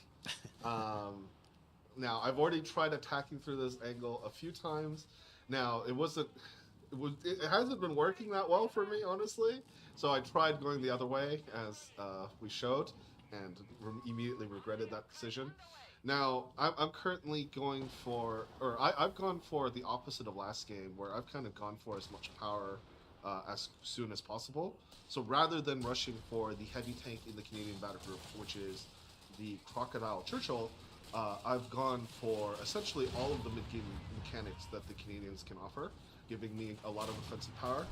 I: Now I've already tried attacking through this angle a few times. Now it hasn't been working that well for me, honestly. So I tried going the other way, as we showed, and immediately regretted that decision. Now I'm currently going for, or I've gone for the opposite of last game, where I've kind of gone for as much power as soon as possible. So rather than rushing for the heavy tank in the Canadian battle group, which is the Crocodile Churchill, I've gone for essentially all of the mid-game mechanics that the Canadians can offer, giving me a lot of offensive power.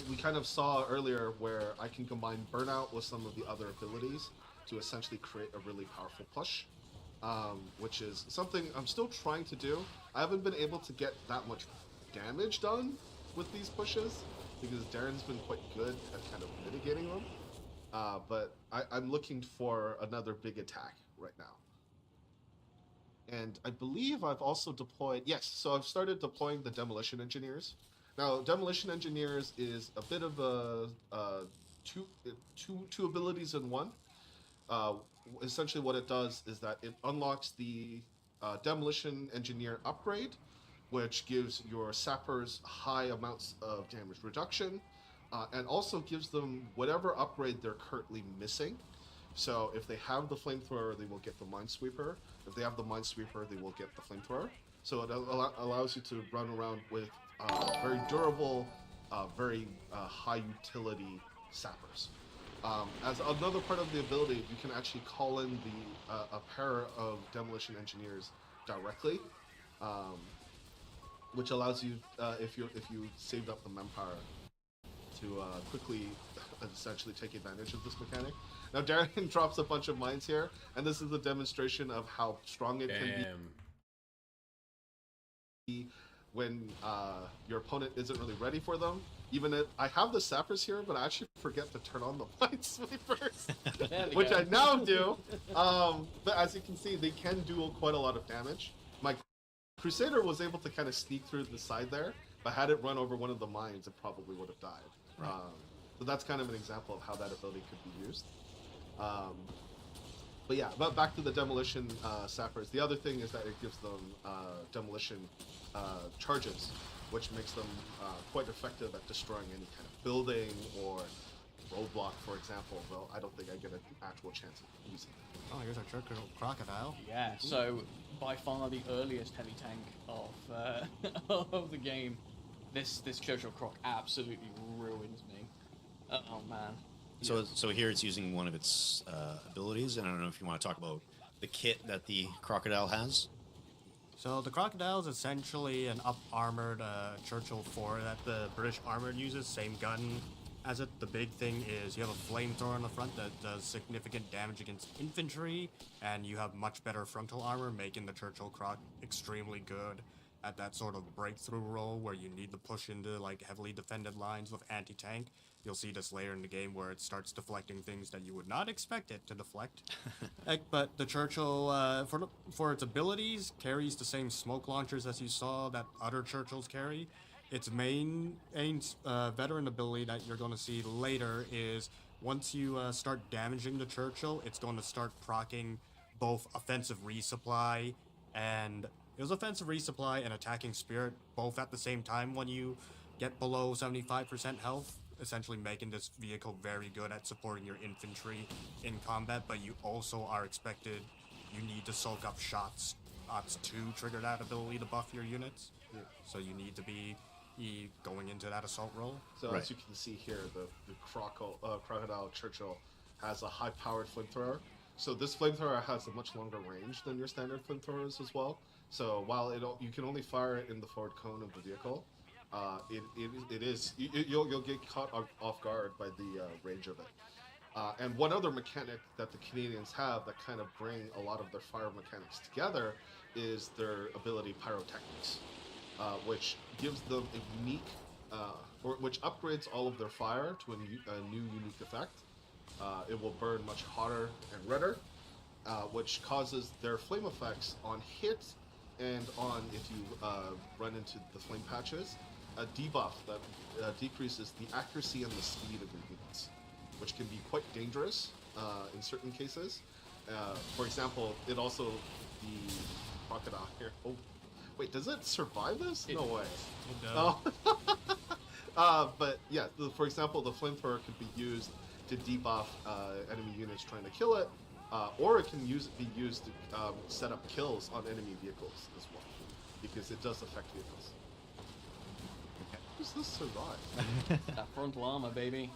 I: We kind of saw earlier where I can combine Burnout with some of the other abilities to essentially create a really powerful push, which is something I'm still trying to do. I haven't been able to get that much damage done with these pushes, because Darren's been quite good at kind of mitigating them. But I'm looking for another big attack right now. And I believe I've also deployed, yes, so I've started deploying the Demolition Engineers. Now, Demolition Engineers is a bit of a two abilities in one. Essentially what it does is that it unlocks the Demolition Engineer upgrade, which gives your sappers high amounts of damage reduction, and also gives them whatever upgrade they're currently missing. So if they have the flamethrower, they will get the minesweeper. If they have the minesweeper, they will get the flamethrower. So it allows you to run around with very durable, very high utility sappers. As another part of the ability, you can actually call in a pair of Demolition Engineers directly, which allows you, if you saved up the manpower, to quickly essentially take advantage of this mechanic. Now Darren drops a bunch of mines here, and this is a demonstration of how strong it can be.
E: Damn.
I: when your opponent isn't really ready for them. Even if I have the sappers here, but I actually forget to turn on the minesweepers, which I now do. But as you can see, they can do quite a lot of damage. My Crusader was able to kind of sneak through the side there, but had it run over one of the mines, it probably would have died.
F: Right.
I: So that's kind of an example of how that ability could be used. But yeah, but back to the demolition sappers. The other thing is that it gives them demolition charges, which makes them quite effective at destroying any kind of building or roadblock, for example. Though I don't think I get an actual chance of using it.
G: Oh, here's our Churchill Crocodile.
D: Yeah, so by far the earliest heavy tank of of the game. This Churchill Croc absolutely ruins me. Oh man.
F: So here it's using one of its abilities, and I don't know if you want to talk about the kit that the Crocodile has.
G: So the Crocodile is essentially an up-armored Churchill 4 that the British Armored uses, same gun as it. The big thing is you have a flamethrower on the front that does significant damage against infantry, and you have much better frontal armor, making the Churchill Croc extremely good at that sort of breakthrough role where you need to push into like heavily defended lines with anti-tank. You'll see this later in the game where it starts deflecting things that you would not expect it to deflect. But the Churchill, for its abilities, carries the same smoke launchers as you saw that other Churchills carry. Its main veteran ability that you're going to see later is once you start damaging the Churchill, it's going to start proccing both offensive resupply and offensive resupply and attacking spirit both at the same time when you get below 75% health, essentially making this vehicle very good at supporting your infantry in combat, but you also are expected, you need to soak up shots to trigger that ability to buff your units.
I: Yeah.
G: So you need to be going into that assault role.
I: So
F: Right.
I: as you can see here, the Crocodile Churchill has a high-powered flamethrower. So this flamethrower has a much longer range than your standard flamethrowers as well. So while you can only fire it in the forward cone of the vehicle, you'll get caught off guard by the range of it. And one other mechanic that the Canadians have that kind of bring a lot of their fire mechanics together is their ability Pyrotechnics, which gives them a unique, which upgrades all of their fire to a new unique effect. It will burn much hotter and redder, which causes their flame effects on hit and on if you run into the flame patches, a debuff that decreases the accuracy and the speed of your units, which can be quite dangerous in certain cases. For example, it also, the Crocodile here, oh, wait, does it survive this? No way.
G: It does.
I: Oh. But yeah, for example, the flamethrower could be used to debuff enemy units trying to kill it, or it can be used to set up kills on enemy vehicles as well, because it does affect vehicles. Does this survive?
D: That frontal armor, baby.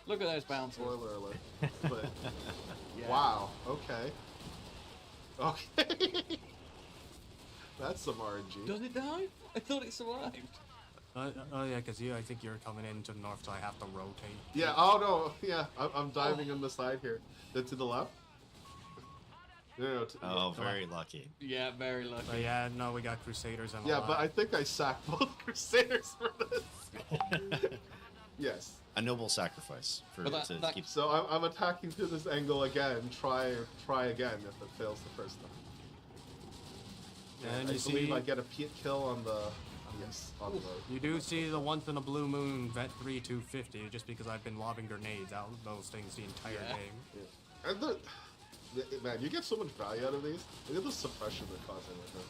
D: Look at those bouncers.
I: Spoiler alert. But
D: Yeah.
I: wow, okay. Okay. That's some RNG.
D: Does it die? I thought it survived.
G: Oh yeah, because I think you're coming into the north, so I have to rotate.
I: Yeah, oh no, yeah, I'm diving on the side here. To the left? No,
F: Oh, very lucky.
D: Yeah, very lucky.
G: But yeah, no, we got Crusaders and a
I: yeah,
G: lot.
I: but I think I sacked both Crusaders for this. Yes.
F: A noble sacrifice for
D: But
F: to
D: that-
F: keep.
I: So I'm attacking through this angle again. Try again if it fails the first time.
G: And
I: I
G: you
I: believe
G: see,
I: I get a kill on the on the.
G: you do see the once in a blue moon Vet 3 250 just because I've been lobbing grenades out those things the entire
D: Yeah.
G: game.
I: Yeah. And man, you get so much value out of these. Look at the suppression they're causing right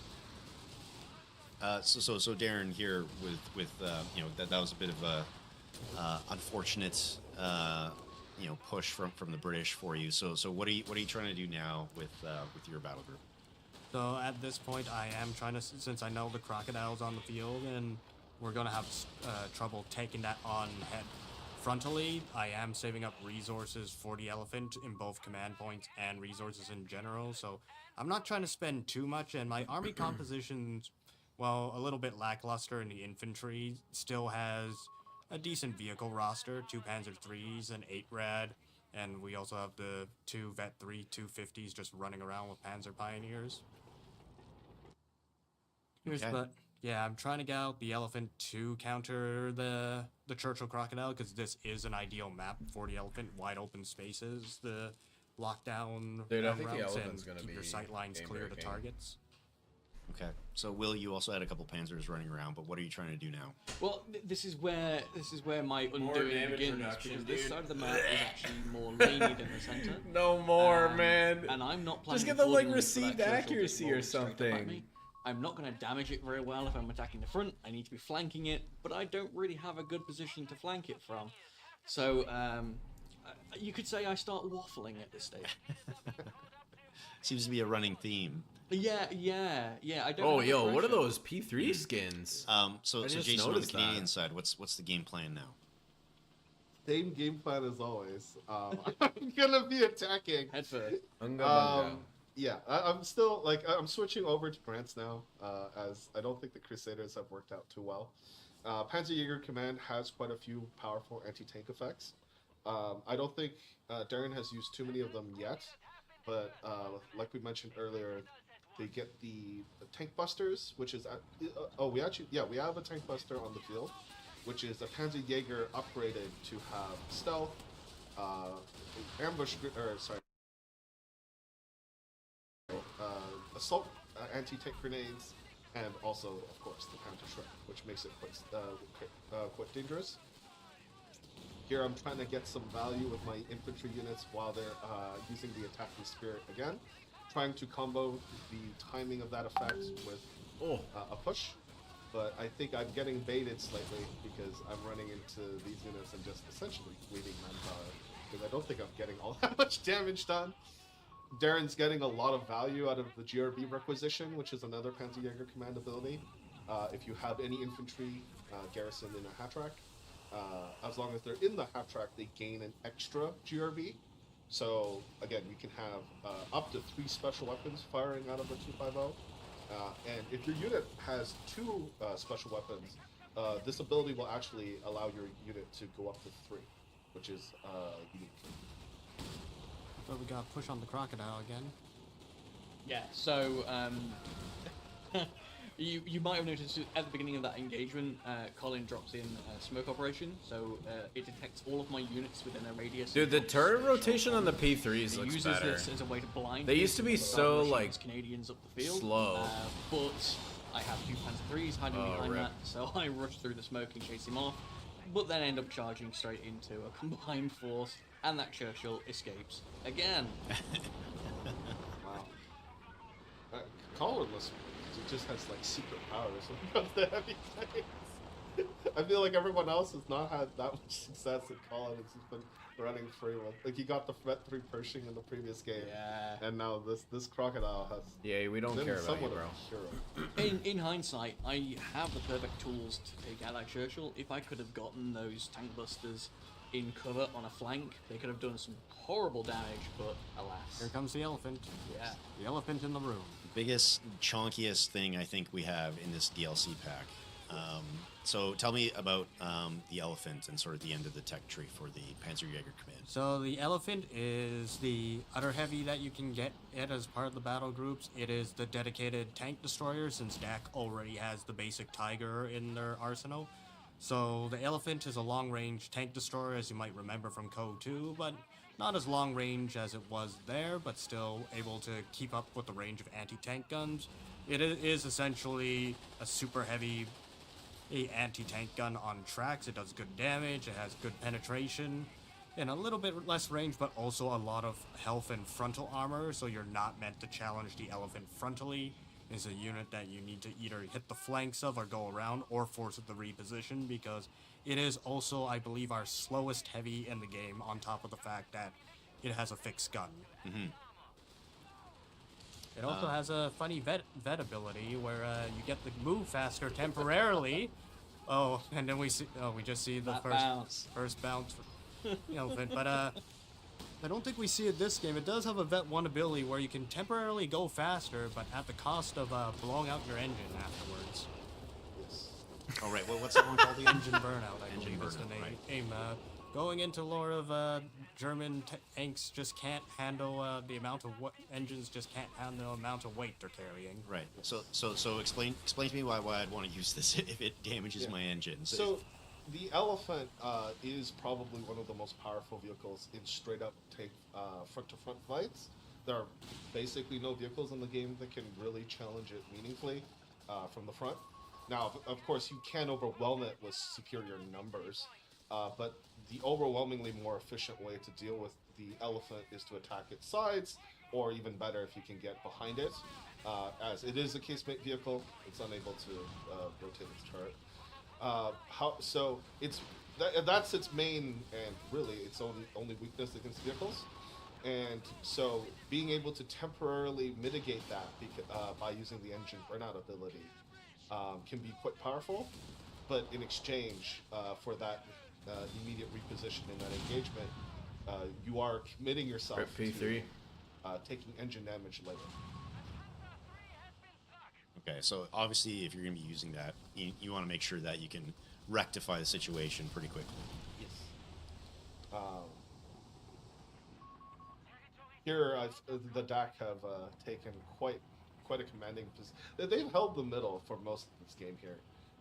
I: now.
F: So Darren here with you know that was a bit of a unfortunate push from the British for you. So what are you trying to do now with your battle group?
G: So at this point, I am trying to, since I know the Crocodile's on the field and we're going to have trouble taking that on head frontally, I am saving up resources for the Elephant in both command points and resources in general. So I'm not trying to spend too much, and my army composition's, well, a little bit lackluster in the infantry. Still has a decent vehicle roster, 2 Panzer IIIs and 8 Rad, and we also have the 2 Vet 3 250s just running around with Panzer Pioneers. Yeah, I'm trying to get out the elephant to counter the Churchill crocodile because this is an ideal map for the elephant. Wide open spaces, the lockdown
E: Dude, I think the
G: routes,
E: elephant's
G: and
E: gonna
G: keep your
E: be
G: sight lines clear to
E: game-breaking.
G: targets.
F: Okay. So, Will, you also had a couple panzers running around, but what are you trying to do now?
D: Well, this is where my
E: More
D: undoing
E: damage
D: begins
E: reduction,
D: because this
E: dude.
D: side of the map is actually more laney than the center.
E: No more, man.
D: And I'm not planning
E: Just get the like
D: accordingly for that
E: received
D: Churchill
E: accuracy
D: to
E: or
D: roll straight up at
E: something.
D: me. I'm not going to damage it very well if I'm attacking the front. I need to be flanking it, but I don't really have a good position to flank it from. So, you could say I start waffling at this stage.
F: Seems to be a running theme.
D: Yeah. I don't.
E: Oh,
D: have
E: yo,
D: the
E: what are
D: pressure.
E: those P3 skins?
F: So
E: just
F: Jason, on the
E: noticed
F: Canadian
E: that.
F: side, what's the game plan now?
I: Same game plan as always. I'm gonna be attacking.
D: Head first.
E: Unga bunga.
I: Yeah, I'm still like I'm switching over to Grants now, as I don't think the Crusaders have worked out too well. Panzerjäger Command has quite a few powerful anti-tank effects. I don't think Darren has used too many of them yet, but like we mentioned earlier, they get the tank busters, which is we have a tank buster on the field, which is a Panzerjäger upgraded to have stealth, assault anti-tank grenades, and also, of course, the counter strike, which makes it quite dangerous. Here, I'm trying to get some value with my infantry units while they're using the attacking spirit again, trying to combo the timing of that effect with a push. But I think I'm getting baited slightly because I'm running into these units and just essentially bleeding manpower because I don't think I'm getting all that much damage done. Darren's getting a lot of value out of the GRB requisition, which is another Panzerjäger command ability. If you have any infantry garrisoned in a hat track, as long as they're in the hat track, they gain an extra GRB. So again, you can have up to 3 special weapons firing out of a 250. And if your unit has 2 special weapons, this ability will actually allow your unit to go up to 3, which is unique.
G: So we got push on the crocodile again.
D: Yeah, so you might have noticed at the beginning of that engagement, Colin drops in smoke operation, so it detects all of my units within a radius.
E: Dude, the
D: of
E: turret
D: 6
E: rotation on the
D: shots.
E: P3s
D: It
E: looks
D: uses
E: better.
D: this as a way to blind.
E: They used to be
D: people and
E: so,
D: start rushing
E: like,
D: these Canadians up the field.
E: slow.
D: But I have 2 Panzer IIIs hiding
E: Oh,
D: behind
E: rip.
D: that, so I rush through the smoke and chase him off. But then end up charging straight into a combined force, and that Churchill escapes again.
I: Wow. Colin just has like secret powers when it comes to heavy tanks. I feel like everyone else has not had that much success at Colin. It's just been running free with. Like he got the Threat 3 Pershing in the previous game,
D: Yeah.
I: and now this crocodile has.
E: Yeah, we don't
I: been
E: care about you,
I: somewhat
E: bro.
I: of a hero.
D: In hindsight, I have the perfect tools to take out that Churchill. If I could have gotten those tank busters in cover on a flank, they could have done some horrible damage, but alas.
G: Here comes the elephant.
D: Yeah.
G: The elephant in the room.
F: Biggest, chonkiest thing I think we have in this DLC pack. So tell me about the elephant and sort of the end of the tech tree for the Panzerjäger Command.
G: So the elephant is the other heavy that you can get it as part of the battle groups. It is the dedicated tank destroyer since DAC already has the basic Tiger in their arsenal. So the elephant is a long-range tank destroyer, as you might remember from Coh3, but not as long range as it was there, but still able to keep up with the range of anti-tank guns. It is essentially a super heavy anti-tank gun on tracks. It does good damage, it has good penetration, and a little bit less range, but also a lot of health and frontal armor, so you're not meant to challenge the elephant frontally. It's a unit that you need to either hit the flanks of or go around, or force it to reposition, because it is also, I believe, our slowest heavy in the game, on top of the fact that it has a fixed gun.
F: Mm-hmm.
G: It also has a funny vet ability where you get to move faster temporarily. Oh, and then we just see the
D: That
G: first bounce for the elephant. But I don't think we see it this game. It does have a Vet 1 ability where you can temporarily go faster, but at the cost of blowing out your engine afterwards.
I: Yes.
F: All right, what's that one called again?
G: Engine burnout, I
F: Engine
G: believe is the
F: burnout,
G: name. Going into lore of German tanks just can't handle the amount of engines just can't handle the amount of weight they're carrying.
F: Right. So explain to me why I'd want to use this if it damages my engines.
I: So the Elephant is probably one of the most powerful vehicles in straight up tank front to front fights. There are basically no vehicles in the game that can really challenge it meaningfully from the front. Now, of course, you can overwhelm it with superior numbers, but the overwhelmingly more efficient way to deal with the Elephant is to attack its sides, or even better, if you can get behind it. As it is a casemate vehicle, it's unable to rotate its turret. So that's its main and really its only weakness against vehicles. And so being able to temporarily mitigate that by using the engine burnout ability can be quite powerful, but in exchange for that immediate reposition in that engagement, you are committing yourself
E: P3.
I: to taking engine damage later.
F: Okay, so obviously if you're going to be using that, you want to make sure that you can rectify the situation pretty quickly.
I: Yes. Here, the DAC have taken quite a commanding position. They've held the middle for most of this game here,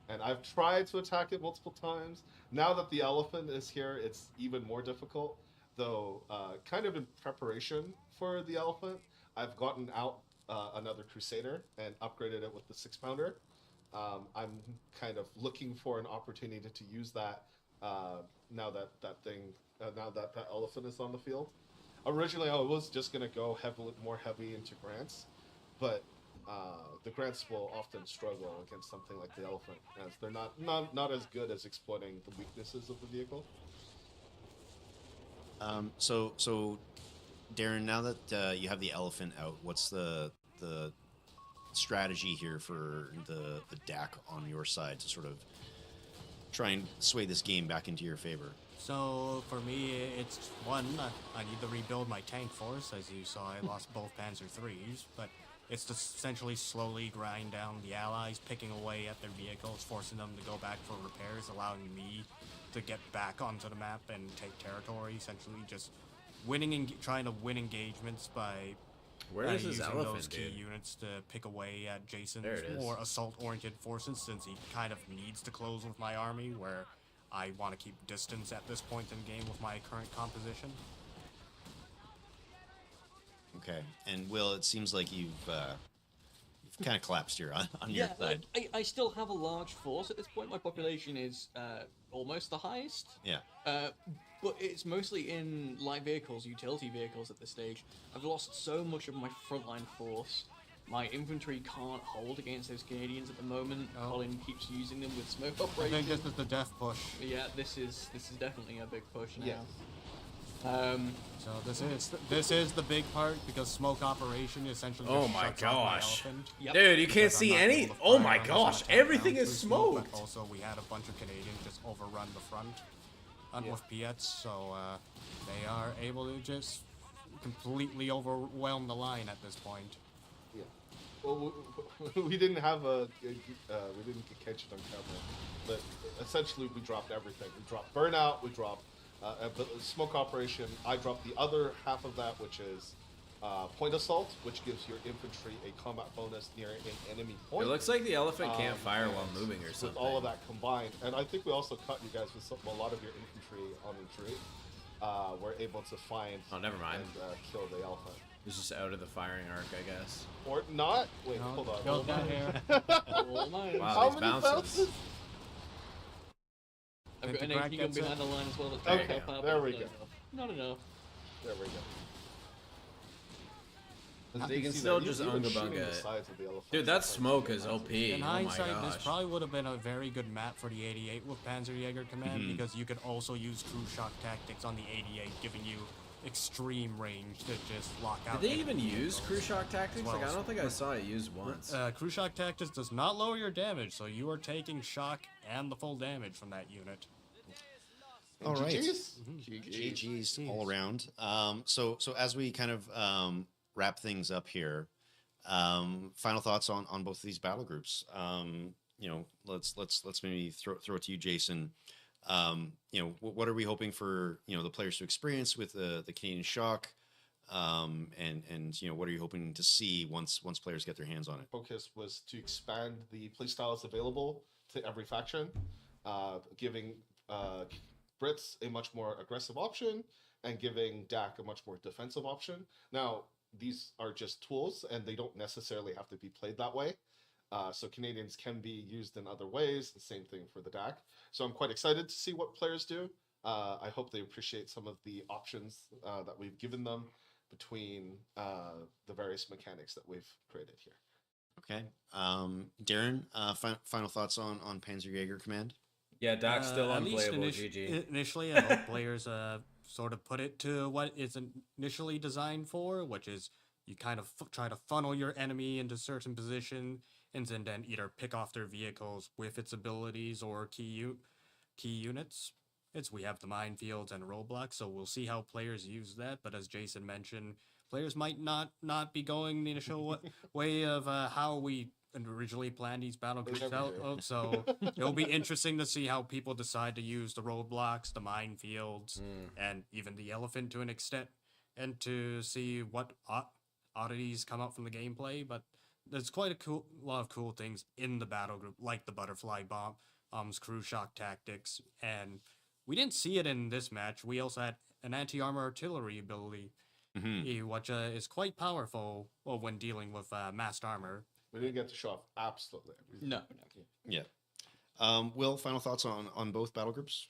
I: and I've tried to attack it multiple times. Now that the Elephant is here, it's even more difficult. Though, kind of in preparation for the Elephant, I've gotten out another Crusader and upgraded it with the 6-pounder. I'm kind of looking for an opportunity to use that now that that Elephant is on the field. Originally, I was just going to go more heavy into Grants, but the Grants will often struggle against something like the Elephant, as they're not as good as exploiting the weaknesses of the vehicle.
F: So Darren, now that you have the Elephant out, what's the strategy here for the DAC on your side to sort of try and sway this game back into your favor?
G: So for me, it's one, I need to rebuild my tank force. As you saw, I lost both Panzer IIIs, but it's to essentially slowly grind down the allies, picking away at their vehicles, forcing them to go back for repairs, allowing me to get back onto the map and take territory, essentially just trying to win engagements by
E: Where is this
G: using
E: Elephant,
G: those key
E: dude?
G: units to pick away at Jason's
E: There it is.
G: more assault-oriented forces, since he kind of needs to close with my army, where I want to keep distance at this point in the game with my current composition.
F: Okay, and Will, it seems like you've kind of collapsed here on your side.
D: I still have a large force at this point. My population is almost the highest.
F: Yeah.
D: But it's mostly in light vehicles, utility vehicles at this stage. I've lost so much of my frontline force. My infantry can't hold against those Canadians at the moment.
G: Oh.
D: Colin keeps using them with smoke
G: I
D: operations.
G: think this is the death push.
D: Yeah, this is definitely a big push now.
I: Yeah.
G: So this is the big part, because smoke operation essentially just
E: Oh my
G: shuts off my
E: gosh.
G: elephant.
D: Yep.
E: Dude, you can't
G: Because I'm
E: see
G: not
E: any.
G: able to
E: Oh
G: fire
E: my
G: unless
E: gosh,
G: I tap
E: everything
G: down
E: is
G: through smoke,
E: smoked.
G: But also, we had a bunch of Canadians just overrun the front with Piets, so they are able to just completely overwhelm the line at this point.
I: Yeah. Well, we didn't have we didn't catch it on camera, but essentially we dropped everything. We dropped burnout. We dropped smoke operation. I dropped the other half of that, which is point assault, which gives your infantry a combat bonus near an enemy point.
E: It looks like the Elephant can't fire while
I: and
E: moving or
I: with
E: something.
I: all of that combined, and I think we also cut you guys with a lot of your infantry on retreat. Were able to find
E: Oh, never mind.
I: and kill the Elephant.
E: It's just out of the firing arc, I guess.
I: Or not. Wait,
G: No,
I: hold on.
G: killed that here.
D: All mine.
E: Wow,
I: How
E: these
I: many
E: bounces.
I: bounces?
D: I've got an
G: Anti-crack
D: 80 gun
G: gets it.
D: behind the line as well. That's
E: There
D: trying to
E: you
D: help
E: go.
D: out,
I: There
D: but
I: we
D: not
I: go.
D: enough. Not enough.
I: There we go.
E: So you can
I: see
E: still
I: that.
E: just
I: Even
E: unga
I: shooting
E: bunga
I: the
E: it.
I: sides of the elephant
E: Dude, that
I: sometimes
E: smoke
I: can
E: is
I: get
E: OP.
I: massive.
G: In
E: Oh my
G: hindsight, this
E: gosh.
G: probably would have been a very good map for the 88 with Panzerjäger Command, because you could also use crew shock tactics on the 88, giving you extreme range to just lock out.
E: Did they even
G: enemy
E: use
G: vehicles.
E: crew shock tactics?
G: Well,
E: Like, I don't think I saw it used once.
G: Crew shock tactics does not lower your damage, so you are taking shock and the full damage from that unit.
F: All right.
I: GGs?
F: GG's all around. So as we kind of wrap things up here, final thoughts on both of these battle groups. You know, let's maybe throw it to you, Jason. What are we hoping for, the players to experience with the Canadian Shock? And what are you hoping to see once players get their hands on it?
I: Focus was to expand the playstyles available to every faction, giving Brits a much more aggressive option and giving DAC a much more defensive option. Now, these are just tools and they don't necessarily have to be played that way. So Canadians can be used in other ways. The same thing for the DAC. So I'm quite excited to see what players do. I hope they appreciate some of the options that we've given them between the various mechanics that we've created here.
F: Okay. Darren, final thoughts on Panzerjäger Command?
E: Yeah, Doc's still
G: at least
E: unplayable. GG.
G: Initially, I hope players sort of put it to what it's initially designed for, which is you kind of try to funnel your enemy into certain position and then either pick off their vehicles with its abilities or key units. We have the minefields and roadblocks, so we'll see how players use that. But as Jason mentioned, players might not be going the initial way of how we originally planned these battle groups out. So it'll be interesting to see how people decide to use the roadblocks, the minefields, and even the elephant to an extent, and to see what oddities come out from the gameplay. But there's quite a lot of cool things in the battle group, like the butterfly bombs, crew shock tactics, and we didn't see it in this match. We also had an anti-armor artillery ability, which is quite powerful when dealing with massed armor.
I: We didn't get to show off absolutely everything.
D: No.
F: Yeah. Will, final thoughts on both battle groups?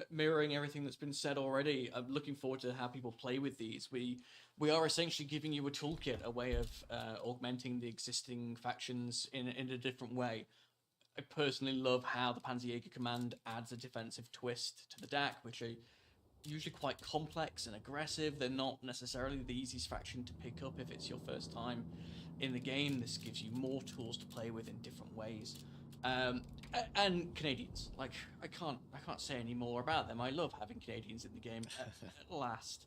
D: Mirroring everything that's been said already, I'm looking forward to how people play with these. We are essentially giving you a toolkit, a way of augmenting the existing factions in a different way. I personally love how the Panzerjäger Command adds a defensive twist to the DAC, which are usually quite complex and aggressive. They're not necessarily the easiest faction to pick up if it's your first time in the game. This gives you more tools to play with in different ways. And Canadians, like I can't say any more about them. I love having Canadians in the game at last,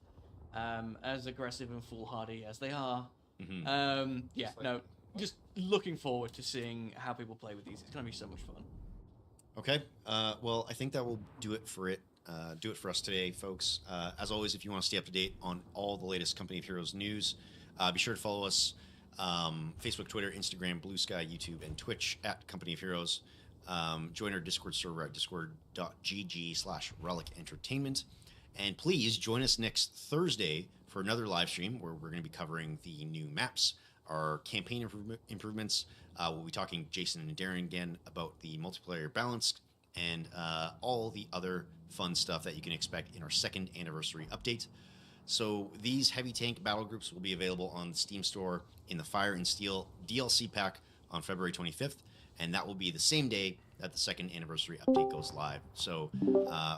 D: as aggressive and foolhardy as they are. Just looking forward to seeing how people play with these. It's going to be so much fun.
F: Okay. Well, I think that will do it for us today, folks. As always, if you want to stay up to date on all the latest Company of Heroes news, be sure to follow us Facebook, Twitter, Instagram, Blue Sky, YouTube, and Twitch at Company of Heroes. Join our Discord server at discord.gg/relic entertainment. And please join us next Thursday for another live stream where we're going to be covering the new maps, our campaign improvements. We'll be talking Jason and Darren again about the multiplayer balance and all the other fun stuff that you can expect in our 2nd anniversary update. So these heavy tank battle groups will be available on the Steam store in the Fire and Steel DLC pack on February 25th, and that will be the same day that the 2nd anniversary update goes live. So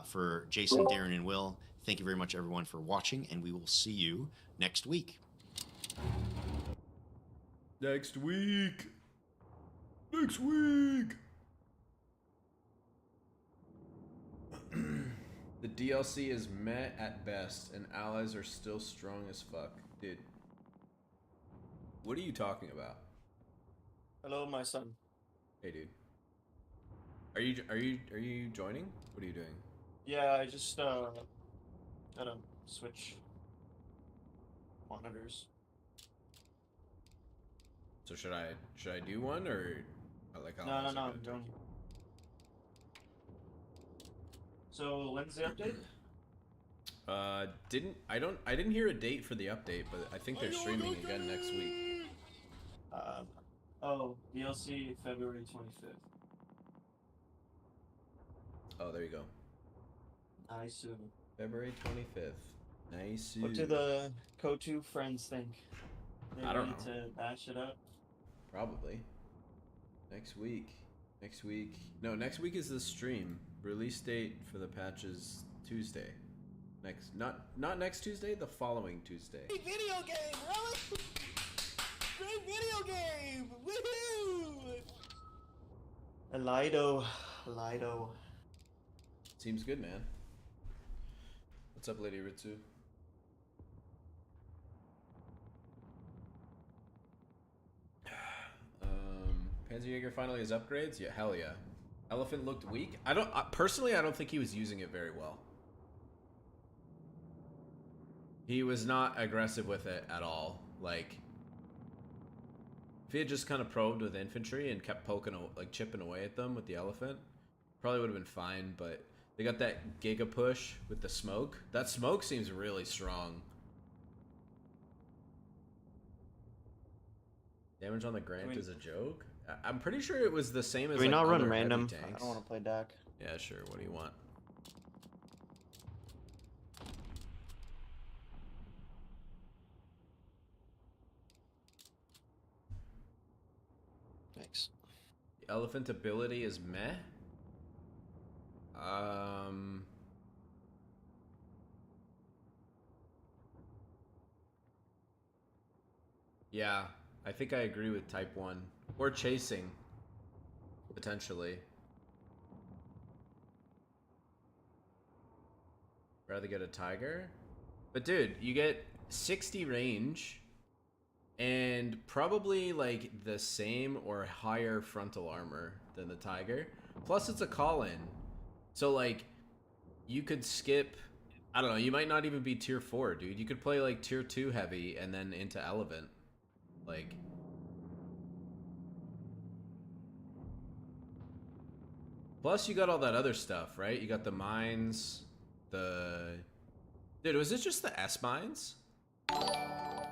F: for Jason, Darren, and Will, thank you very much, everyone, for watching, and we will see you next week.
E: Next week. Next week. The DLC is meh at best, and allies are still strong as fuck. Dude, what are you talking about?
H: Hello, my son.
E: Hey, dude. Are you joining? What are you doing?
H: Yeah, I just gotta switch monitors.
E: So should I do one or like how long is it
H: No,
E: gonna take?
H: don't. So when's the update?
E: I didn't hear a date for the update, but I think they're streaming again next week.
H: DLC February 25th.
E: Oh, there you go.
H: Nice.
E: February 25th. Nice.
H: What do the Coh3 friends think? They
E: I don't
H: ready to bash it up?
E: Probably. Next week. No, next week is the stream. Release date for the patches Tuesday. Not next Tuesday, the following Tuesday.
H: Great video game, really? Great video game! Woohoo! Lido.
E: Seems good, man. What's up, Lady Ritsu? Panzerjäger finally has upgrades? Yeah, hell yeah. Elephant looked weak. Personally, I don't think he was using it very well. He was not aggressive with it at all. Like, if he had just kind of probed with infantry and kept poking, like chipping away at them with the elephant, probably would have been fine. But they got that giga push with the smoke. That smoke seems really strong. Damage on the Grant is a joke. I'm pretty sure it was the same as.
J: Do we
E: like,
J: not run
E: other
J: random?
E: heavy
J: I
E: tanks.
J: don't want to play Dak.
E: Yeah, sure. What do you want?
J: Thanks.
E: The elephant ability is meh. Yeah, I think I agree with type 1. Or chasing, potentially. Rather get a tiger. But dude, you get 60 range and probably like the same or higher frontal armor than the tiger. Plus it's a call-in. So like you could skip, I don't know, you might not even be tier 4, dude. You could play like tier 2 heavy and then into elephant. Like, plus you got all that other stuff, right? You got the mines, dude, was it just the S mines? I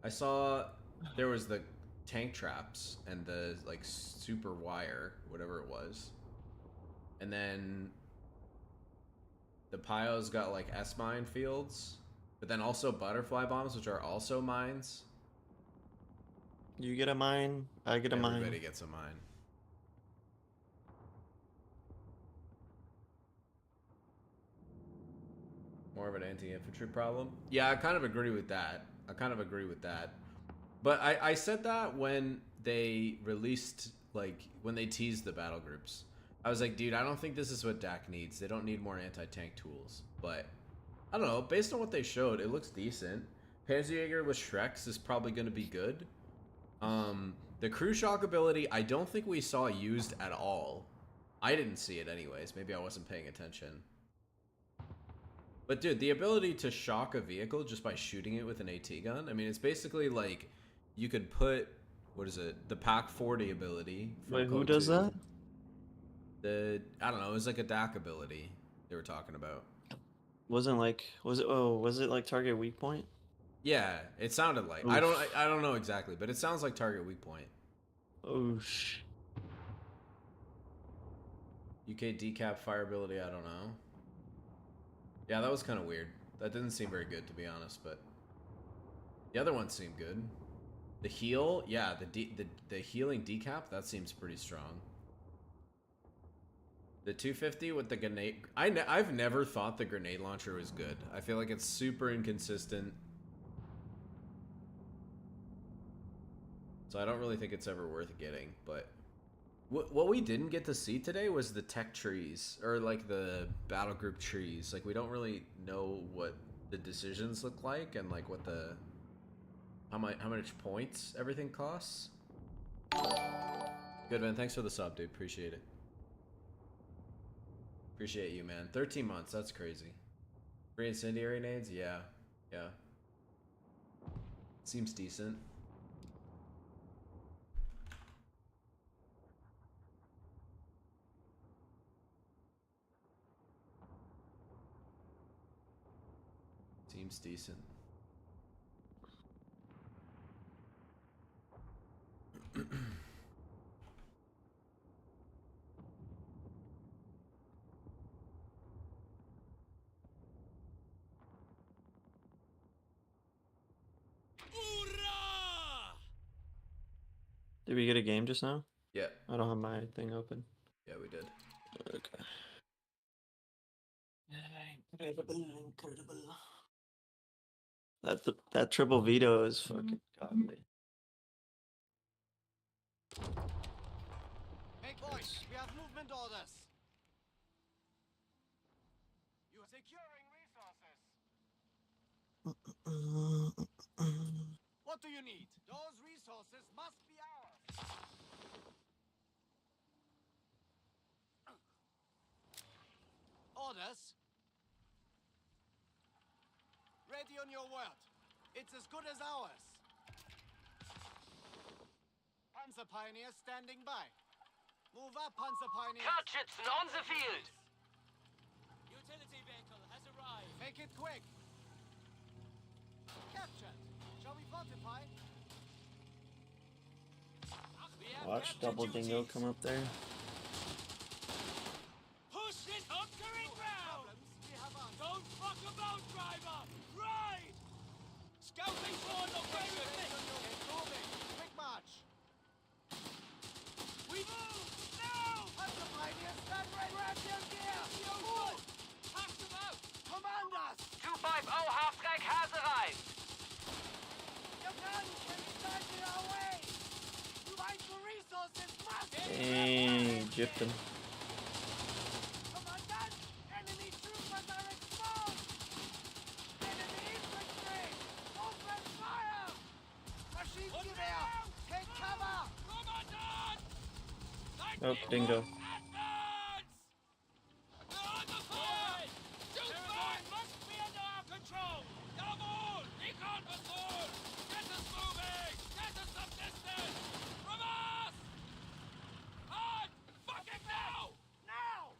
E: saw there was the tank traps and the like super wire, whatever it was. And then the Pyos got like S mine fields, but then also butterfly bombs, which are also mines.
J: You get a mine, I get a mine.
E: Everybody gets a mine. More of an anti-infantry problem? Yeah, I kind of agree with that. But I said that when they released, like, when they teased the battle groups. I was like, dude, I don't think this is what DAC needs. They don't need more anti-tank tools. But, I don't know. Based on what they showed, it looks decent. Panzerjäger with Shreks is probably going to be good. The crew shock ability, I don't think we saw used at all. I didn't see it anyways. Maybe I wasn't paying attention. But dude, the ability to shock a vehicle just by shooting it with an AT gun, I mean, it's basically like you could put, what is it, the PaK 40 ability.
J: Wait, who does that?
E: I don't know, it was like a DAC ability they were talking about.
J: Was it like target weak point?
E: Yeah, it sounded like.
J: Oof.
E: I don't know exactly, but it sounds like target weak point.
J: Oosh.
E: UK decap fire ability, I don't know. Yeah, that was kind of weird. That didn't seem very good, to be honest, but the other ones seemed good. The heal, yeah, the healing decap, that seems pretty strong. The 250 with the grenade, I've never thought the grenade launcher was good. I feel like it's super inconsistent. So I don't really think it's ever worth getting, but what we didn't get to see today was the tech trees, or like the battle group trees. Like, we don't really know what the decisions look like and like what the how much points everything costs. Good, man. Thanks for the sub, dude. Appreciate it. Appreciate you, man. 13 months. That's crazy. Free incendiary nades? Yeah. Yeah. Seems decent. Seems decent.
J: Did we get a game just now?
E: Yeah.
J: I don't have my thing open.
E: Yeah, we did.
J: Okay. Incredible. That triple veto is fucking godly.
A: Hey boys, we have movement orders. You are securing resources. What do you need? Those resources must be ours.
H: Orders? Ready on your word. It's as good as ours. Panzer Pioneers standing by. Move up, Panzer Pioneers.
A: Kartschützen on the field.
H: Utility vehicle has arrived. Make it quick. Captured. Shall we fortify?
J: Watch double dingo come up there.
H: Push this conquering ground. Don't fuck about, driver. Right. Scouting for location. Quick march. We move now. Panzer Pioneers stand ready. Grab your gear. Move. Pass them out. Commanders.
A: 250 Half-Strike has arrived.
H: Your gun can stand in our way. Fight for resources. Must.
J: Dang, gypped him.
H: Commandant, enemy troopers are exposed. Enemy infantry. Open fire. Machine gewehr. Take cover. Commandant.
J: Oh, dingo.
H: Advance. They're on the field. Territory must be under our control. Come on. Recon patrol. Get us moving. Get us some distance. From us. On. Fucking now. Now.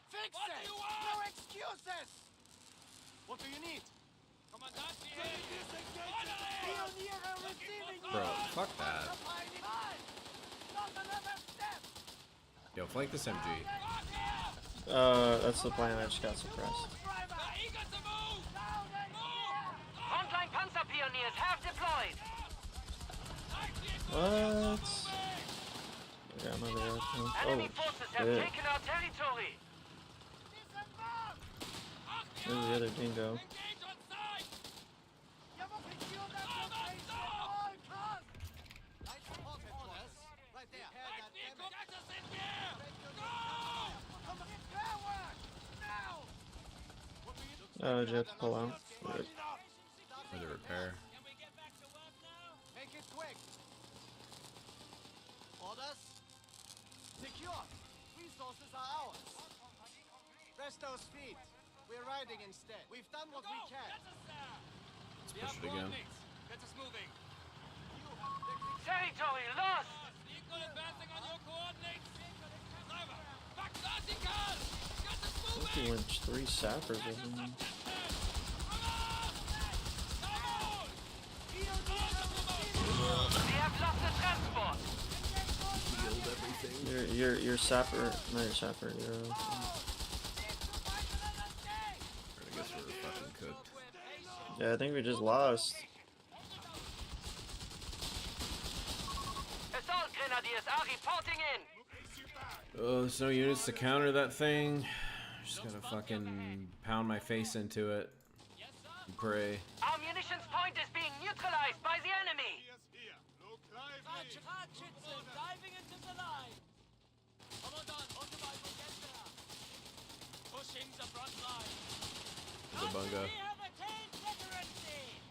H: Fix
A: What
H: it.
A: do you want?
H: No excuses. What do you need? Commandant, Pioniere receiving.
E: Bro, fuck that.
H: Not another step.
E: Yo, flank this MG.
J: That's the plan. I just got suppressed.
A: Frontline Panzer Pioneers have deployed.
J: What? I got another airplane.
A: Enemy
J: Oh,
A: forces have
J: shit.
A: taken our territory.
J: There's the other dingo. Oh, did you have to pull out? Rip.
E: For the repair.
H: Make it quick. Orders? Secure. Resources are ours. Rest those feet. We're riding instead. We've done what we can.
E: Let's push it again.
H: Get us moving.
A: Territory lost.
H: Equal advancing on your coordinates. Driver, back vertical. Get us
J: I think he lynched 3 sappers of them.
A: We have lost the transport.
J: Your sapper, not your sapper, your
E: I guess we're fucking cooked.
J: yeah, I think we just lost.
A: Assault grenadiers are reporting in.
E: Oh, there's no units to counter that thing. Just gotta fucking pound my face into it and pray.
A: Our munitions point is being neutralized by the enemy.
H: Diving into the line. Commandant, Autobahn will get there. Pushing the front line.
E: The bunga.
H: We have attained veterancy.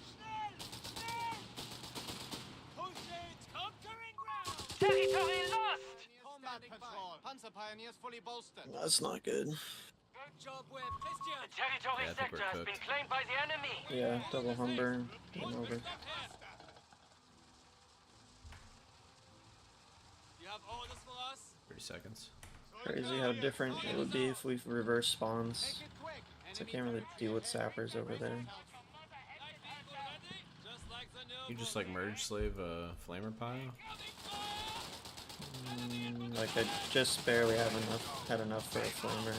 H: Schnell, schnell. Crusades conquering ground.
A: Territory lost.
H: Combat patrol. Panzer Pioneers fully bolstered.
J: That's not good.
H: Good job with Christian.
A: The territory
E: Yeah, I think we're
A: sector has been
E: cooked.
A: claimed by the enemy.
J: Yeah, double Humber. Game over.
H: You have orders for us?
E: 30 seconds.
J: Crazy how different it would be if we reverse spawns.
H: Make it quick.
J: So I can't really deal with sappers over there.
E: You just like merge slave a flamer pile?
J: Like I just barely had enough for a flamer,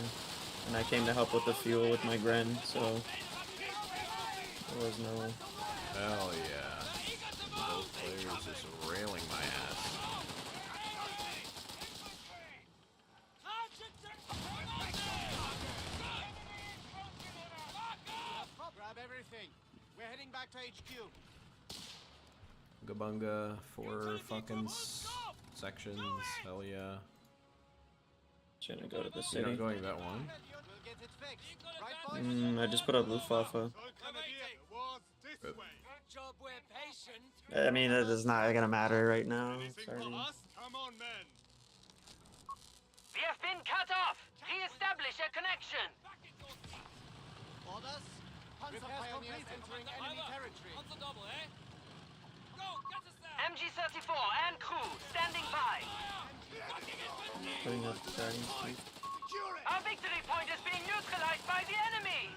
J: and I came to help with the fuel with my Gren, so there was no.
E: Hell yeah. Both players just railing my ass.
H: Grab everything. We're heading back to HQ.
E: Gabunga, 4 fucking sections. Hell yeah.
J: Trying to go to the
E: You're
J: city.
E: not going that one.
H: We'll get it fixed. Right, boys?
J: I just put up Luftwaffe.
H: Good job, we're patient.
J: I mean, it is not gonna matter right now. Sorry.
C: Come on, men.
A: We have been cut off.
H: Re-establish a connection.
A: Orders? Panzer pioneers entering enemy territory.
H: On the double, eh? Go, get us there.
A: MG-34 and crew standing by.
J: Putting up the guiding speed.
A: Our victory point is being neutralized by the enemy.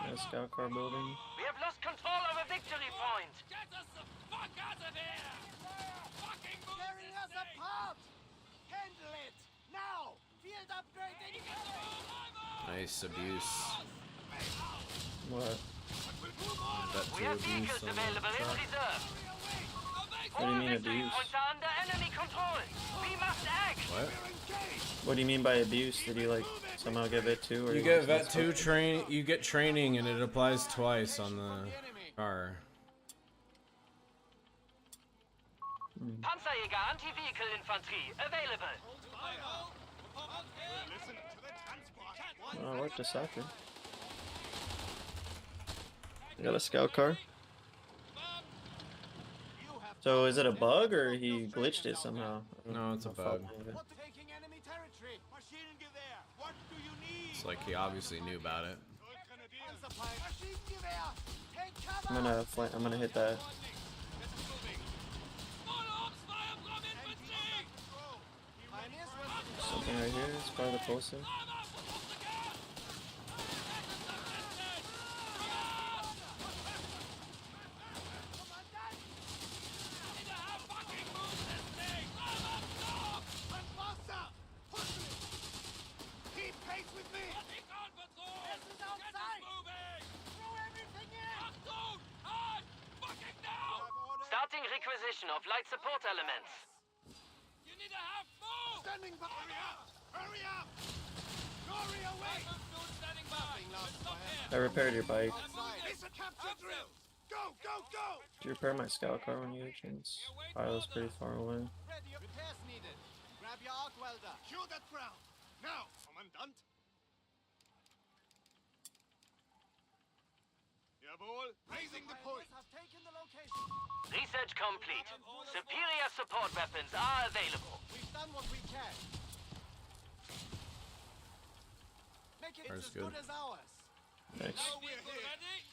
J: Yeah, scout car building.
A: We have lost control of a victory point.
H: Get us the fuck out of here. Fucking move
A: Tearing us apart. Handle it now. Field upgrade.
E: Nice abuse.
J: What?
E: That
A: We
E: two
A: have
E: abuse
A: vehicles
E: on
A: available in
E: that.
A: reserve.
J: What do you mean
A: victory
J: abuse?
A: points are under enemy control. We must act.
E: What?
J: What do you mean by abuse? Did you like somehow get vet 2 or
E: You
J: you
E: get
J: just
E: vet
J: not
E: 2
J: supposed to?
E: train. You get training, and it applies twice on the car.
A: Panzerjäger anti-vehicle infantry available.
J: Oh, I like the soccer. You got a scout car? So is it a bug or he glitched it somehow?
E: No, it's a bug.
A: Taking enemy territory. Maschinengewehr. What do you need?
E: It's like he obviously knew about it.
A: Maschinengewehr. Take cover.
J: I'm gonna hit that. Something right here. It's probably the closer.
A: Keep pace with me. This is outside. Throw everything in. Starting requisition of light support elements.
H: You need to have move.
A: Standing by. Hurry up. Hurry away.
H: Standing by. Stop here.
J: I repaired your bike.
A: It's a capture drill. Go, go, go.
J: Did you repair my scout car when you had a chance? Pilot's pretty far away.
A: Ready. Repairs needed. Grab your arc welder. Cue that round. Now, Commandant. Jawohl. Raising the point. Have taken the location. Research complete. Superior support weapons are available. We've done what we can. Make it
E: That's
A: as
E: good.
A: good as ours.
J: Nice.
A: We're here.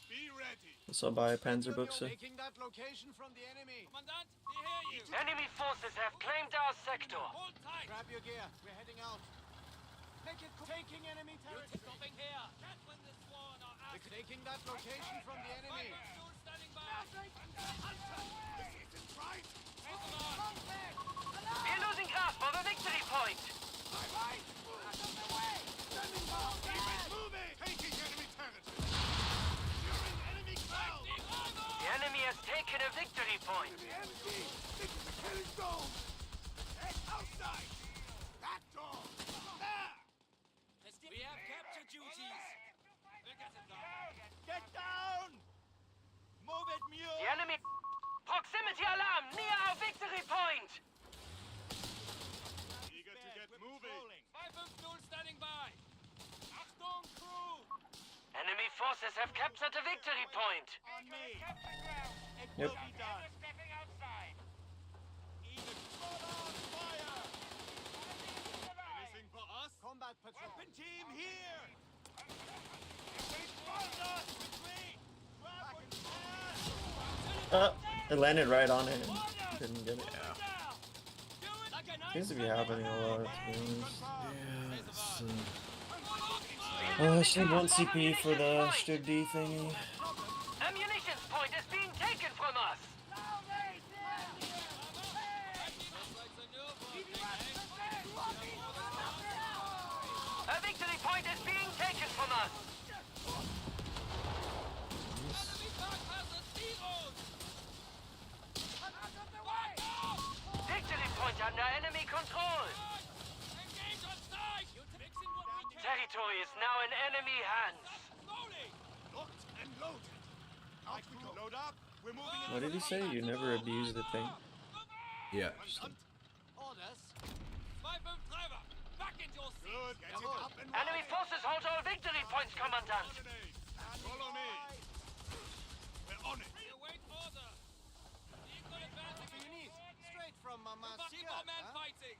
A: Be ready.
J: So buy a Panzerbuchse.
A: Taking that location from the enemy.
H: Commandant, we hear you.
A: Enemy forces have claimed our sector.
H: Hold tight.
A: Grab your gear. We're heading out. Make it taking enemy territory.
H: Stopping here. Can't win this war on our ass.
A: We're taking that location from the enemy.
H: Standing by.
A: This isn't right.
H: We're
A: We're losing grasp of a victory point. Standing by. Keep it moving. Taking enemy territory. Securing enemy cloud. The enemy has taken a victory point. This is the killing zone. Head outside. That door. There.
H: We have capture duties. We'll get it done.
A: Get down. Move it, mule. The enemy. Proximity alarm near our victory point.
H: Eager to get moving. 550 standing by. Achtung, crew.
A: Enemy forces have captured a victory point.
H: On me. It
J: Yep.
H: will be done. Stepping outside. Even on fire. Anything for us?
A: Combat patrol.
H: Weapon team here. Wait for us. Retreat.
J: It landed right on it. Didn't get it.
H: Do it like a
J: Seems to be happening a lot, to be honest.
E: Yeah,
J: I just need 1 CP for the Strig D thingy.
A: Ammunitions point is being taken from us. A victory point is being taken from us. Victory point under enemy control. Territory is now in enemy hands.
H: Locked and loaded. Out we go. Load up. We're moving in.
J: What did he say? You never abuse the thing.
E: yeah.
H: Orders. 553. Back in your seat. Good. Get it up and
A: Enemy forces hold all victory points, Commandant.
H: Follow me. We're on it. You wait order. Equal advantage. You need.
A: straight from Mama's
H: Keep our men fighting.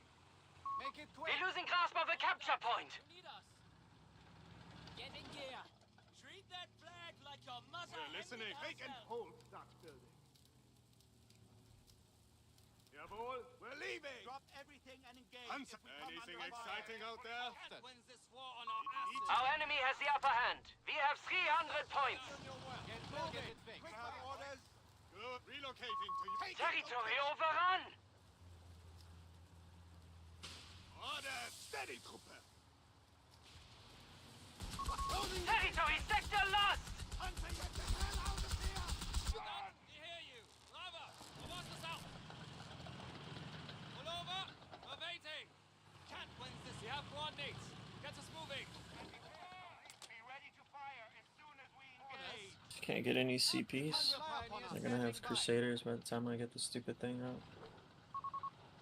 A: Make it quick.
B: We're losing grasp of the capture point.
H: You need us. Get in gear. Treat that flag like your mother.
C: We're listening. Take and hold that building. Jawohl. We're leaving.
A: Drop everything and engage.
C: Anything exciting out there?
H: Can't win this war on our asses.
B: Our enemy has the upper hand. We have 300 points.
A: Get moving. Quick orders.
C: Good. Relocating to you.
B: Territory overrun.
C: Order. Steady, Truppe.
B: Territory sector lost.
C: Panzer, get the hell out of here.
H: We hear you. Bravo. What's this out? Pull over. We're waiting. Can't win this. We have coordinates. Get us moving.
A: Be ready to fire as soon as we engage.
J: Can't get any CPs. They're gonna have Crusaders by the time I get the stupid thing out.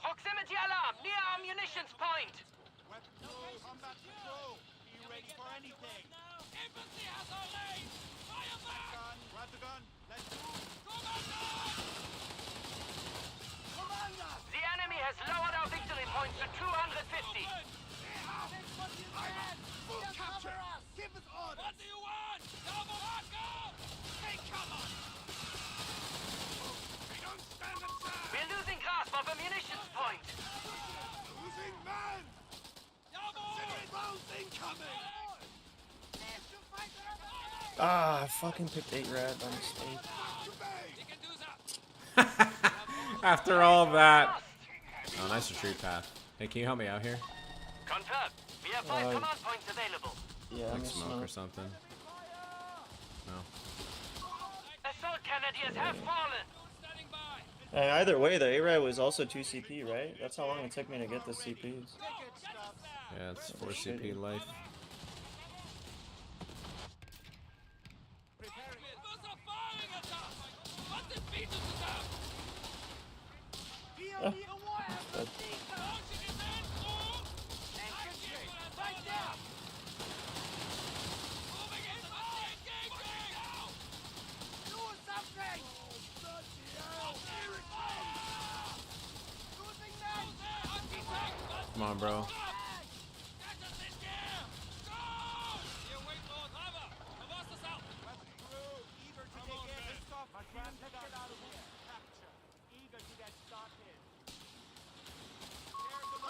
B: Proximity alarm near our munitions point.
A: Weapon crew, combat patrol. Be ready for anything.
H: Infantry has our lane. Fire back.
A: Gun, grab the gun. Let's move.
H: Commander!
B: The enemy has lowered our victory points to 250.
C: Full capture. Give us orders.
H: What do you want? Double go! Take cover!
C: We don't stand a chance.
B: We're losing grasp of a munitions point.
C: Losing men. Consider rounds incoming.
J: Ah, I fucking picked 8 rad by mistake.
H: We can do that.
E: After all that. Oh, nice retreat path. Hey, can you help me out here?
B: Confirmed. We have 5 command points available.
J: Yeah, I'm
E: Like
J: just
E: smoke or
J: not.
E: something? No.
B: Assault Canadians have fallen.
H: Standing by.
J: Either way, the A-rad was also 2 CP, right? That's how long it took me to get the CPs.
E: Yeah, it's 4 CP life.
H: Those are firing at us. What did Beatles deserve?
J: Oh, but
H: Launching his hand through. Right there. Moving in. Engaging. Do something. Losing men.
E: Come on, bro.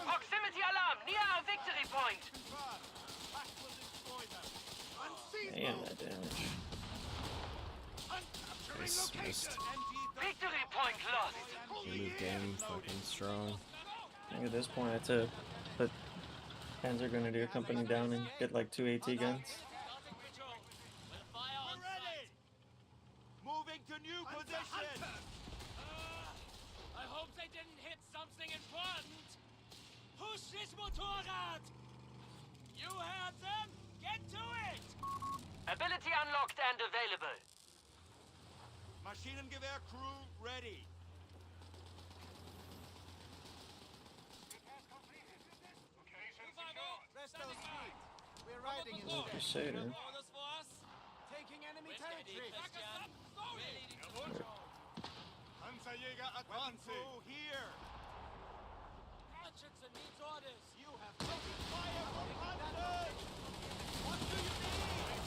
B: Proximity alarm near our victory point.
J: damn that damage.
E: Dismissed.
B: Victory point lost.
E: Move game, fucking strong.
J: I think at this point I had to put Panzer Grenadier Company down and get like 2 AT guns.
A: Moving to new position.
H: I hope they didn't hit something important. Push this Motorrad. You heard them. Get to it.
B: Ability unlocked and available.
A: Maschinengewehr crew ready. Rest those feet. We're riding in
J: Oh,
A: there.
J: Crusader.
H: Orders for us.
A: Taking enemy territory.
C: Panzerjäger
A: Weapon
C: advancing.
A: crew here.
H: Hutchinson needs orders.
A: You have taken fire from hunters. What do you need?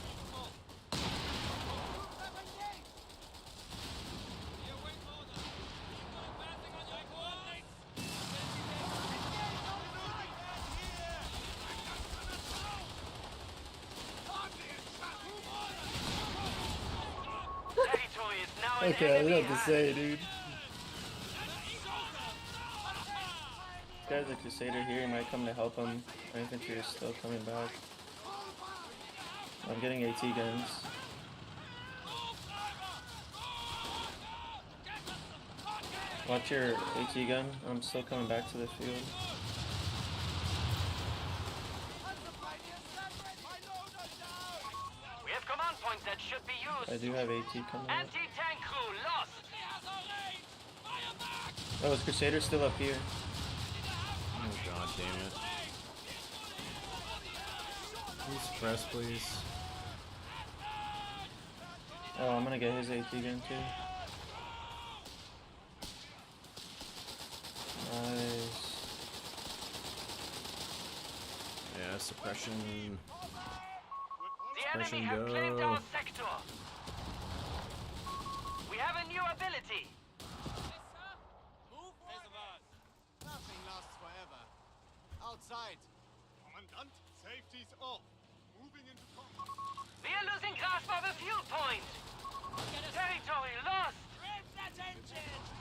A: Troops have engaged.
H: Here, wait order. Keep advancing on your coordinates.
A: Engage on the right. Here.
B: Territory is now in
J: Okay, I
B: enemy
J: don't know what to
B: hands.
J: say, dude. This guy's a Crusader here, he might come to help him. My infantry is still coming back. I'm getting AT guns. Watch your AT gun, I'm still coming back to the field.
B: We have command points that should be used.
J: I do have AT coming up.
B: Anti-tank crew lost.
J: Oh, is Crusader still up here?
E: Oh, god damn it. Please press, please.
J: Oh, I'm gonna get his AT gun too. Nice.
E: Yeah, suppression.
A: The enemy have claimed our sector. We have a new ability.
H: Nothing lasts forever. Outside.
I: Commandant, safety's off. Moving into combat.
A: We are losing grasp of a fuel point. Territory lost.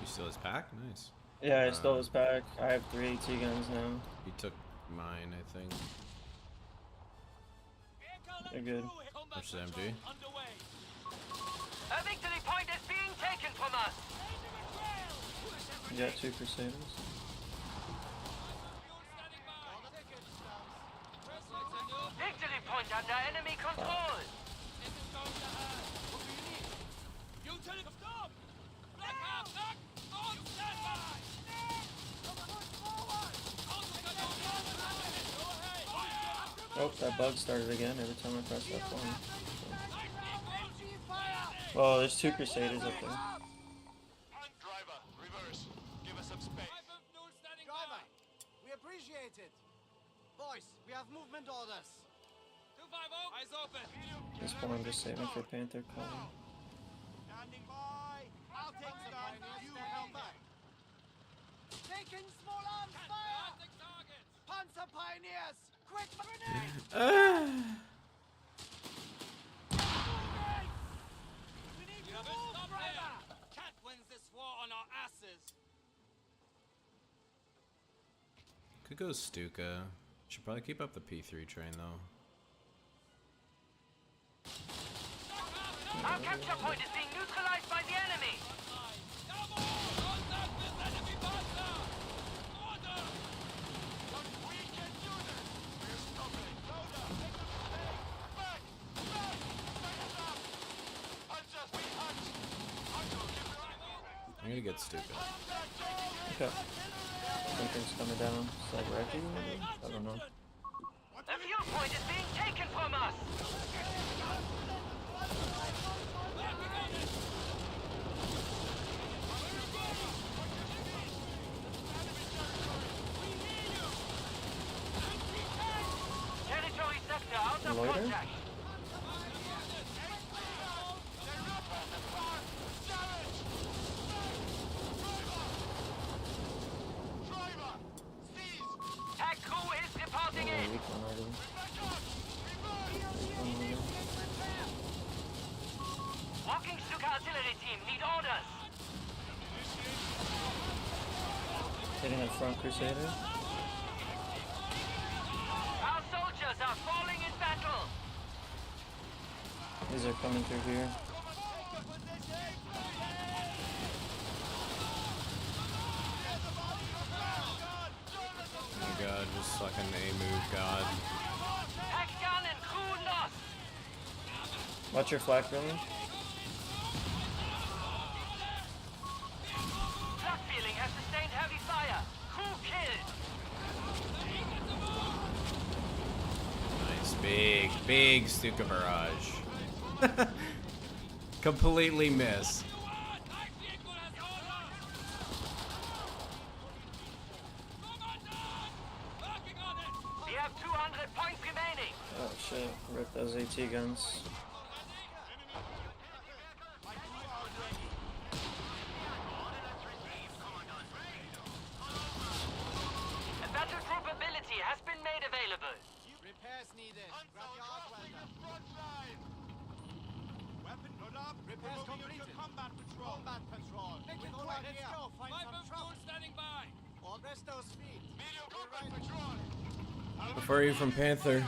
E: You still his pack? Nice.
J: Yeah, I stole his pack. I have 3 AT guns now.
E: He took mine, I think.
J: They're good.
E: Which is MG?
A: A victory point is being taken from us.
J: You got 2 Crusaders.
A: Victory point under enemy control.
H: Stop! Black Hawk, knock! On standby!
J: Oh, that bug started again every time I press that button. Well, there's 2 Crusaders up there.
H: Driver, reverse. Give us some space. Driver, we appreciate it. Boys, we have movement orders. 250, eyes open.
J: This one I'm just saving for Panther calling.
H: Standing by. I'll take the gun. You help back. Taking small arms fire. Panzer pioneers, quick grenade. We need to move, driver. Cat wins this war on our asses.
E: Could go Stuka. Should probably keep up the P3 train though.
A: Our capture point is being neutralized by the enemy.
E: I'm gonna get Stuka.
J: Okay. Something's coming down. It's like wrecking, maybe? I don't know.
A: The fuel point is being taken from us. Territory sector out of
J: Loader?
A: contact. Tag crew is reporting in.
J: Weak one already.
A: Walking Stuka artillery team need orders.
J: Hitting a front Crusader.
A: Our soldiers are falling in battle.
J: These are coming through here.
E: Oh my god, just fucking A move, god.
A: Tag gun and crew lost.
J: Watch your flak, really.
A: Flak feeling has sustained heavy fire. Crew killed.
E: Nice, big Stuka barrage. Completely miss.
A: We have 200 points remaining.
J: Oh shit. Rip those AT guns.
A: A battle group ability has been made available.
H: Repairs needed. Grab your arc welder. Weapon load up. Repairs completed. Combat patrol. Combat patrol. Make it quick. Let's go. Find some trouble. Standing by. Or rest those feet. Medium combat patrol.
E: Refer you from Panther.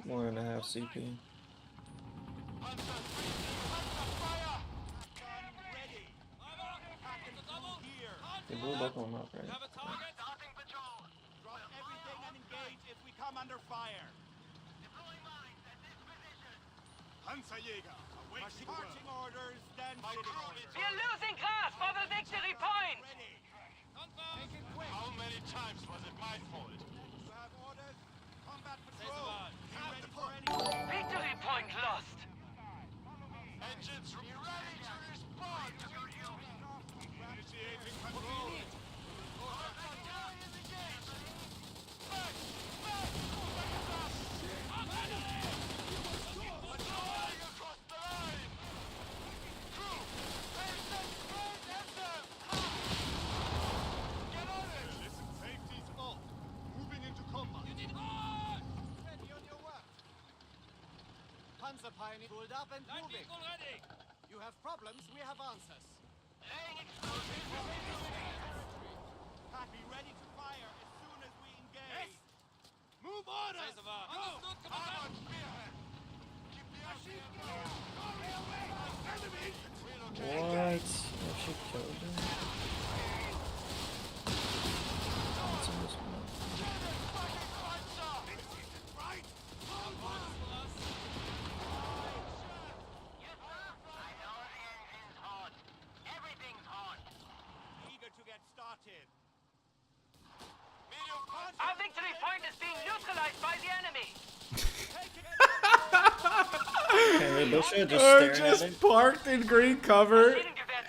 J: 1.5 CP. They blew both of them up, right?
H: Have a target. Starting patrol. Drop everything and engage if we come under fire. Deploying mines at this position. Panzerjäger, awaiting marching orders. Then
A: We are losing grasp of a victory point.
H: ready. Make it quick. How many times was it my fault? You have orders. Combat patrol. Be ready for any.
A: Victory point lost.
H: Engines ready to respond. Initiating patrol.
K: Panzer pioneer pulled up and
H: Light
K: moving.
H: vehicle ready.
K: You have problems, we have answers.
H: Laying explosives.
K: Copy, ready to fire as soon as we engage.
H: Move order. Understood, Commandant.
J: What? That should kill him. What's in this one?
K: Eager to get started.
A: Our victory point is being neutralized by the enemy.
J: Okay, they should just
E: Or
J: staring at
E: just
J: it.
E: parked in green cover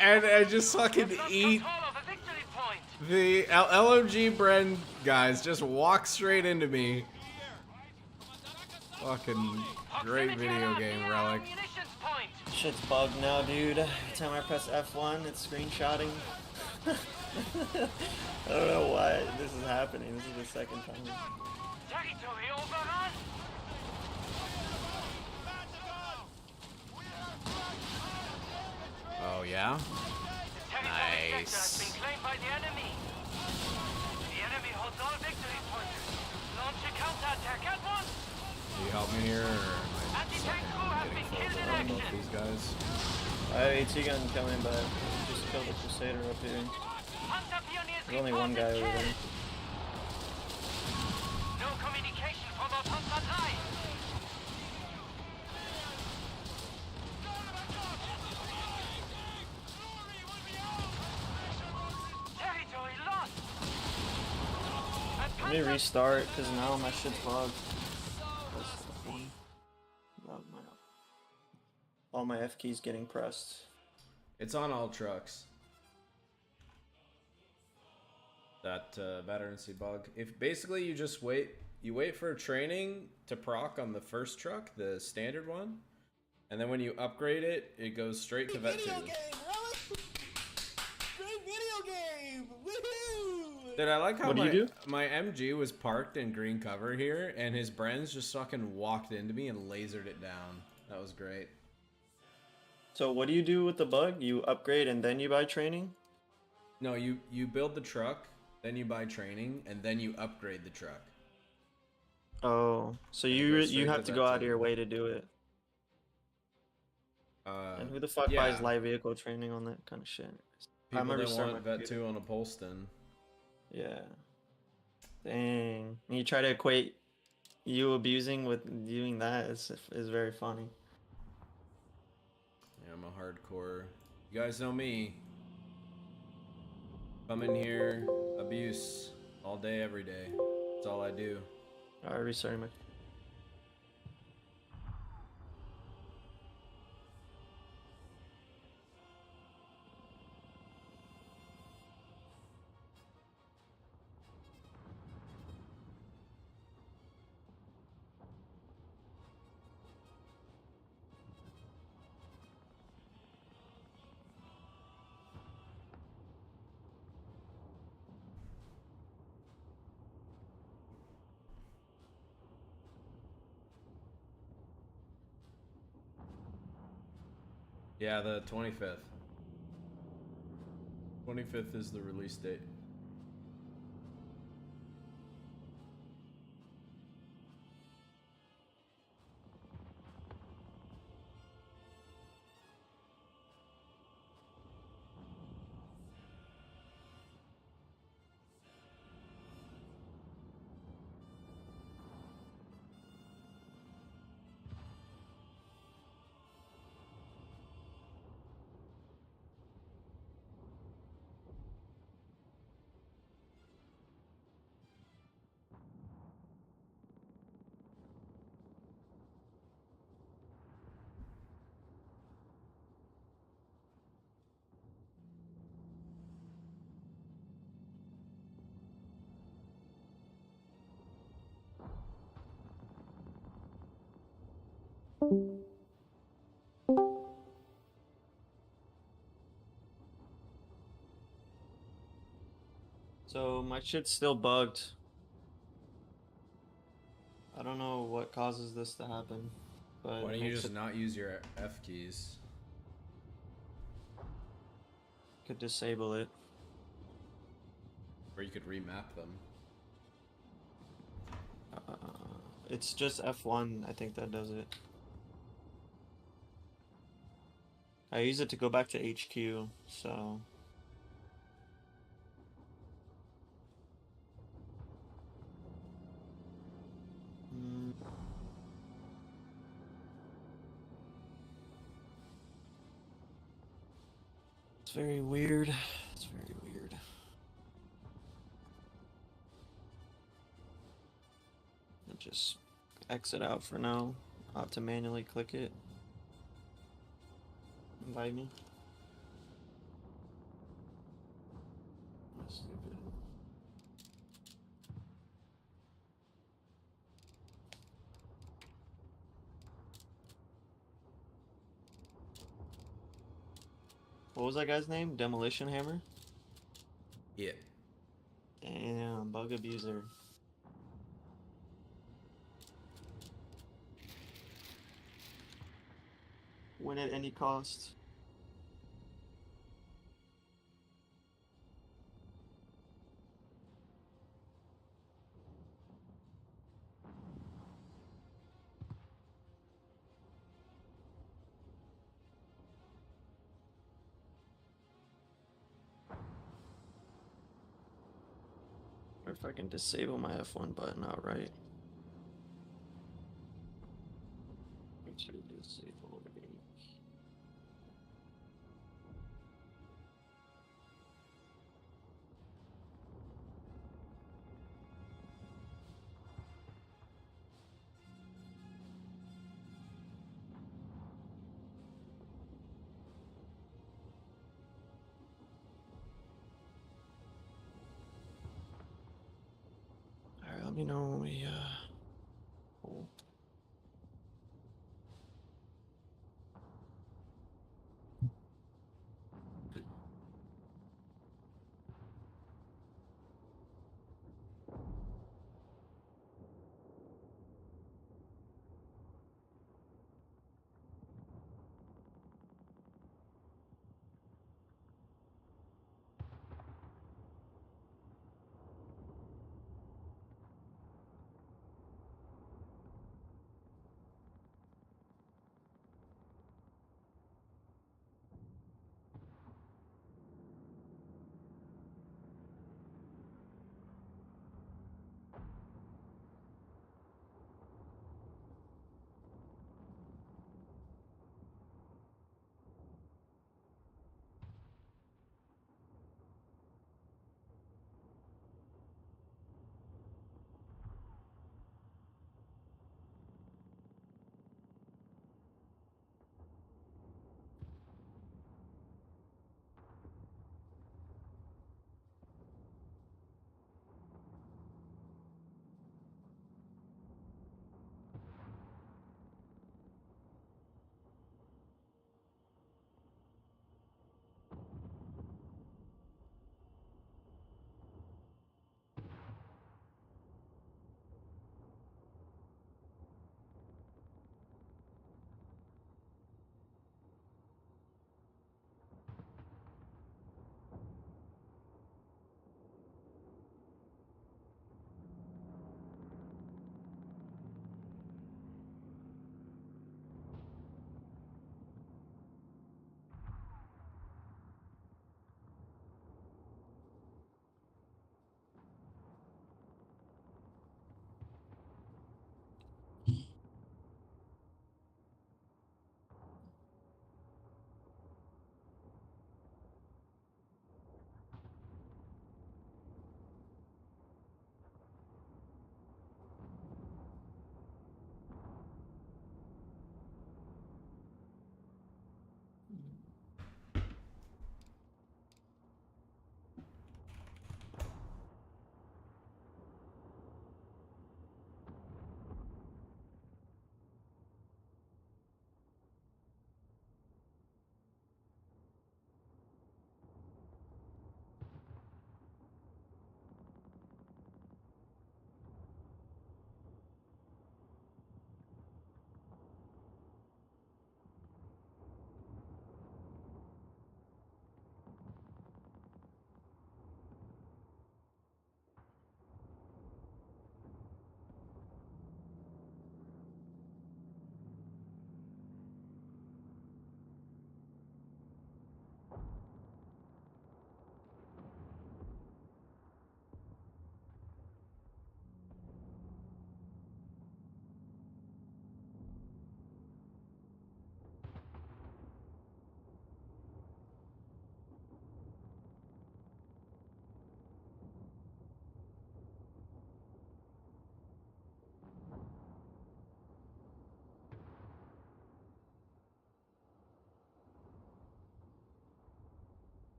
E: and just fucking eat
A: Control of a victory point.
E: the LMG Bren guys. Just walk straight into me. Fucking great video game, Relic.
A: Munitions point.
J: Shit's bugged now, dude. Every time I press F1, it's screenshotting. I don't know why this is happening. This is the second time.
A: Territory overrun.
E: Oh yeah.
A: Territory sector has
E: Nice.
A: been claimed by the enemy. The enemy holds all victory points. Launch a counterattack at once.
E: Can you help me here, or am I
A: Anti-tank crew have been killed in
E: getting
A: action.
E: these guys?
J: I have AT gun coming, but we just killed a Crusader up here.
A: Hunter pioneers
J: There's only one guy over there.
A: No communication from our Panzer line. Territory lost.
J: Let me restart, because now my shit's bugged. That's the thing. All my F keys getting pressed.
E: It's on all trucks. That veterancy bug. If basically you just wait for training to proc on the first truck, the standard one, and then when you upgrade it, it goes straight to vet 2.
K: Great video game! Woohoo!
E: Dude, I like how
J: What do you do?
E: my MG was parked in green cover here, and his Brens just fucking walked into me and lasered it down. That was great.
J: So what do you do with the bug? You upgrade and then you buy training?
E: No, you build the truck, then you buy training, and then you upgrade the truck.
J: Oh, so
E: And it
J: you
E: goes straight
J: have to
E: to
J: go
E: vet
J: out of
E: 2.
J: your way to do it. And who the fuck
E: yeah.
J: buys live vehicle training on that kind of shit?
E: People
J: gonna
E: that
J: restart
E: want
J: my
E: vet
J: computer.
E: 2 on a Poleston.
J: Yeah. Dang. And you try to equate you abusing with doing that is very funny.
E: Yeah, I'm a hardcore. You guys know me. Come in here, abuse all day, every day. That's all I do.
J: Alright, restarting my.
E: Yeah, the 25th. 25th is the release date.
J: So my shit's still bugged. I don't know what causes this to happen, but
E: Why
J: it
E: don't you
J: makes
E: just
J: it
E: not use your F keys?
J: could disable it.
E: Or you could remap them.
J: It's just F1, I think that does it. I use it to go back to HQ, so... It's very weird. It's very weird. I'll just exit out for now. I'll have to manually click it. Invite me. Stupid. What was that guy's name? Demolition Hammer?
E: Yeah.
J: Damn, bug abuser. Win at any cost. Or if I can disable my F1 button outright. To disable it. Alright, let me know when we cool.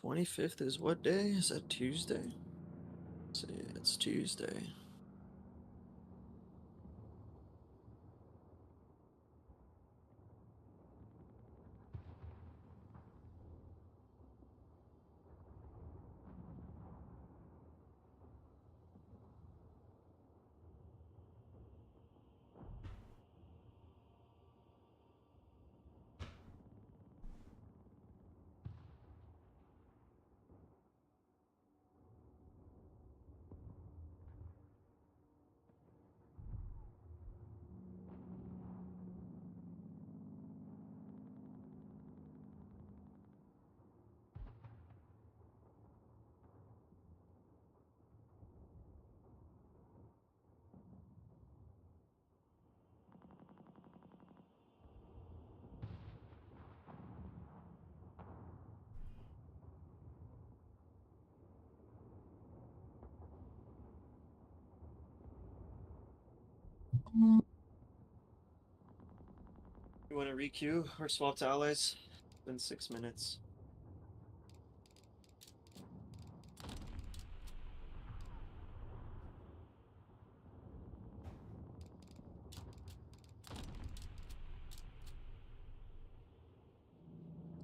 J: 25th is what day? Is that Tuesday? Let's see, it's Tuesday. You want to requeue or swap to allies? It's been 6 minutes.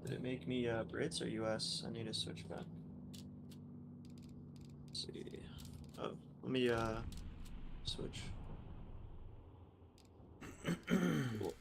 J: Did it make me Brits or US? I need to switch back. Let's see. Oh, let me switch. Cool.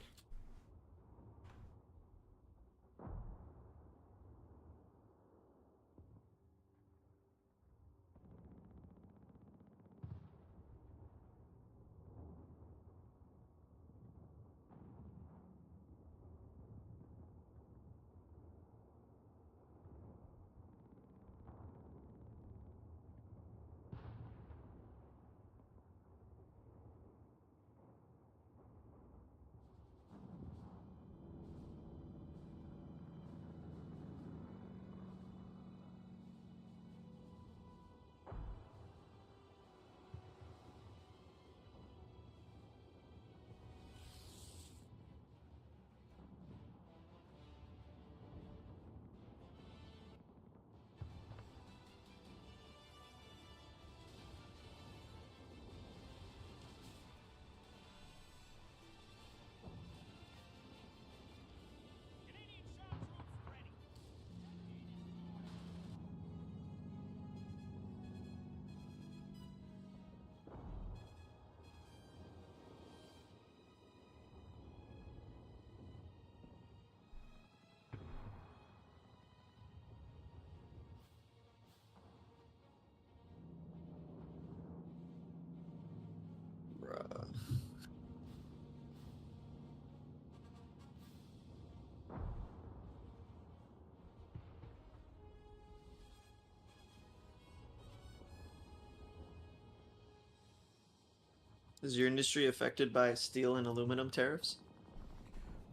J: Bruh. Is your industry affected by steel and aluminum tariffs?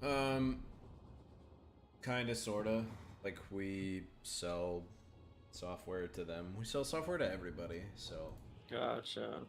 E: Kinda, sorta. Like, we sell software to them. We sell software to everybody, so.
J: Gotcha.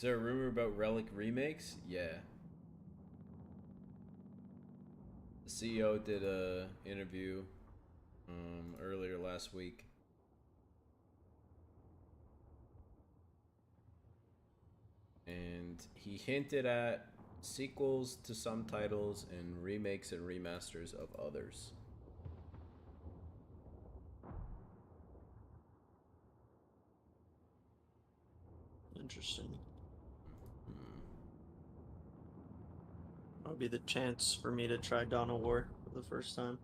E: Is there a rumor about Relic remakes? Yeah. The CEO did a interview earlier last week. And he hinted at sequels to some titles and remakes and remasters of others.
J: Interesting. That'll be the chance for me to try Dawn of War for the first time.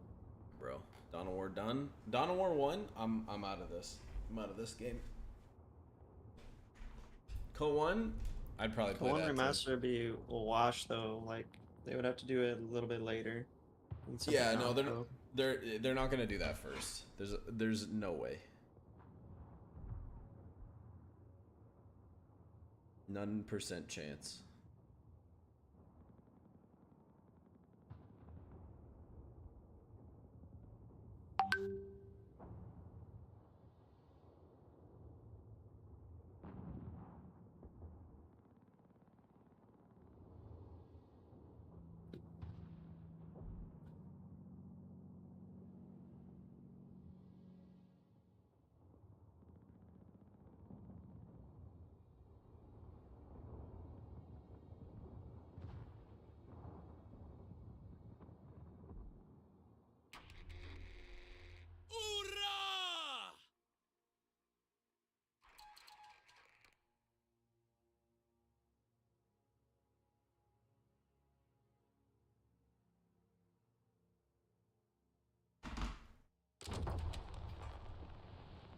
E: Bro, Dawn of War done. Dawn of War 1, I'm out of this. I'm out of this game. Coh 1, I'd probably play
J: One
E: that.
J: remaster would be a wash though. Like they would have to do it a little bit later.
E: Yeah, no, they're not gonna do that first. There's no way. None % chance.
C: Hoorah!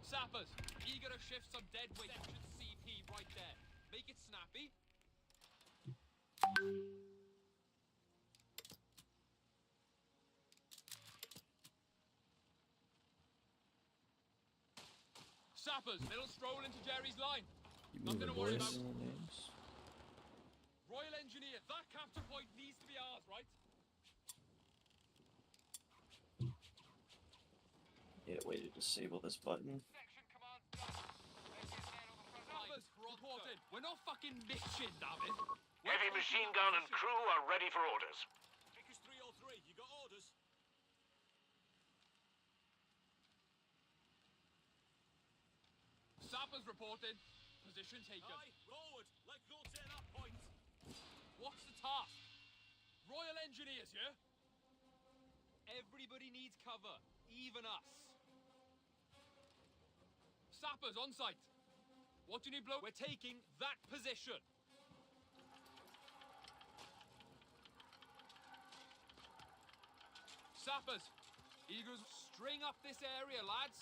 C: Sappers, eager to shift some dead weight. Section CP right there. Make it snappy. Sappers, little stroll into Jerry's line. Nothing to worry about. Royal Engineer, that capture point needs to be ours, right?
J: Need a way to disable this button.
C: Section command done. Sappers, reported. We're not fucking mission, damn it.
B: Heavy machine gun and crew are ready for orders.
C: Vickers 303, you got orders? Sappers reported. Position taken. Aye, forward. Let's go to that point. What's the task? Royal Engineers, yeah? Everybody needs cover, even us. Sappers on site. What do you need, bloke? We're taking that position. Sappers, Eagles, string up this area, lads.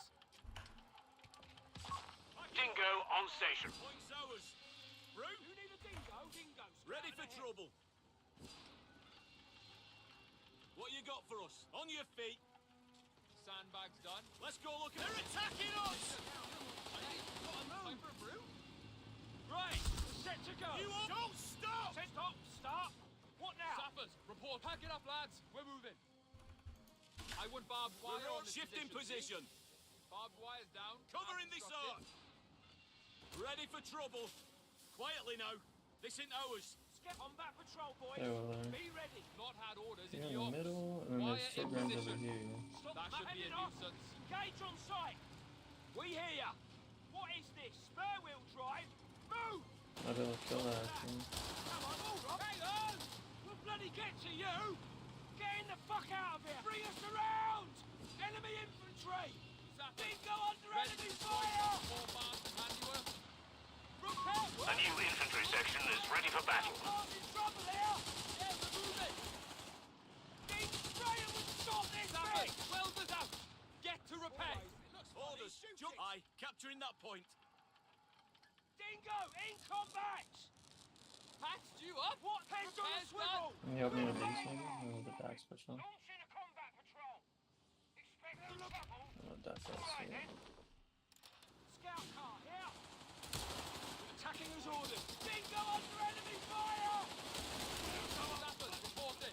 B: Dingo on station.
C: Points ours. Root? You need a dingo? Dingo's ready for trouble. What you got for us? On your feet. Sandbags done. Let's go look at. They're attacking us! Time for a brew? Right, set to go. You up? Don't stop! Stop! Stop! What now? Sappers, report. Pack it up, lads. We're moving. I want barbed wire on this shift in position. Barbed wire's down. Cover in this arc. Ready for trouble. Quietly now. This ain't ours. Combat patrol, boys. Be ready. Not had orders in
J: In the middle, and then there's programs over here.
C: That should be a nuisance. Engage on site. We hear ya. What is this? Spare wheel drive? Move!
J: I'll be able to kill that thing.
C: Come on, all right. Hang on! We'll bloody get to you! Get in the fuck out of here! Bring us around! Enemy infantry! Dingo under enemy fire!
B: A new infantry section is ready for battle.
C: In trouble here! Yeah, we're moving! Need spray and we'll stop this thing! Welders out! Get to repair! Orders! Jump! Aye, capturing that point. Dingo, in combat! Patched you up? What? Heads on a swivel!
J: Can you help me with these maybe? Or the back special?
C: Launching a combat patrol! Expect trouble!
J: Oh, that does, yeah.
C: Scout car, here! Attacking as ordered! Dingo under enemy fire! Sappers, reported!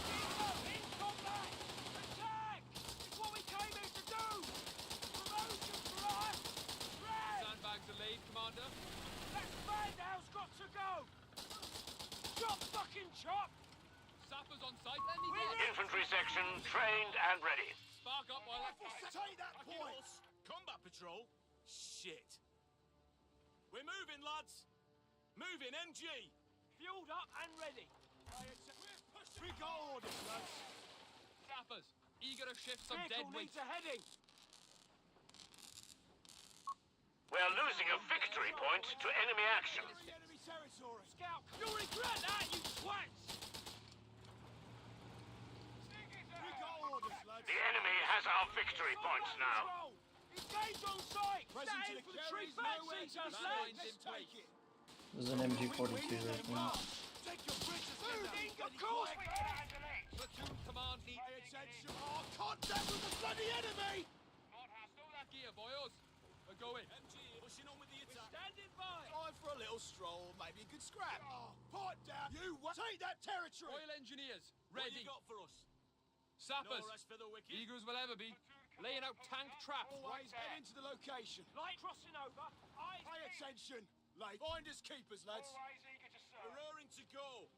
C: Dingo, in combat! Attack! It's what we came here to do! Promotion for us! Red! Sandbags are laid, Commander. Let's
H: fucking chop!
C: Sappers on site, let me get.
B: Infantry section trained and ready.
C: Spark up while I
K: Take that point!
C: Combat patrol? Shit. We're moving, lads. Moving, MG.
H: Fueled up and ready.
K: We got orders, lads.
C: Sappers, eager to shift some
H: Vehicle
C: dead weight.
H: needs a heading.
B: We're losing a victory point to enemy action.
K: Enemy territory.
H: Scout, you'll regret that, you twats!
K: We got orders, lads.
B: The enemy has our victory points now.
H: Engage on site!
K: Present
H: Stand
K: to the
H: for the tree
K: carries, nowhere
H: fancy,
K: to be
H: just
K: seen.
H: lads!
K: Let's take it.
J: There's an MG42 right there.
K: Take your bridges
H: Of course we can!
C: Platoon command needs
K: Pay attention. Oh, contact with the bloody enemy!
C: gear, boys. We're going. MG, pushing on with the attack.
H: Standing by!
K: Time for a little stroll, maybe a good scrap. Oh, point down. You take that territory.
C: Royal Engineers,
K: What
C: ready.
K: you got for us?
C: Sappers,
K: No rest for the wicked.
C: eager as we'll ever be. Laying out tank traps.
K: Always head into the location.
H: Light crossing over. Eyes
K: Pay attention. Like, finders keepers, lads.
H: We're raring to go.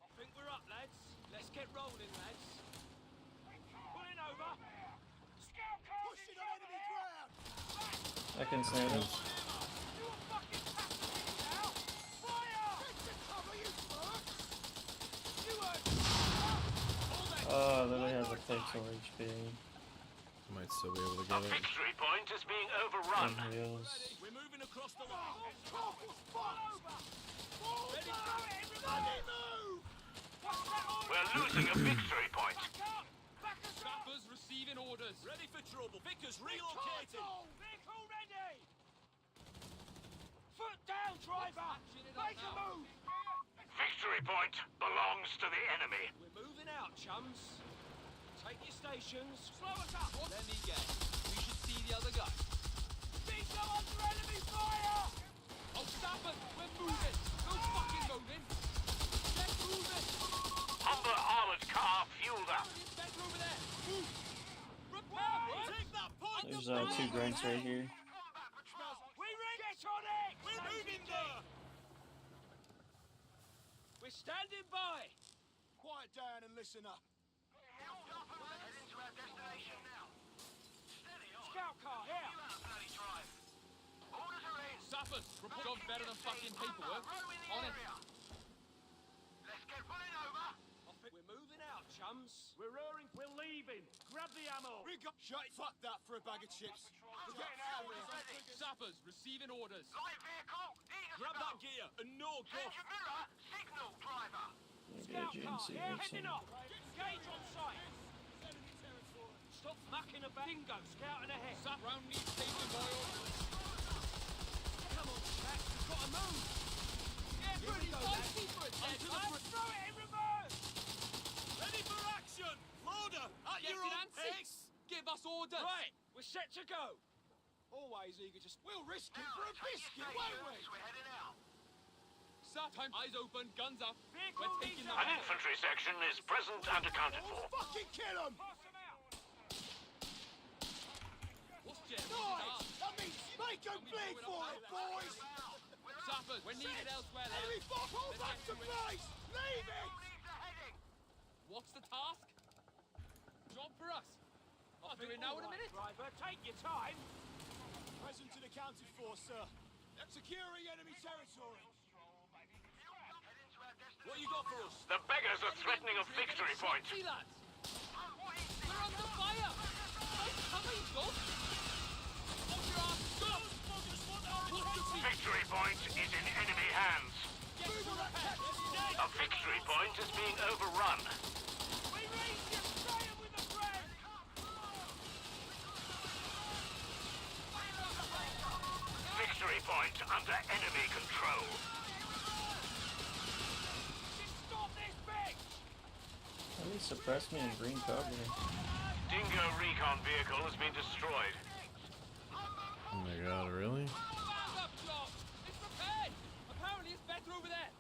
H: I think we're up, lads. Let's get rolling, lads. Pulling over. Scout car!
K: Pushing on enemy ground.
J: I can snipe him.
H: You a fucking passenger now! Fire!
K: Take the cover, you fucks.
H: You heard
J: Oh, literally has a pixel HP.
E: Might still be able to
B: A
E: get it.
B: victory point is being
J: On
B: overrun.
J: heels.
K: We're moving across the
H: Pull
K: line.
H: over!
K: Ready, throw it, everybody move!
H: What's that order?
B: We're losing a victory point.
H: Back up! Back us up!
C: Sappers receiving orders.
K: Ready for trouble. Vickers
H: Vehicle ready! Foot down, driver! Make a move!
B: Victory point belongs to the enemy.
H: We're moving out, chums. Take your stations. Slow us up!
C: Let me guess. We should see the other guy.
H: Diesel under enemy fire!
C: Oh, Sappers, we're moving. No fucking moving. Get moving.
B: Humber armored car fueled up.
C: Get over there. Move. Repair, bro.
K: Take that point.
J: There's two grunts right here.
H: We ready? Get on it!
K: We're moving there.
H: We're standing by!
K: Quiet down and listen up.
H: Scout car, here!
C: Sappers, report job's better than fucking paperwork. On it.
H: We're moving out, chums. We're roaring. We're leaving. Grab the ammo.
K: We got shut. Fuck that for a bag of chips. We're getting out of here.
C: Sappers, receiving orders.
K: Grab that gear and no go.
J: Maybe a
H: Scout car,
J: GMC
H: here,
J: or
H: heading
J: something.
H: off. Engage on sight. Stop mucking about. Dingo, scouting ahead.
C: Sap round needs taking, boys.
H: Come on, chaps, we've got to move.
C: Get
H: Here we
C: ready,
H: go,
C: fight
H: lads.
C: for it,
H: Lads,
C: lads.
H: throw it in reverse.
K: Ready for action. Loader at
C: Get
K: your
C: it,
K: own
C: Nancy.
K: pace.
C: Give us orders.
H: Right, we're set to go.
K: Always eager to. We'll risk it for a biscuit, won't we?
C: Sap time. Eyes open, guns up.
H: Vehicle
C: We're taking
H: needs
C: the
H: a
B: An infantry section is present and accounted for.
K: Fucking kill him!
H: Pass them out.
C: What's Jim?
K: Nice! That means make him bleed for it, boys!
C: Sappers, we're needed elsewhere,
K: Enemy
C: lads.
K: fuck, hold back to base! Leave it!
C: What's the task? Job for us. I'll do it now in a minute.
H: Driver, take your time.
K: Present and accounted for, sir. Securing enemy territory. What you got for us?
B: The beggars are threatening a victory point.
C: See, lads. We're under fire. Nice cover, you go. Hold your arms. Go.
B: Victory point is in enemy hands. A victory point is being overrun.
H: We raise you, try him with a friend.
B: Victory point under enemy control.
H: Stop this bitch.
J: At least suppress me in green cover.
B: Dingo recon vehicle has been destroyed.
E: Oh my god, really?
C: Stand up, John. It's repaired. Apparently it's better over there.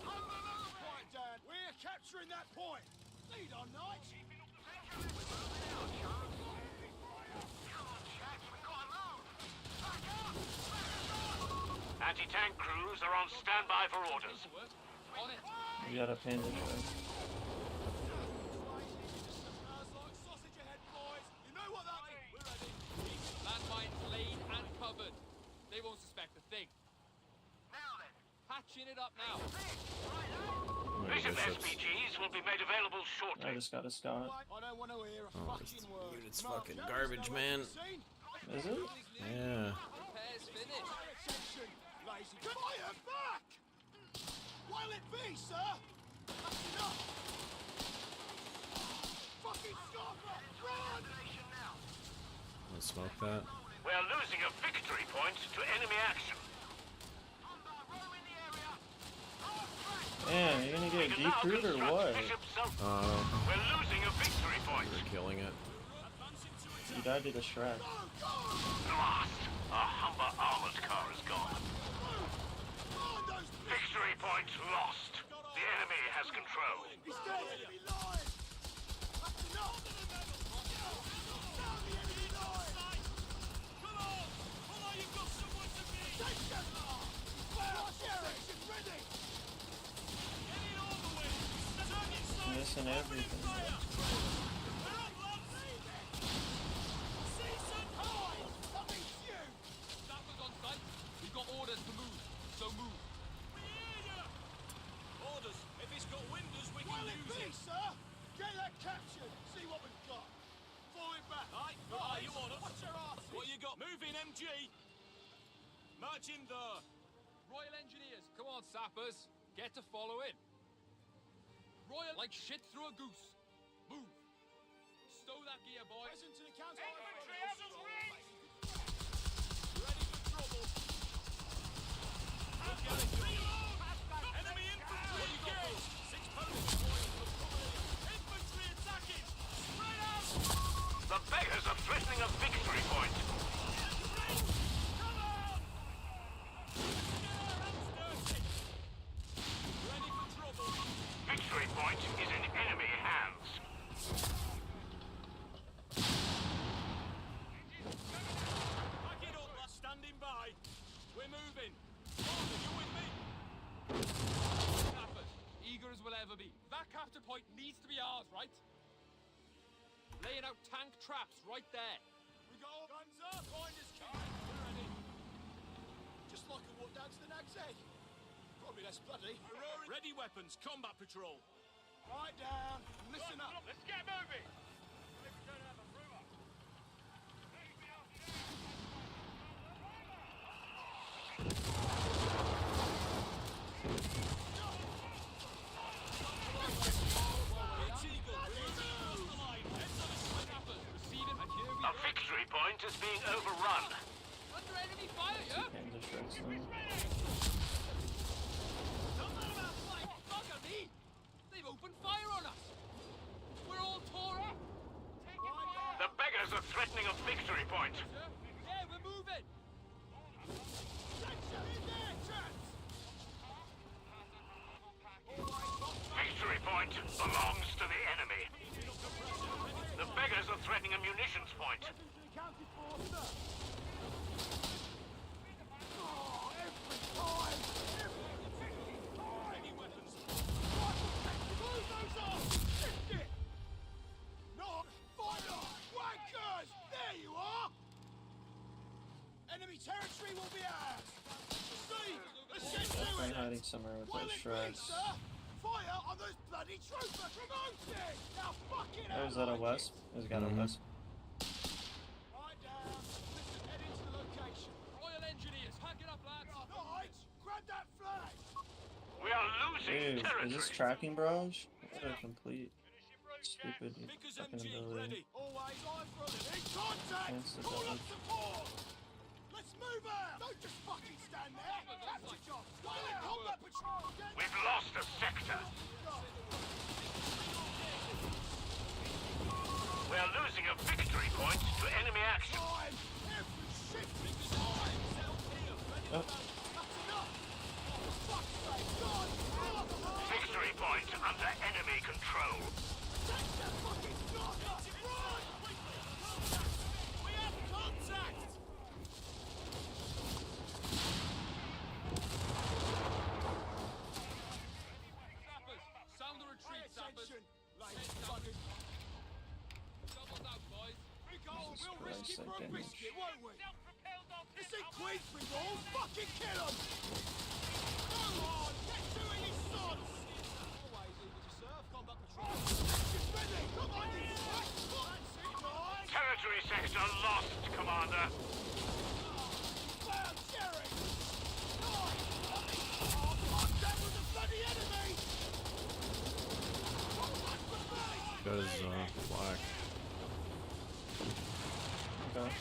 K: Quiet down. We're capturing that point. Lead on, Knights.
B: anti-tank crews are on standby for orders.
C: On it.
J: You got a panda truck.
K: Sausage ahead, boys. You know what that means. We're ready.
C: Landmines laid and covered. They won't suspect a thing.
A: Now then.
C: Patching it up now.
E: I
B: Bishop
E: guess that's-
B: SPGs will be made available
J: I
B: shortly.
J: just got a Scott.
K: I don't want to hear a fucking word.
E: Dude, it's
K: Mark,
E: fucking
K: Jerry's
E: garbage,
K: nowhere to
E: man.
K: be seen.
J: Is it?
E: Yeah.
C: Repairs finished.
K: Pay attention, lazy. Fire back! While it be, sir. That's enough. Fucking Scarborough, run!
E: Let's smoke that.
B: We're losing a victory point to enemy action.
J: Man, you're gonna
B: We
J: get
B: can now
J: decrued or
B: construct
J: what?
B: Bishop Self.
E: Oh,
B: We're losing a victory point.
E: we're killing it.
J: You died to the Shrek.
B: Blast! Our Humber armored car is gone. Victory point lost. The enemy has control.
K: He's dead. Enemy line. That's enough. Down the enemy line.
C: Come on! Hold on, you've got someone to beat!
K: Take them. Fire section ready.
C: Get it all the way! Target sight!
J: Missing everything.
C: Fire! We're up, lads!
K: Season high. That means you.
C: Sappers on site. We've got orders to move, so move. Orders. If it's got windows, we
K: While
C: can
K: it
C: use
K: be,
C: it.
K: sir. Get that captured. See what we've got. Fall it back.
C: Aye, you on us?
K: Watch your arse.
C: What you got? Moving, MG. Marching there. Royal Engineers, come on, sappers. Get to following. Royal, like shit through a goose. Move. Stow that gear, boys.
K: Present to the council.
C: Infantry on the wing! Ready for trouble. Look at it. Enemy infantry engaged. 6 Polish boys are coming in. Infantry attacking. Spread out.
B: The beggars are threatening a victory point.
C: Come on. Hands dirty. Ready for trouble.
B: Victory point is in enemy hands.
C: Pack it up, lads. Standing by. We're moving. Are you with me? Snappers, eager as we'll ever be. That capture point needs to be ours, right? Laying out tank traps right there.
K: We got all guns up. Finders keep. We're ready. Just like a walk down to the Nag's Egg. Probably less bloody.
C: Ready weapons, combat patrol.
K: Right down. Listen up.
C: Let's get moving.
B: A victory point is being overrun.
C: Under enemy fire, yeah?
J: Panda Shrek's on.
C: Bugger me! They've opened fire on us! We're all tore up!
B: The beggars are threatening a victory point.
C: Yeah, we're moving!
B: Victory point belongs to the enemy. The beggars are threatening a munitions point.
C: Heavy weapons!
K: Not fire! Wankers! There you are! Enemy territory will be ours! Steve, ascend to
J: Definitely
K: it!
J: hiding somewhere with
K: While
J: those
K: it be,
J: Shreks.
K: sir! Fire on those bloody troopers! Promoted! Now fuck it
J: Oh,
K: out
J: is that a
K: like
J: Wesp? Has got a Wesp.
K: Right down. Listen, head into the location.
C: Royal Engineers, pack it up, lads!
K: Right, grab that flag!
B: We are losing
J: Dude,
B: territory.
J: is this tracking barrage? What a complete stupid
C: Vickers
J: fucking
C: MG,
J: ability.
C: ready!
K: Always eye for it. In contact!
J: That's the
K: Call up
J: dodge.
K: support! Let's move out! Don't just fucking stand there! Capture job! While in combat patrol! Get
B: We've lost a sector. We are losing a victory point to enemy action.
K: time! Every shift is time!
J: Oh,
K: That's enough! For fuck's sake, God!
B: Victory point under enemy control.
K: Take that fucking gun up! Run! We have contact!
J: Just like damage.
K: biscuit, won't we? This ain't Queensbury walls. Fucking kill 'em! Go on, get to it, you sons! Always eager to serve, combat patrol. Just ready, come on, you swat! That's it, boys!
B: Territory sector lost, Commander.
K: Wow, Jerry! Nice! Oh, fuck, that was a bloody enemy! Oh, that's the face!
E: Got his flag.
J: Okay.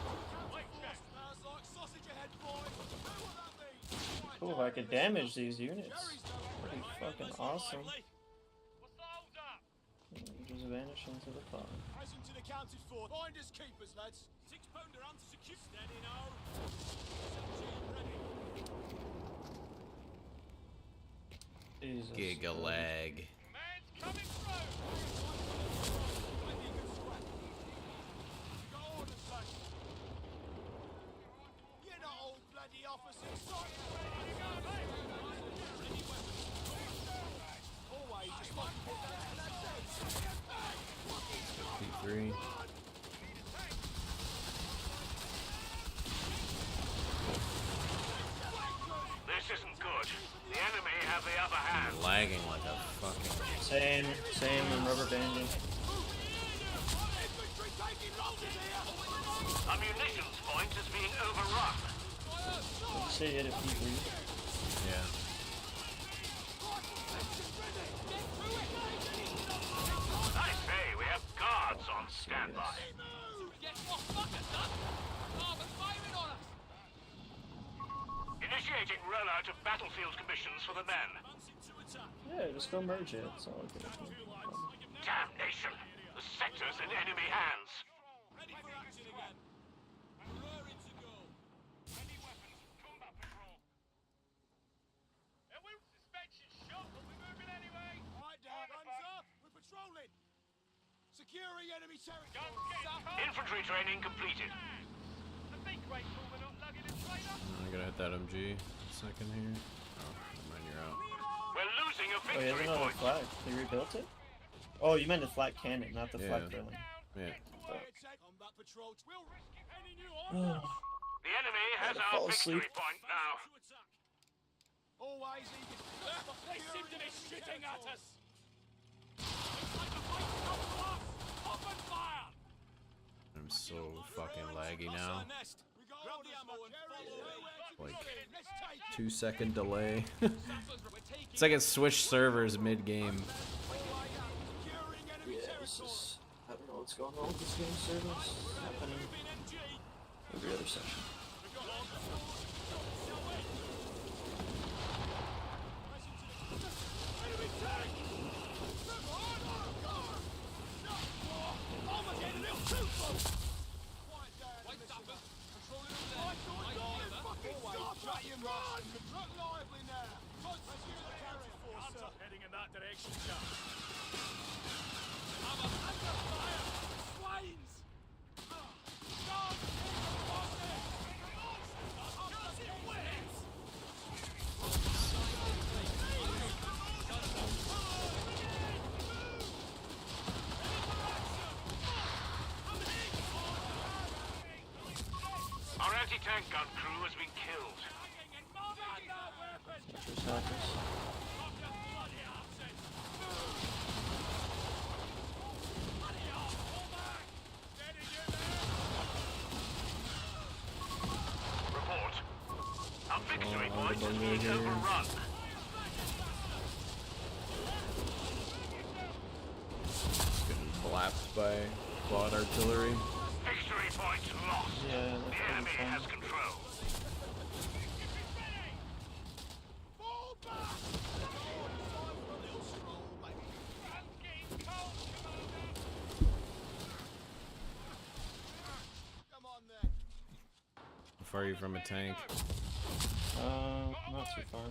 K: Smells like sausage ahead, boys. Know what that means?
J: Cool, if I could damage these units. That'd be fucking awesome. Just vanish into the fog.
K: Pressing to the counted for. Finders keepers, lads.
C: 6-pounder anti-secure. Steady now. SMG ready.
J: Jesus.
E: Giga lag.
H: Man's coming through.
K: Plenty good scrap. Got orders, lads. You're not all bloody officers. Always just like to put that in that sense.
E: P3.
B: This isn't good. The enemy have the upper hand.
E: Lagging like a fucking.
J: Same, I'm rubber banding.
K: Infantry taking loaded here.
B: A munitions point is being overrun.
J: Did you say you had a P3?
E: Yeah.
B: I say we have guards on standby.
H: Guess what fuckers done? Carbon firing on us.
B: Initiating rollout of battlefield commissions for the men.
J: Yeah, just go merge it. It's all good.
B: Damnation! The sector's in enemy hands.
C: Ready for action again. Raring to go.
H: Heavy weapons, combat patrol. And we'll suspension shot, but we're moving anyway.
K: Right down, guns up. We're patrolling. Securing enemy territory.
H: Guns getting covered.
B: Infantry training completed.
H: The big grateful we're not lugging a trailer.
E: I gotta hit that MG. Second here. Oh, never mind, you're out.
B: We're losing a
J: Oh, he has
B: victory
J: another
B: point.
J: flag. They rebuilt it? Oh, you meant the flag cannon, not the flag drilling.
E: Yeah.
K: Combat patrol. We'll rescue any new
J: Oh,
B: The enemy has
J: Gotta
B: our
J: fall
B: victory
J: asleep.
B: point now.
C: To attack.
K: always eager.
H: They seem to be shooting at us.
C: Open fire.
E: I'm so fucking laggy now.
C: Nest.
K: We got
C: Grab
K: orders
C: the ammo
K: for
C: and
K: Jerry.
C: follow
K: Nowhere to
E: Like-
K: go in. Let's take it.
E: 2-second delay.
H: We're taking
E: It's like it switched servers mid game.
K: Securing enemy
J: yeah,
K: territory.
J: this is... I don't know what's going on with this game service. It's happening every other session.
K: Enemy tank. Come on, guard. Oh, we're getting a little too close. Quiet down.
C: White Staffers. Controlling them
K: Right,
C: there.
K: door,
C: Right
K: door,
C: here.
K: fucking stop. Shut your mouth. Look lively now. Rescue the carrier force, sir.
C: Heading in that direction, chap.
K: Swains.
B: Our anti-tank gun crew has been killed.
J: Snipers, snipers.
B: Report. Our victory
E: Oh,
B: point
E: the
B: has
E: bugger
B: been
E: here.
B: overrun.
E: Getting blapped by quad artillery.
B: Victory point lost.
J: Yeah,
B: The
J: that's
B: enemy
J: pretty
B: has
J: fun.
B: control.
K: Fall back.
H: Guns getting cold, Commander.
K: Come on then.
E: How far are you from a tank?
J: Not too far.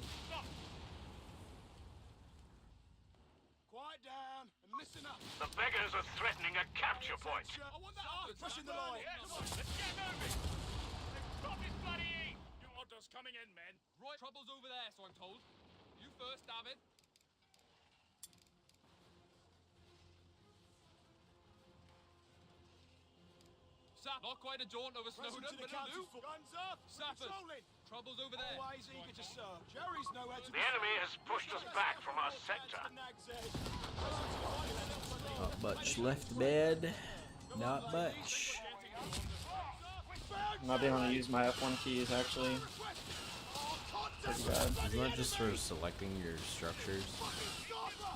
K: Quiet down and listen up.
B: The beggars are threatening a capture point.
K: I want that arm pushing the line.
H: Come on, let's get moving. Drop this bloody heat. New orders coming in, men.
C: Right, trouble's over there, so I'm told. You first, David. Not quite a daunt over Snowden,
K: Present to the
C: but a
K: county
C: loop.
K: for guns up.
C: Sappers.
K: Patrolling.
C: Trouble's over there.
K: Always eager to serve. Jerry's nowhere to
B: The enemy has pushed us back from our sector.
E: Not much left, man. Not much.
J: I'm not being able to use my F1 keys actually. Pretty bad.
E: Isn't that just for selecting your structures?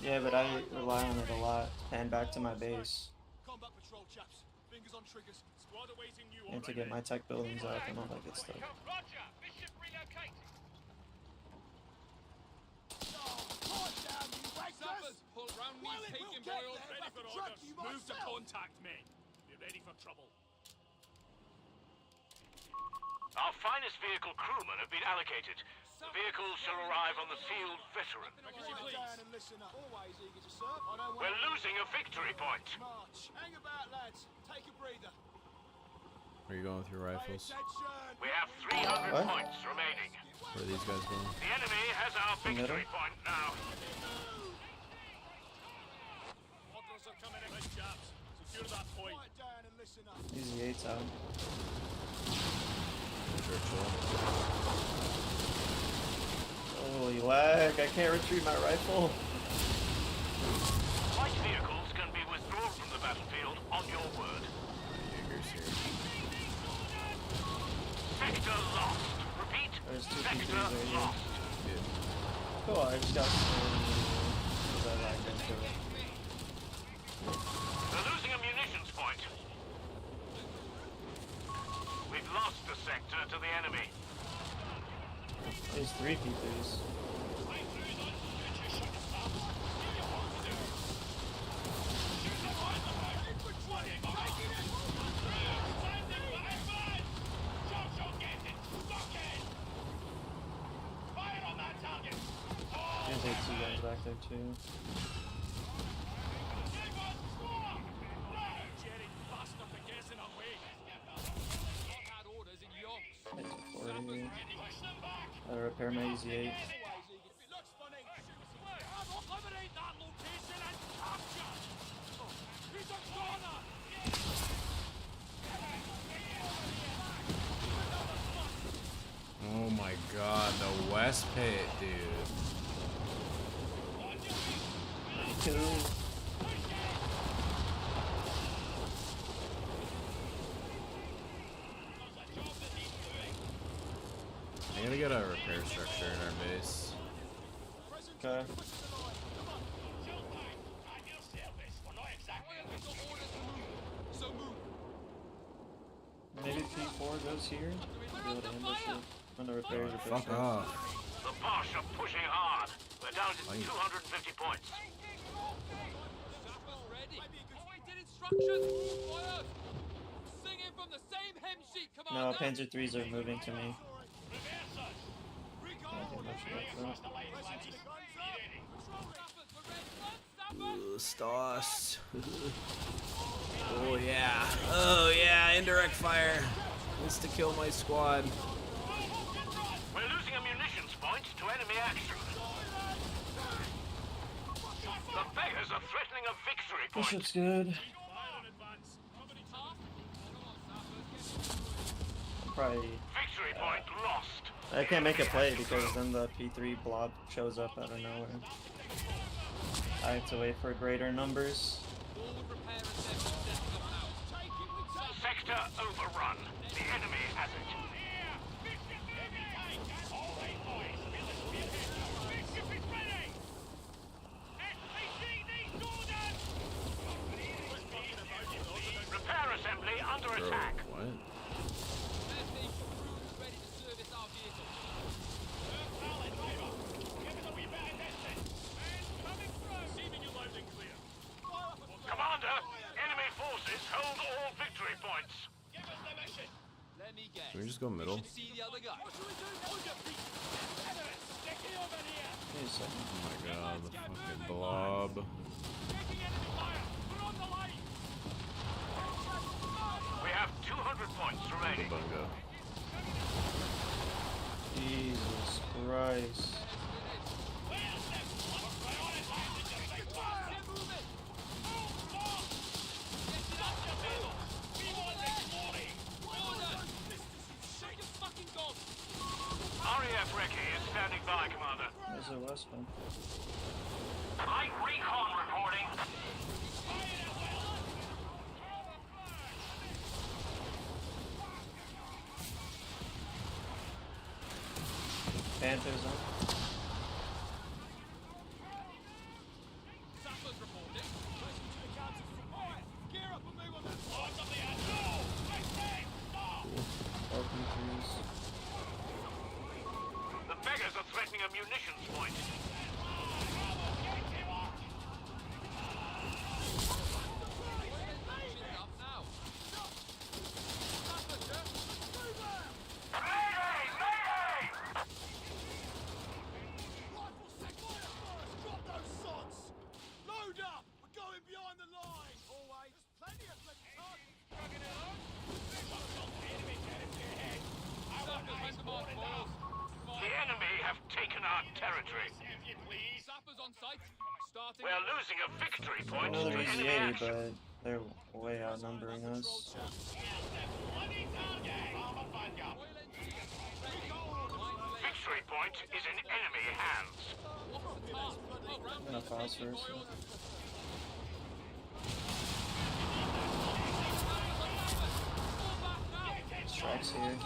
J: Yeah, but I rely on it a lot. Pan back to my base.
K: Combat patrol, chaps. Fingers on triggers. Squad awaiting you.
J: And to get my tech buildings up and all that good stuff.
H: Roger. Bishop relocated.
C: Sappers, pull round me, taking boils.
K: Ready for orders. Move to contact, men. Be ready for trouble.
B: Our finest vehicle crewmen have been allocated. The vehicles shall arrive on the field veteran.
K: Quiet down and listen up. Always eager to serve. I don't want
B: We're losing a victory point.
K: march. Hang about, lads. Take a breather.
E: Are you going with your rifles?
K: Attention.
B: We have 300
J: What?
B: points remaining.
E: Where are these guys going?
B: The enemy has our victory point now.
K: Orders are coming in, chaps. Secure that point. Quiet down and listen up.
J: Use the 8s out.
E: Churchill.
J: Holy lag, I can't retrieve my rifle.
B: Light vehicles can be withdrawn from the battlefield on your word.
E: Jaegers here.
B: Sector lost. Repeat,
J: There's two
B: sector
J: P3s right here.
B: lost.
E: Good.
J: Cool, I just got that lagged into it.
B: We're losing a munitions point. We've lost the sector to the enemy.
J: There's 3 P3s. There's 2 guys back there too.
C: Had orders in Yonks.
J: It's a 40. Gotta repair my easy 8.
K: Always eager. It looks funny. Eliminate that location and capture. He's a corner.
E: Oh my god, the West Pit, dude.
J: Cool.
E: I'm gonna get a repair structure in our base.
J: Okay.
C: So move.
J: Maybe P4 goes here? Be able to ambush it when the repairs are
E: Fuck
J: pushed.
E: off.
B: The Bosch are pushing hard. We're down to
E: Fine.
B: 250 points.
C: Sappers ready. Awaited instructions. Fire. Singing from the same hymn sheet,
J: No,
C: Commander.
J: Panzer 3s are moving to me. Okay, much better.
C: Sappers, we're ready. Run, Sappers.
E: Stas. Oh yeah. Oh yeah, indirect fire. Just to kill my squad.
B: We're losing a munitions point to enemy action. The beggars are threatening a victory point.
J: Bishop's good. Probably.
B: Victory point lost.
J: I can't make a play because then the P3 blob shows up out of nowhere. I have to wait for greater numbers.
C: Forward repair and sector coming out.
B: Sector overrun. The enemy has it. Repair assembly under
E: Bro,
B: attack.
E: what?
C: Air station crews ready to service our vehicle.
B: Commander, enemy forces hold all victory points.
C: Let me guess.
E: Can we just go middle?
C: You should see the other guy.
J: Wait a second.
E: Oh my god, the fucking blob.
B: We have 200 points remaining.
E: Bunga.
J: Jesus Christ. that's fine.
B: Light recon reporting.
J: Panthers on.
C: Sappers reporting.
K: Listen to the counter. Alright, gear up and move on that side.
J: Falcon 3s.
B: The beggars are threatening a munitions point.
C: Shit up now. Sappers, yeah?
B: Mayday! Mayday!
K: Rifle set fire first. Drop those sods. Load up. We're going behind the line. Always. There's plenty of bloody targets.
C: Sappers, when demand falls.
B: The enemy have taken our territory.
C: Sappers on site. Starting.
B: We're losing a victory point
J: Another
B: to enemy
J: EZA,
B: action.
J: but they're way outnumbering us.
B: Victory point is in enemy hands.
J: I'm gonna phosphorus. Strikes here.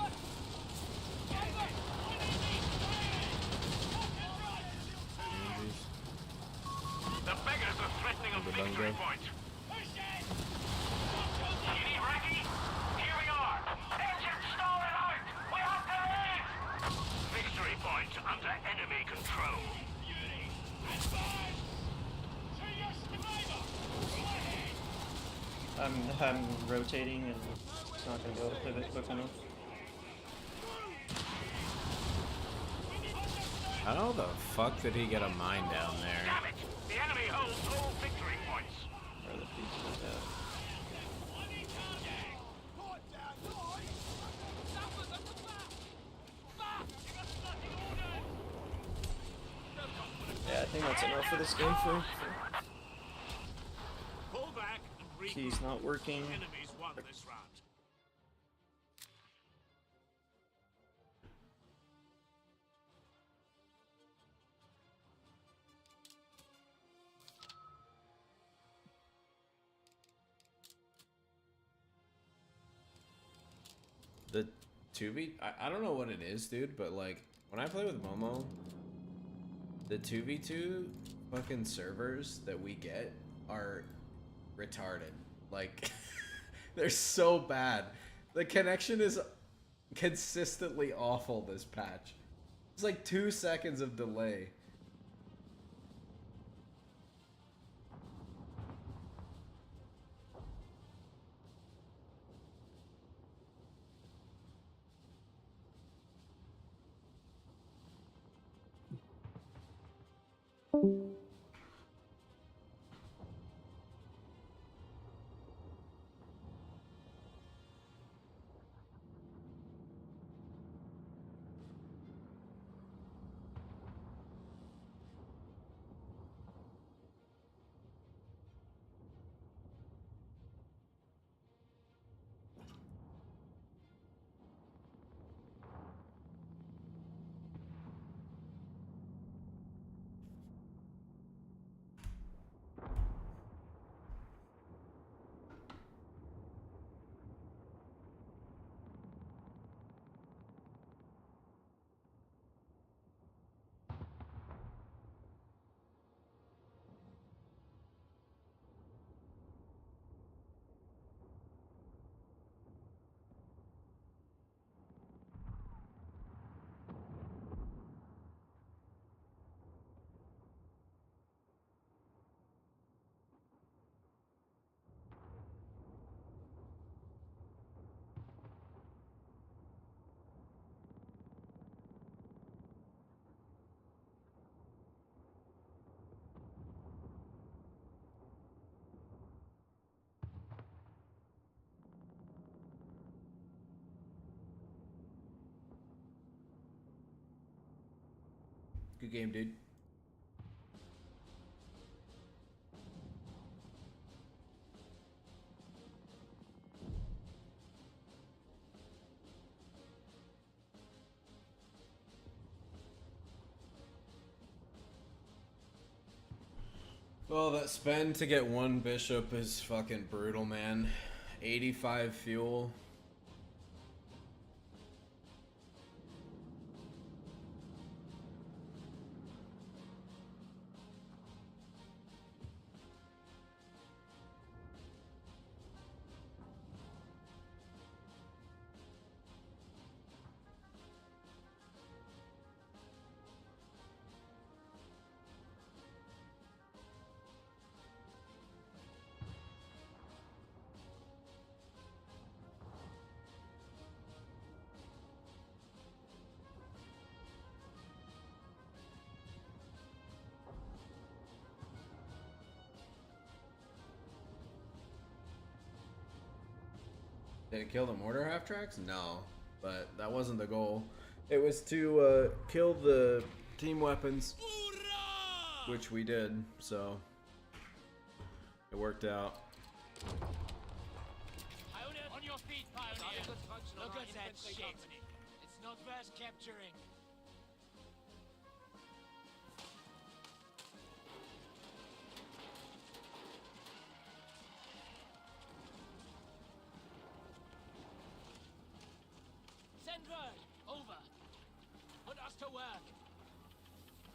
B: The beggars are threatening a victory point. You need Raggy? Here we are. Engine stalling out. We have to leave. Victory point under enemy control.
J: I'm rotating and it's not gonna be able to pivot quick enough.
E: How the fuck did he get a mine down there?
B: Damn it! The enemy holds all victory points.
J: Where the piece is at. Yeah, I think that's enough for this game for
B: Pull back and regroup.
J: keys not working.
B: Enemies won this round.
E: The 2v, I don't know what it is, dude, but like when I play with Momo, the 2v2 fucking servers that we get are retarded. Like they're so bad. The connection is consistently awful this patch. It's like 2 seconds of delay. Good game, dude. Well, that spend to get one bishop is fucking brutal, man. 85 fuel. Did it kill the mortar half tracks? No, but that wasn't the goal. It was to kill the team weapons, which we did, so it worked out.
H: Pioneer, on your feet, Pioneer. Look at that shit. It's not worth capturing. Send word. Over. Put us to work.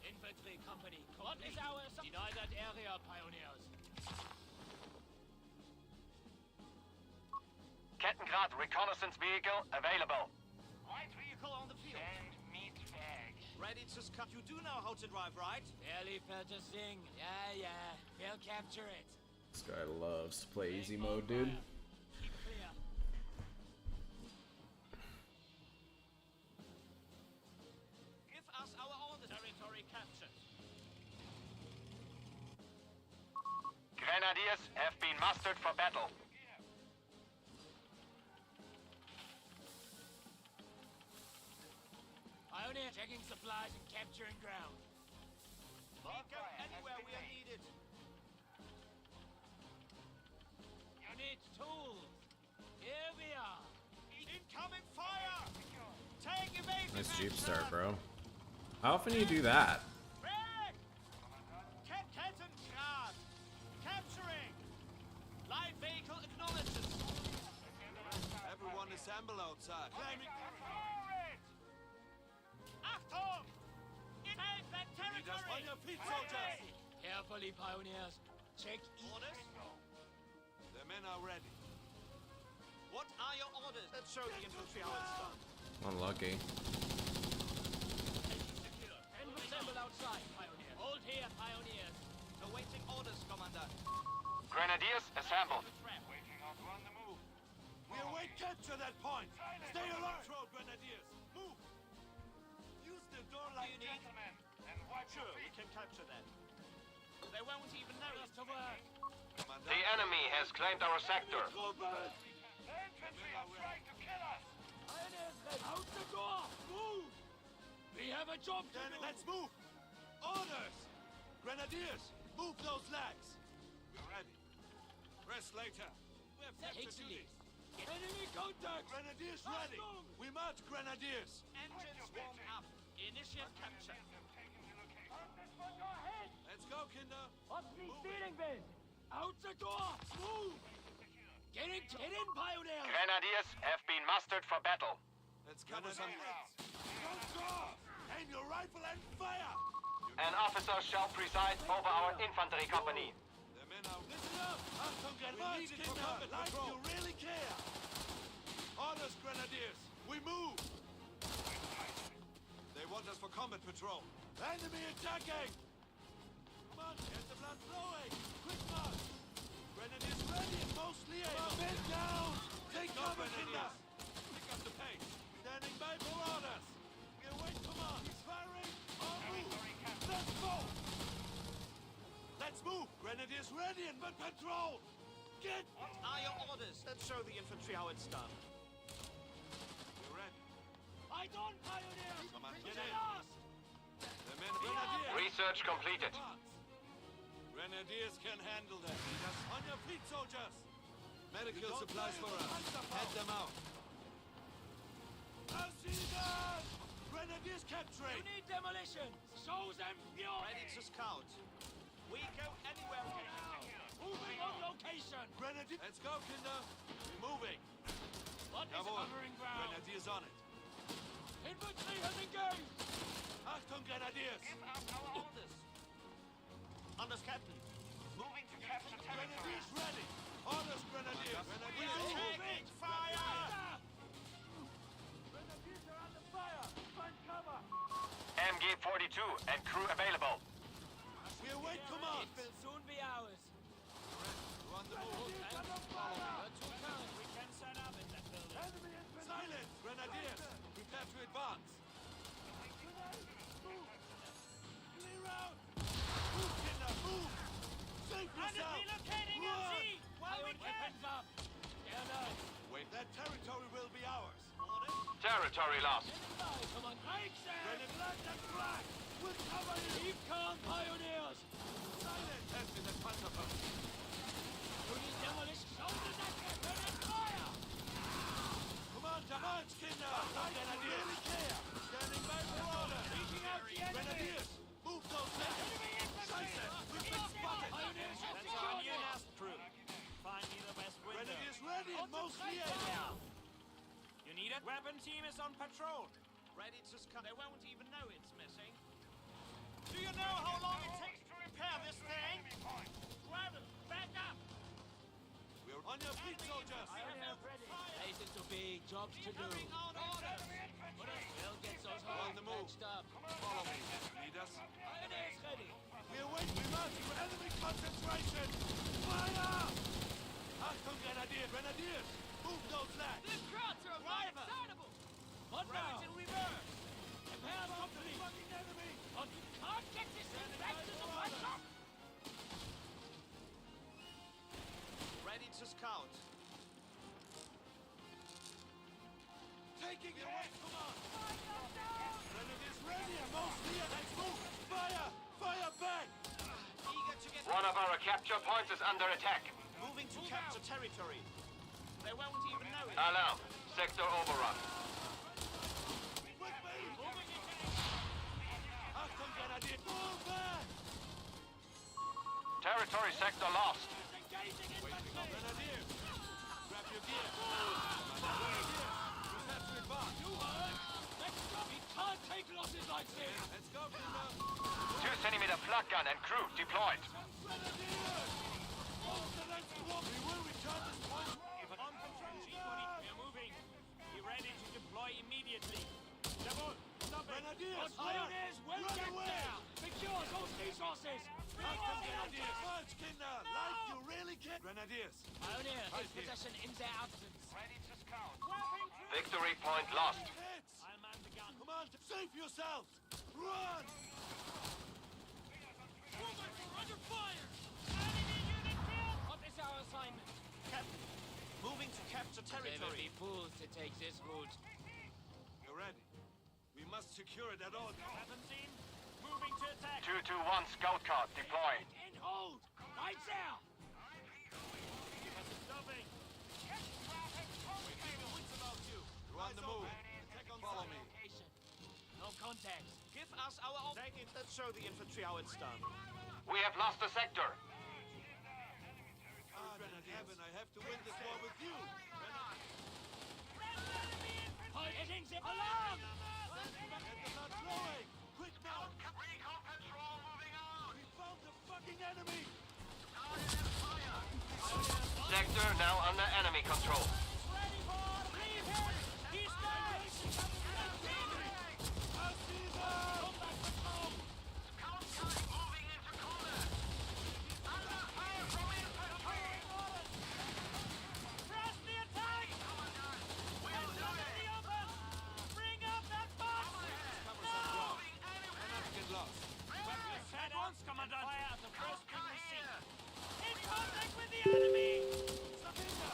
H: Infantry company. What is our... Deny that area, Pioneers.
B: Kettengrad reconnaissance vehicle available.
H: Light vehicle on the field.
B: Send meat bag.
K: Ready to scout. You do know how to drive, right?
H: Barely purchasing. Yeah. We'll capture it.
E: This guy loves to play easy mode, dude.
H: Keep clear.
K: Give us our orders.
H: Territory captured.
B: Grenadiers have been mustered for battle.
H: Pioneer checking supplies and capturing ground.
K: We go anywhere we are needed.
H: You need tools. Here we are.
K: Incoming fire! Take evasive
E: Nice Jeep
K: action!
E: start, bro. How often do you do that?
K: Back! Kettengrad! Capturing! Light vehicle acknowledges.
C: Everyone assemble outside.
K: Claiming... Achtung! Take that territory!
C: On your feet, soldiers!
H: Carefully, Pioneers. Check
K: Orders?
C: The men are ready.
K: What are your orders? Let's show the infantry how it's done.
E: Unlucky.
H: and assemble outside, Pioneer. Hold here, Pioneers.
K: Awaiting orders, Commander.
B: Grenadiers assembled.
C: We await capture that point. Stay alert. Control grenadiers. Move. Use the door like gentlemen.
K: Sure, we can capture that. They won't even know us to work.
B: The enemy has claimed our sector.
H: Pioneers, head out the door. Move. We have a job to
C: Then
H: do.
C: let's move. Orders. Grenadiers, move those lags. We're ready. Rest later. We have captured
H: Excellent.
C: duties.
H: Enemy contact.
C: Grenadiers ready. We march, Grenadiers.
K: Engines warm up. Initiate capture.
C: Let's go, Kinder.
H: Out the door. Move. Get in, Pioneer.
B: Grenadiers have been mustered for battle.
C: Let's cover some things. Don't draw. Aim your rifle and fire.
B: An officer shall preside over our infantry company.
C: The men are... Listen up. Achtung, Grenadiers. Kinder, like you really care. Orders, Grenadiers. We move. They want us for combat patrol. Enemy attacking. Come on, get the blood flowing. Quick march. Grenadiers ready and mostly able. Men down. Take cover, Kinder. Pick up the pace. Standing by for orders. We await command. He's firing. On move. Let's go. Let's move. Grenadiers ready and but patrol. Get.
K: What are your orders? Let's show the infantry how it's done.
C: We're ready.
H: Fight on, Pioneers.
C: Come on,
H: To
C: get
H: the
C: in.
H: last.
C: The men Grenadiers.
B: Research completed.
C: Grenadiers can handle that. On your feet, soldiers. Medical supplies for us. Head them out. I'll see that. Grenadiers
H: You
C: capturing.
H: need demolition. Show them fury.
K: Ready to scout.
H: We go anywhere now. Moving on location.
C: Grenadier. Let's go, Kinder. Moving.
H: What is
C: Jawohl.
H: covering ground?
C: Grenadiers on it.
H: Infantry has engaged.
C: Achtung, Grenadiers.
B: Give us our orders.
F: Anders, Captain.
B: Moving to capture territory.
C: Grenadiers ready. Orders, Grenadiers. Grenadiers
H: We'll
C: moving.
H: take fire.
K: Grenadiers are under fire! Find cover!
B: MG-42 and crew available.
C: We await command.
H: It will soon be ours.
C: We're on the move.
H: We're too current. We can set up in that building.
K: Enemy infantry!
C: Silence, Grenadiers. Prepare to advance.
K: Clear out!
C: Move, Kinder, move. Save yourself.
H: Relocating
C: Run.
H: MG. While we weapons up. Down us.
C: Wait, that territory will be ours.
B: Territory lost.
H: Come on, break them.
C: Grenadiers and flag. We'll cover you.
H: Keep calm, pioneers.
C: Silence. Test in the Panzerpost.
H: To the demolition. Shoulder that weapon and fire.
C: Command, advance, Kinder. Grenadiers. Really care. Standing by for order.
H: Reaching out the enemy.
C: Grenadiers, move those left. Scheiße, we've been spotted.
H: Pioneers,
B: That's our new nest crew. Find me the best window.
C: Grenadiers ready and mostly able.
B: You need it? Weapon team is on patrol. Ready to scout. They won't even know it's missing. Do you know how long it takes to repair this thing? Grab it. Back up.
C: We're on your feet, soldiers.
H: Places to be, jobs to do.
B: Carrying out orders.
H: We'll get those
C: On
H: holes
C: the move.
H: patched up.
C: Follow me. Lead us.
H: Pioneers ready.
C: We await remarking for enemy concentration. Fire! Achtung, Grenadiers. Grenadiers, move those lads.
H: These crowds are
B: Driver.
H: excitable. What now?
B: In reverse.
H: Prepare company.
C: Fucking enemy.
H: But you can't get this thing back to the front.
B: Ready to scout.
C: Taking it away, come on. Grenadiers ready and mostly able. Let's move. Fire! Fire back!
B: Eager to get One of our capture points is under attack.
F: Moving to capture territory.
B: They won't even know it. Alarm. Sector overrun.
C: With me! Achtung, Grenadiers, move back!
B: Territory sector lost.
C: Waiting on Grenadiers. Grab your gear. Grenadiers, prepare to advance.
H: You heard? Let's go. We can't take losses like this.
C: Let's go, Kinder.
B: 2-centimeter flak gun and crew deployed.
C: Grenadiers! Hold the next one. We will return this point.
B: On control, G-40. We're moving. Be ready to deploy immediately. Double. Stop it.
C: Grenadiers,
H: Pioneers will
C: run
H: get
C: away!
H: there. Secure those resources.
C: Achtung, Grenadiers! March, Kinder! Like you really can! Grenadiers!
H: Pioneers,
C: Right
H: take
C: here.
H: possession in their absence.
B: Ready to scout. Victory point lost.
C: Hits!
B: I'll man the gun.
C: Come on, save yourselves! Run!
H: Under fire. Enemy unit killed. What is our assignment?
F: Captain. Moving to capture
H: They will
F: territory.
H: be fools to take this route.
C: You're ready. We must secure it at all costs.
B: Weapon team. Moving to attack. 221 scout car deployed.
H: And hold. Lights out.
B: Stopping.
C: You're on the move. Follow me.
H: No contact.
B: Give us our...
F: Take it. Let's show the infantry how it's done.
B: We have lost the sector.
C: Heaven, I have to win this war with you.
H: Hitting the alarm.
C: Get them not throwing. Quick now.
B: Recon patrol moving on.
C: We found the fucking enemy.
B: Sector now under enemy control.
H: Ready for leave him. He's dead.
C: I see them.
H: Come back to home.
B: Moving into corner. Under fire from infantry.
H: Press the attack.
B: We'll do it.
H: The open. Bring up that box. No.
C: Get lost.
B: At once, Commandant. Fire at the first thing we see.
H: In contact with the enemy.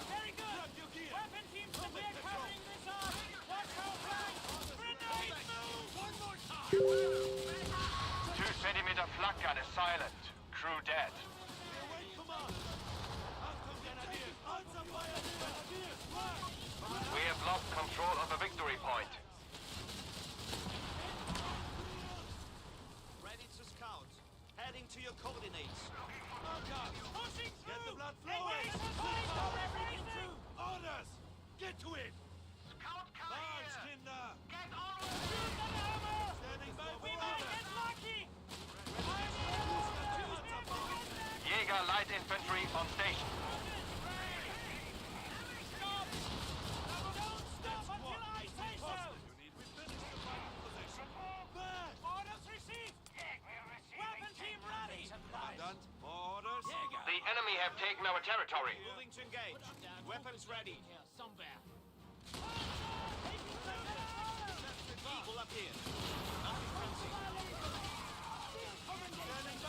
H: Very good.
C: Grab your gear.
H: Weapon teams, we're covering this up. Watch our flank. Grenade move. One more time.
B: 2-centimeter flak gun is silent. Crew dead.
C: We await command. Achtung, Grenadiers. Answer fire, Grenadiers. Run.
B: We have lost control of the victory point.
F: Ready to scout. Heading to your coordinates.
A: infantry on station.
H: Stop! Don't stop until I say so! Orders received! Weapon team ready!
B: Commandant, more orders.
A: The enemy have taken our territory.
B: Moving to engage. Weapons ready.
H: Somewhere.
B: Eagle up here. Nothing fancy.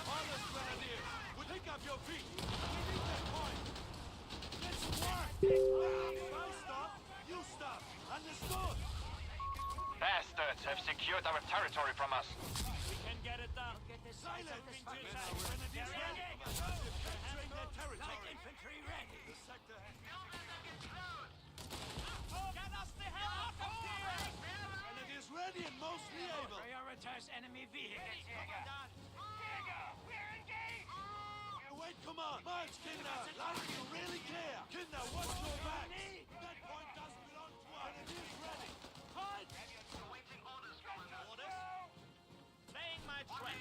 B: Orders, Grenadiers. Pick up your feet. We need that point. Let's work. If I stop, you stop. Understood?
A: Bastards have secured our territory from us.
B: We can get it done. Silence! Grenadiers ready. Capturing their territory.
H: Infantry ready.
B: The sector has...
H: Get us the hell out of here!
B: Grenadiers ready and mostly able.
H: Prioritize enemy vehicles.
B: Wait, come on! March, Kinder! Lines are really clear! Kinder, watch your back! That point doesn't belong to us! Grenadiers ready! Halt! Orders?
H: Laying my track.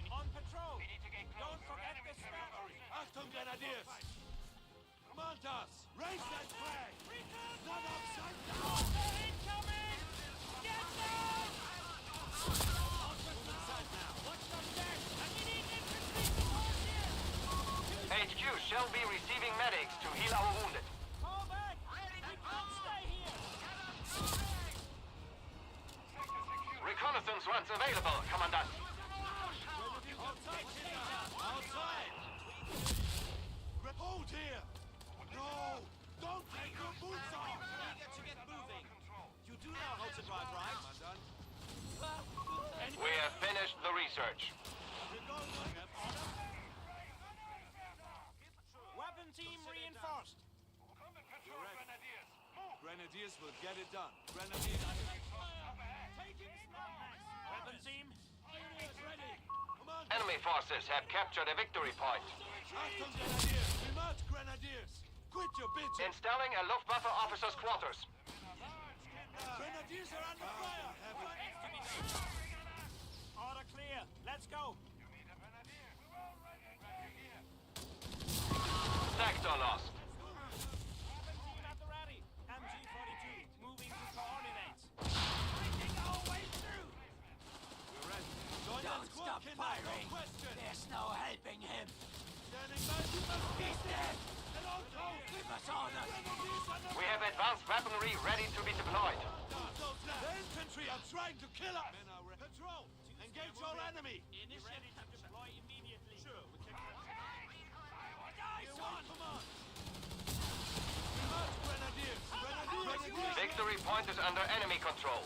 H: On patrol. Don't forget the battery.
B: Achtung, Grenadiers! Command us! Raise that flag! Not upside down!
H: Incoming! Get down!
B: Inside now!
H: Watch the deck! And we need infantry support here!
A: HQ shall be receiving medics to heal our wounded.
H: Fall back! We can't stay here!
A: Reconnaissance runs available, Commandant.
B: Outside! Hold here! No! Don't take your boots off! Get moving! You do know how to drive, right?
A: We have finished the research.
B: Weapon team reinforced. Grenadiers will get it done. Grenadiers.
H: Weapon team.
B: Ready.
A: Enemy forces have captured a victory point.
B: Achtung, Grenadiers! We march, Grenadiers! Quit your bitching!
A: Installing a Luftwaffe officer's quarters.
B: Grenadiers are under fire!
H: Order clear. Let's go.
A: Sector lost.
H: Team at the ready. MG-42 moving to coordinates. Fighting our way through.
B: We're ready. Join
H: Don't
B: the squad,
H: stop
B: Kinder,
H: firing.
B: no question!
H: There's no helping him.
B: Standing by, you must be
H: He's dead.
B: And on go!
H: Give us orders.
B: Grenadiers under
A: We have advanced weaponry ready to be deployed.
B: The infantry are trying to kill us! Patrol! Engage all enemy!
H: Ready to deploy immediately.
B: Sure, we can...
H: Eyes on.
B: Come on! We march, Grenadiers! Grenadiers!
A: Victory point is under enemy control.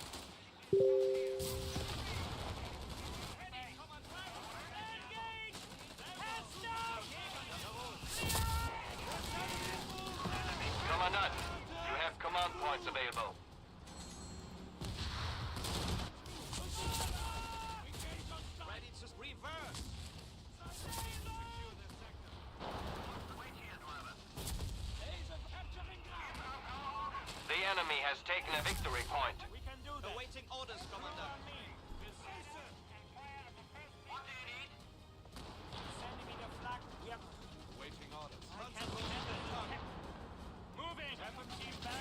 H: Engage. Heads down.
A: Commandant, you have command points available.
B: Ready to reverse!
A: The enemy has taken a victory point.
H: We can do this.
B: Awaiting orders, Commander.
H: What do you need? Sending me the flag. Yep.
B: Waiting orders.
H: I can't remember the target. Moving. Weapon team back.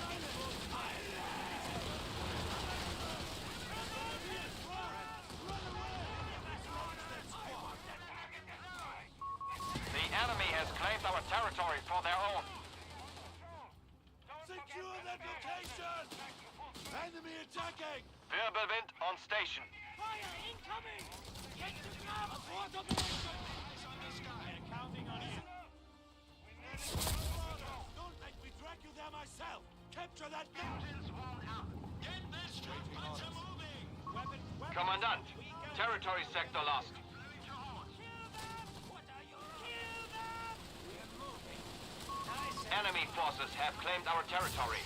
A: The enemy has claimed our territory for their own.
B: Secure that location! Enemy attacking!
A: Wirbelwind on station.
H: Fire incoming. Get to the ground. Abort operation. We're counting on you.
B: Don't make me drag you there myself! Capture that gun! Get this fighter moving!
H: Weapon.
A: Commandant, territory sector lost.
H: Kill them. What are you? Kill them. We're moving. Nice.
A: Enemy forces have claimed our territory.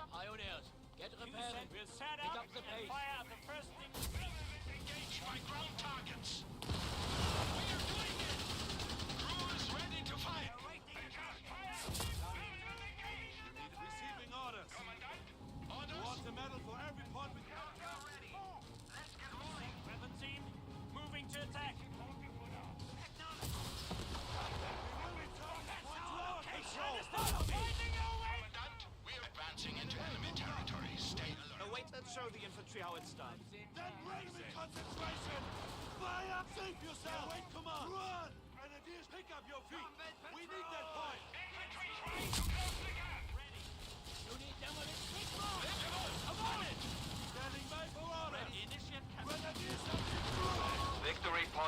H: Pioneers, get repairing. We'll set
C: Pick
H: up
C: up the
H: and
C: pace.
H: fire the first thing we see.
B: Engage my ground targets! We are doing it! Crew is ready to fight! Receiving orders. Orders? Want a medal for every point we...
H: Weapon team, moving to attack.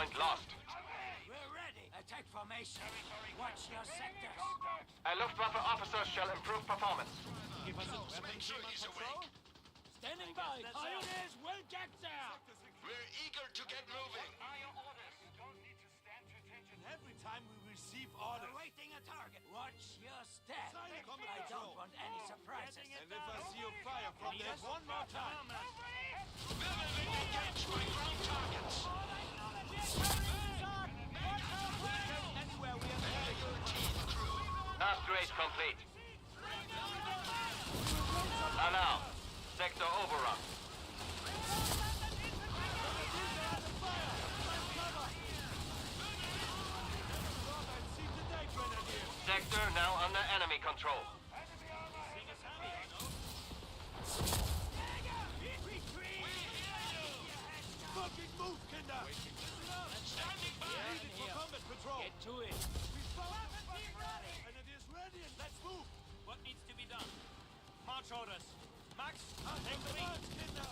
A: point lost.
H: We're ready. Attack formation. Watch your sectors.
A: A Luftwaffe officer shall improve performance.
B: Give us a weapon team on patrol.
H: Standing by. Pioneers will get there.
A: We're eager to get moving.
B: Every time we receive orders.
H: Awaiting a target. Watch your step.
B: Silent combat
H: I
B: control.
H: don't want any surprises.
B: And if I see you fire from there one more time.
A: Engage my ground targets.
B: Anywhere we have
A: Last race complete. Alarm. Sector overrun. Sector now under enemy control.
B: fucking move, Kinder! Standing by! Needed for combat patrol!
H: Get to it.
B: And it is ready and let's move!
C: What needs to be done? March orders. Max,
B: Take the lead, Kinder!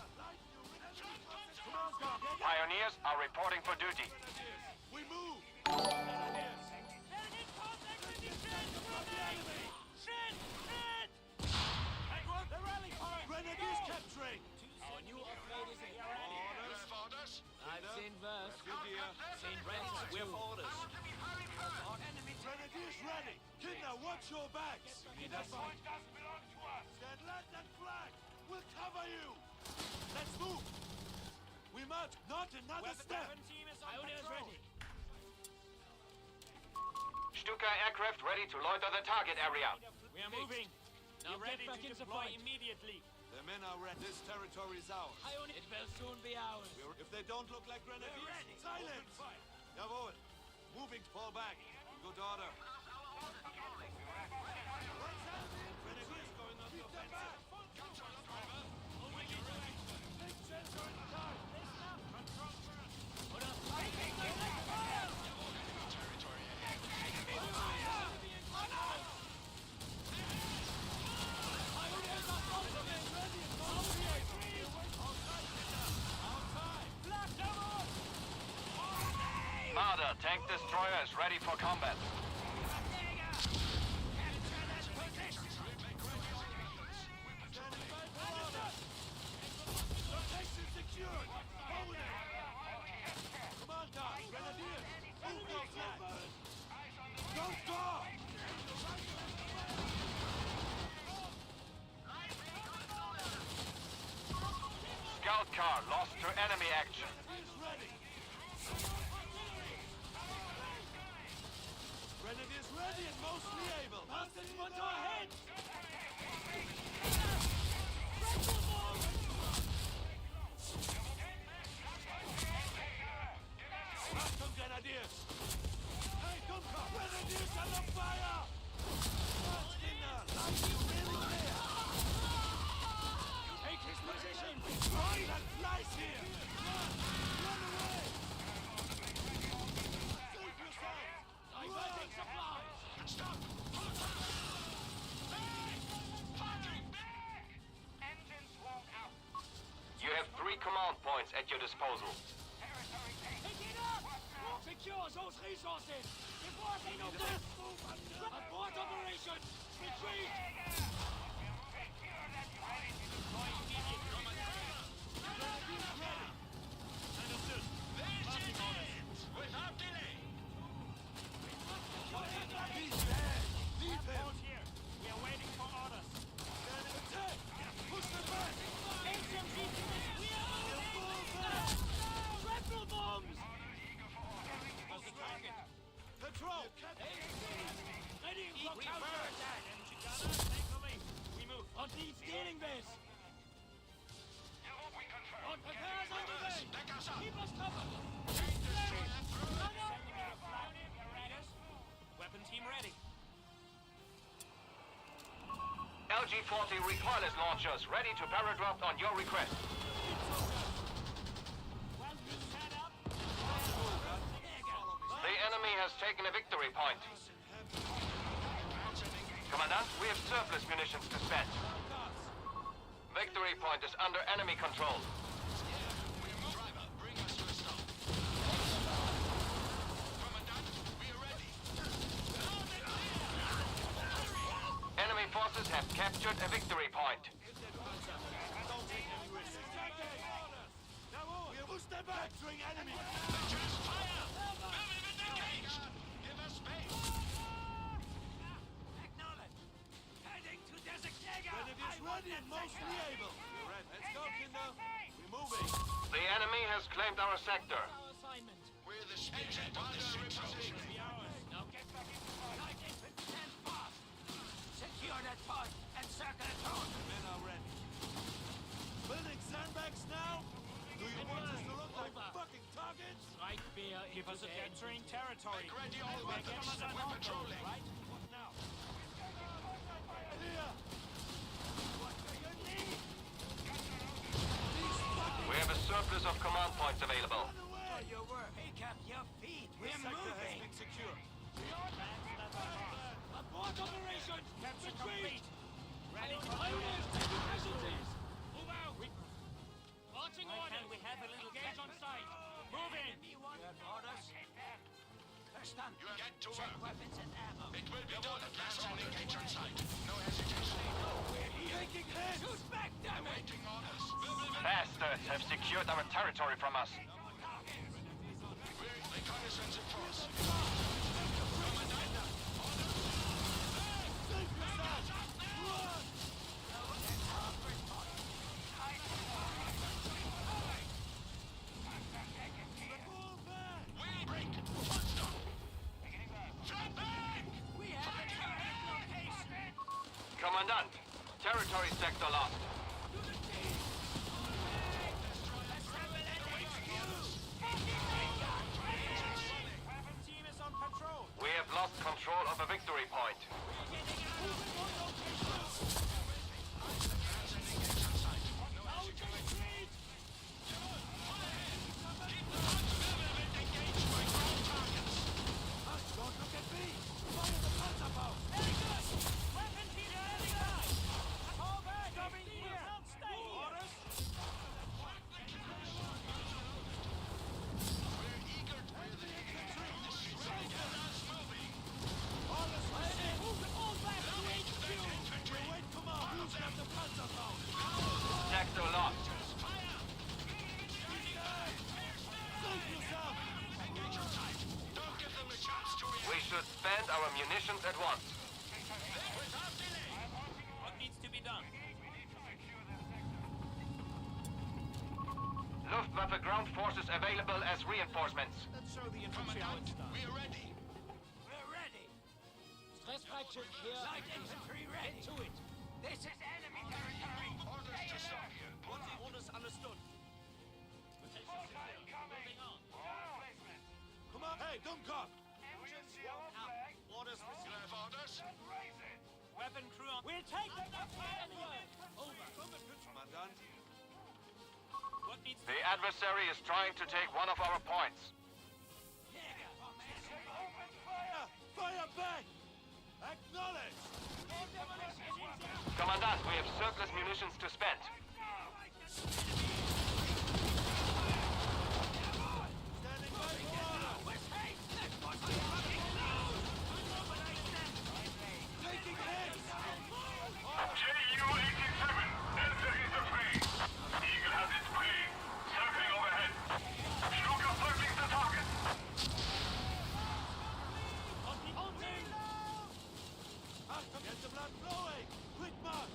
A: Pioneers are reporting for duty.
B: We move! Grenadiers capturing!
H: Our new upgrade is here.
A: Orders?
H: I've seen verse. Seen
C: we're orders.
B: Grenadiers ready! Kinder, watch your backs! Stand left and flank! We'll cover you! Let's move! We march, not another step!
C: Weapon team is on
H: Pioneers
C: patrol.
H: ready.
A: Stuka aircraft ready to loiter the target area.
C: We are moving.
H: Now
C: Be ready
H: get back
C: to
H: in the
C: deploy
H: fight.
C: immediately.
B: The men are ready. This territory is ours.
H: It will soon be ours.
B: If they don't look like grenadiers,
H: We're ready.
B: silence! Jawohl! Moving, fall back. Good order. Grenadiers going on the offensive.
A: Marder, tank destroyer is ready for combat.
B: Location secured! Hold it! Commander, grenadiers! Move your flank! Don't go!
A: Scout car lost to enemy action.
B: Grenadiers ready! Grenadiers ready and mostly able! Bastards want our heads! Welcome, Grenadiers! Hey, Dunker! Grenadiers under fire! Kinder, light you really clear!
H: Take his position.
B: Right, that flies here! Run away! Save yourselves!
H: Diverting supplies.
B: Stop!
A: You have 3 command points at your disposal.
H: Pick it up. Secure those resources. Before they know this. Abort operation. Retreat.
A: Without delay.
B: He's dead! Leave him!
C: Hold here. We are waiting for orders.
B: Attack! Push them back!
H: Triple bombs.
C: What's the target?
B: Patrol!
H: Ready for
C: We
H: counter.
C: heard that. And Chicana, take the lead. We move.
H: On team stealing this. On prepares on the way. Keep us covered.
C: Weapon team ready.
A: LG-40 recoilless launchers ready to paradrop on your request.
C: Set up.
A: The enemy has taken a victory point. Commandant, we have surplus munitions to spend. Victory point is under enemy control. forces have captured a victory point.
B: Don't take any risks. Now on! We will step back! Capturing enemy!
H: Fire! Movement engaged! Give us space!
B: Acknowledge! Heading to designate!
K: When it is ready and mostly able.
B: You're right. Let's go, Kinder. We're moving.
A: The enemy has claimed our sector.
H: Our assignment. We're the spearhead of this reposition.
B: Be ours.
H: Now get back into
B: Light infant, stand fast! Secure that point and circle the zone!
K: Men are ready. Building sandbags now? Do you want us to look like fucking targets?
H: Strike fear
B: Give us a capturing territory.
H: Make ready all
B: We're
H: weapons.
B: getting
H: We're patrolling.
B: right? What now?
K: Clear!
B: What do you need?
A: We have a surplus of command points available.
B: Do your work. Pick up your feet. We're moving.
K: Been secured.
B: Abort operation. Capture complete. Ready for
H: Pioneers taking casualties.
B: Move out.
H: Marching
B: Why
H: orders.
B: can't we have a little
H: Engage on site.
B: Moving. You have orders? First on.
H: Get to
B: Check
H: work.
B: weapons and ammo.
H: It will be done. Last one engage on site. No hesitation.
K: Taking hits!
B: Shoot back, damn it!
H: Awaiting orders.
A: Bastards have secured our territory from us.
H: We're reconnaissance in force. We break. Touchdown. Drop back.
B: We have a direct location.
A: Commandant, territory sector lost.
B: Weapon team is on patrol.
A: We have lost control of a victory point.
K: Don't look at me! Fire the panzer bow!
B: Weapon team ready up. Fall back. Coming here. Stay here. Orders.
H: We're eager to hear the infantry. Get us moving.
K: All is ready!
B: All back to
H: That
B: HQ.
H: infantry.
K: Wait, come on! Who's got the panzer bow?
A: Sector lost.
K: Save yourself!
H: Engage on site. Don't give them a chance to react.
A: We should spend our munitions at once.
H: Without delay.
B: What needs to be done?
A: Luftwaffe ground forces available as reinforcements.
B: Let's show the infantry how it's done.
H: We're ready.
B: We're ready.
H: Stressfrag check here.
B: Light infantry ready.
H: To it.
B: This is enemy territory.
H: Orders to stop here.
B: Orders understood. Moving on.
K: Come on! Hey, Dummkopf!
B: Orders
H: You
B: received.
H: have orders?
B: Weapon crew on. We'll take them up anyway. Over.
K: Commandant?
B: What needs to
A: The adversary is trying to take one of our points.
K: Open fire! Fire back! Acknowledge!
A: Commandant, we have surplus munitions to spend.
K: Standing by for orders! Taking hits!
A: JU-87, enter interface. Eagle has its prey. Circling overhead. Stuka circling the target.
K: Get the blood flowing! Quick mark!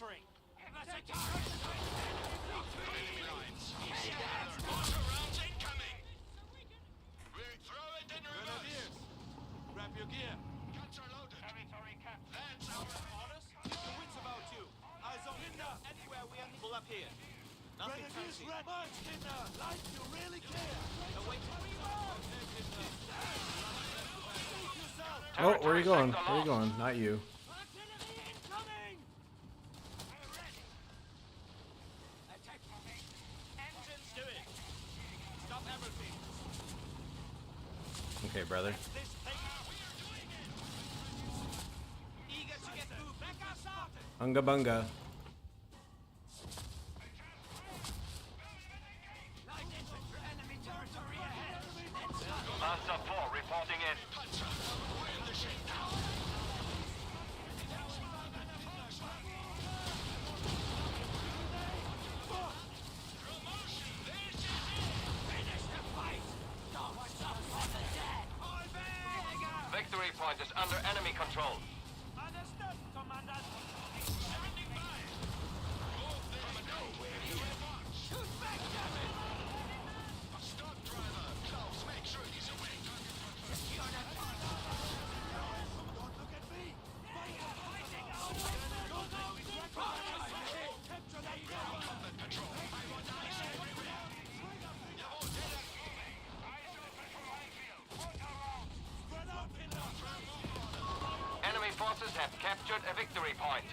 B: entering.
A: Enemy lines. Mortar rounds incoming. We throw it in reverse.
C: Grenadiers, grab your gear.
A: Guns are loaded. Territory captured. That's our
B: Orders? The wits about you. Eyes on Kinder. Anywhere we are. Pull up here. Nothing fancy.
K: March, Kinder! Like you really care!
B: Await.
E: Oh, where are you going? Where are you going? Not you.
B: Engines do it. Stop everything.
E: Okay, brother.
B: This thing. Eager to get moved. Back us up.
E: Unga bunga.
B: Enemy territory ahead.
A: Panzer 4 reporting in. Victory point is under enemy control.
B: Understood, Commandant. Shoot back, damn it!
A: Stop, driver. Klaus, make sure he's awake.
K: Don't look at me!
A: Enemy forces have captured a victory point.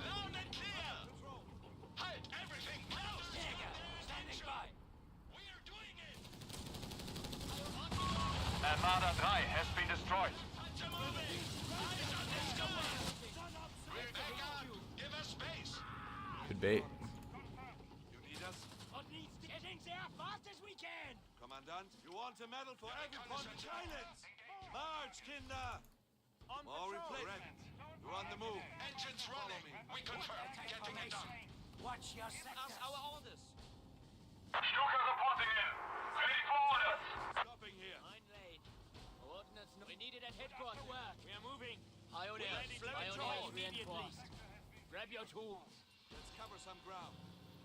A: Loud and clear! Halt! Everything! Close!
B: Standing by.
A: We are doing it! Armada 3 has been destroyed. We're back up! Give us space!
E: Good bait.
C: You need us?
B: What needs getting there fast as we can?
C: Commandant, you want a medal for every point of silence? March, Kinder!
B: On
C: More
B: patrol.
C: replacement. You're on the move.
A: Engines running. We confirm. Getting it done.
B: Watch your sectors. Our orders.
A: Stuka reporting in. Ready for orders.
C: Stopping here.
H: Mine laid. Coordinates we needed at headquarters.
B: We are moving.
H: Pioneers.
B: Ready to
H: Pioneers
B: patrol
H: reinforced. Grab your tools.
C: Let's cover some ground.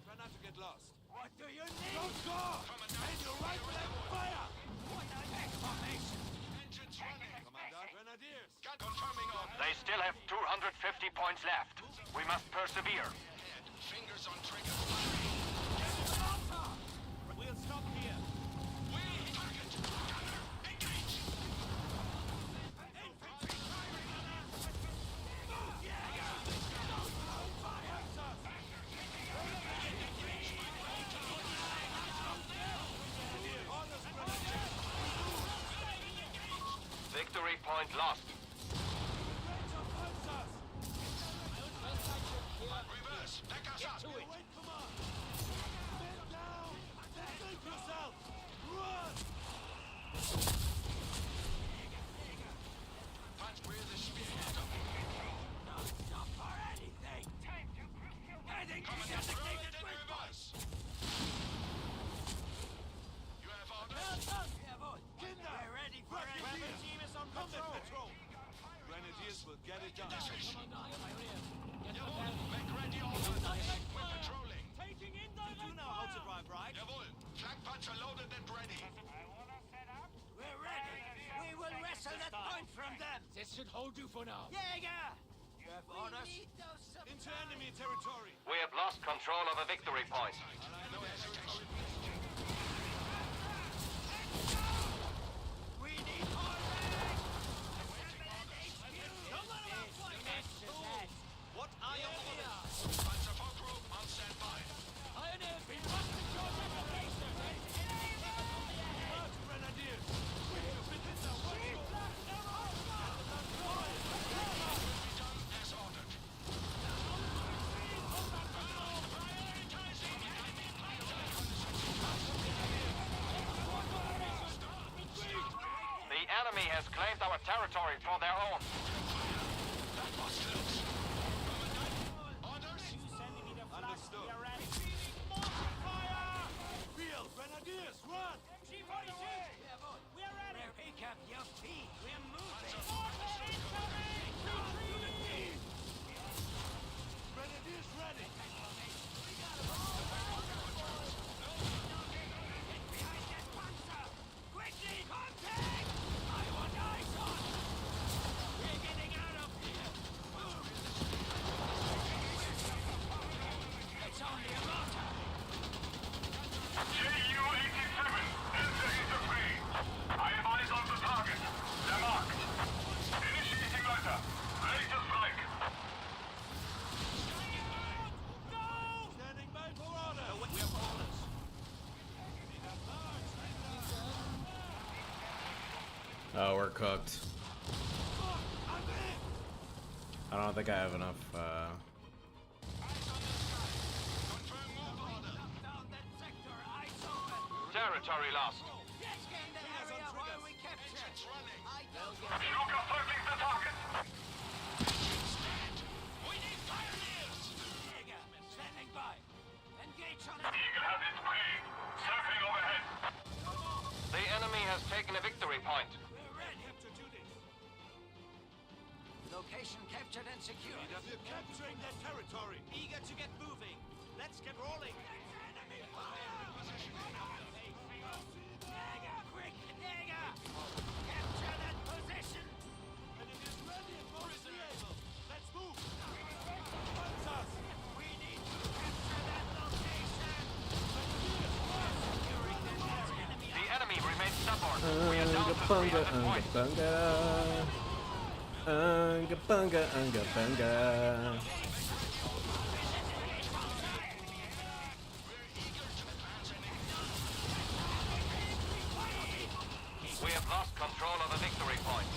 C: Try not to get lost.
B: What do you need?
K: Don't go! And your rifle and fire!
B: What an exclamation!
A: Engines running.
C: Commandant, Grenadiers.
A: Confirming order. They still have 250 points left. We must persevere. Fingers on trigger.
B: We'll stop here.
A: Wheel target. Gunner, engage.
B: Infantry
A: Victory point lost. Reverse. Back us up.
K: Wait, come on! Bend down! Save yourself! Run!
A: Punch where the spearhead.
B: Not stop for anything! Heading to
A: Commandant, throw it
B: designated
A: in
B: waypoint!
A: reverse. You have orders?
B: We're ready for it! Weapon team is on patrol!
C: Grenadiers will get it done.
A: Jawohl. Make ready all guns. We're patrolling.
B: Taking in the You know how to drive, right?
A: Jawohl. Flank puncher loaded and ready.
B: We're ready! We will wrestle that point from them!
H: This should hold you for now.
B: Jäger! You have orders?
C: Into enemy territory.
A: We have lost control of a victory point.
B: We need more ranks! What are your orders?
A: Panzer 4 group on standby.
H: Pioneers, we must secure that location.
C: March, Grenadiers.
A: As ordered. Prioritizing enemy claimed our territory for their own.
B: Understood. We are ready. Field, grenadiers, run! MG-42! We are ready! Pick up your feet. We're moving. Grenadiers ready. Get behind that panzer! Quickly, contact! I want eyes on! We're getting out of here! Move! It's only a mortar!
A: Ju-87, enter into range. I am eyes on the target. They're marked. Initiating laser. Ready to strike.
B: Standing by for order! We have orders.
E: Oh, we're cooked. I don't think I have enough.
A: Territory lost.
B: Scan the area while we capture.
A: Stuka circling the target.
B: We need pioneers! Jäger, standing by. Engage on it.
A: Eagle has its prey. Circling overhead. The enemy has taken a victory point.
B: We're ready to do this.
H: Location captured and secured.
B: We're capturing their territory. Eager to get moving. Let's get rolling. Enemy fire! Jäger, quick! Jäger! Capture that position! And it is ready and most able. Let's move! Panzers! We need to capture that location! Securing the next enemy.
A: The enemy remains stubborn. We are down to 300 points. We have lost control of the victory point.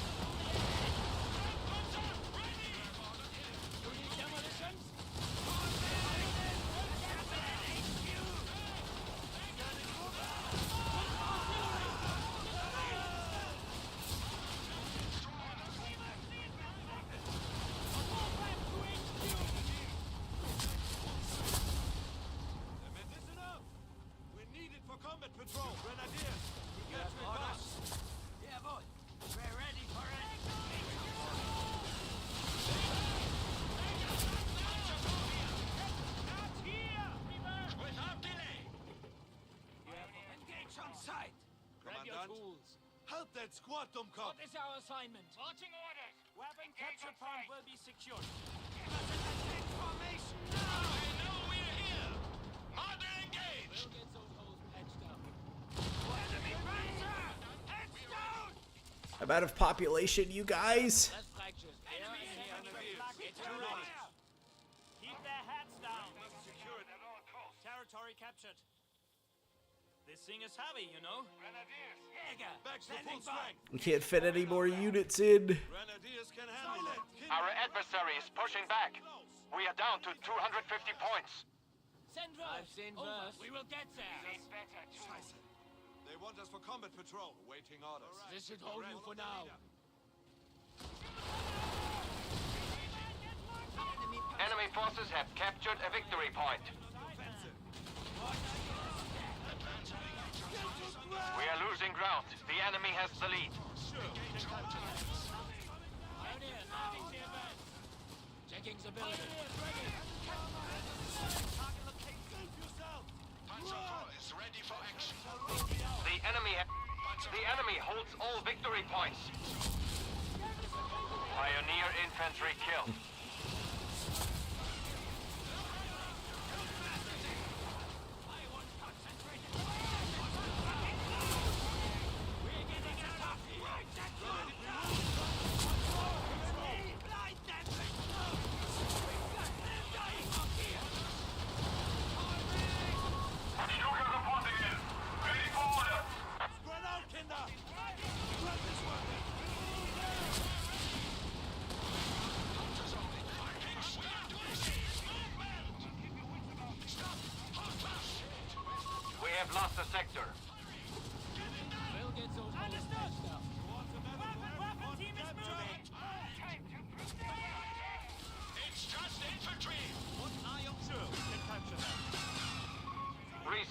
B: Listen up! We're needed for combat patrol. Grenadiers! We got to advance.
H: Yeah, boy. We're ready for it.
B: Not here!
H: Without delay. Engage on sight.
B: Grab your tools. Help that squad, Dumkop.
H: What is our assignment?
A: Launching orders.
B: Weapon capture point will be secured.
H: Formation now.
A: I know we're here. Order engage.
H: We'll get those holes patched up. Enemy panzer! Heads down!
E: I'm out of population, you guys.
H: Less fractures.
B: Enemy
H: Get to
B: ready.
H: it.
B: Keep their heads down. Secured at all costs. Territory captured. This thing is heavy, you know.
A: Grenadiers.
B: Jäger, back to full strength.
E: We can't fit any more units in.
B: Grenadiers can handle it.
A: Our adversary is pushing back. We are down to 250 points.
H: Send I've seen worse. We will get there.
B: They want us for combat patrol. Waiting orders.
H: This should hold you for now.
A: Enemy forces have captured a victory point. We are losing ground. The enemy has the lead.
H: Pioneers, moving to advance. Checking the building.
A: The enemy holds all victory points. Pioneer infantry killed. Stuka reporting in. Ready for order.
B: Spread out, Kinder. Grab this weapon.
A: We have lost the sector.
H: We'll get those holes patched up.
B: Want another weapon?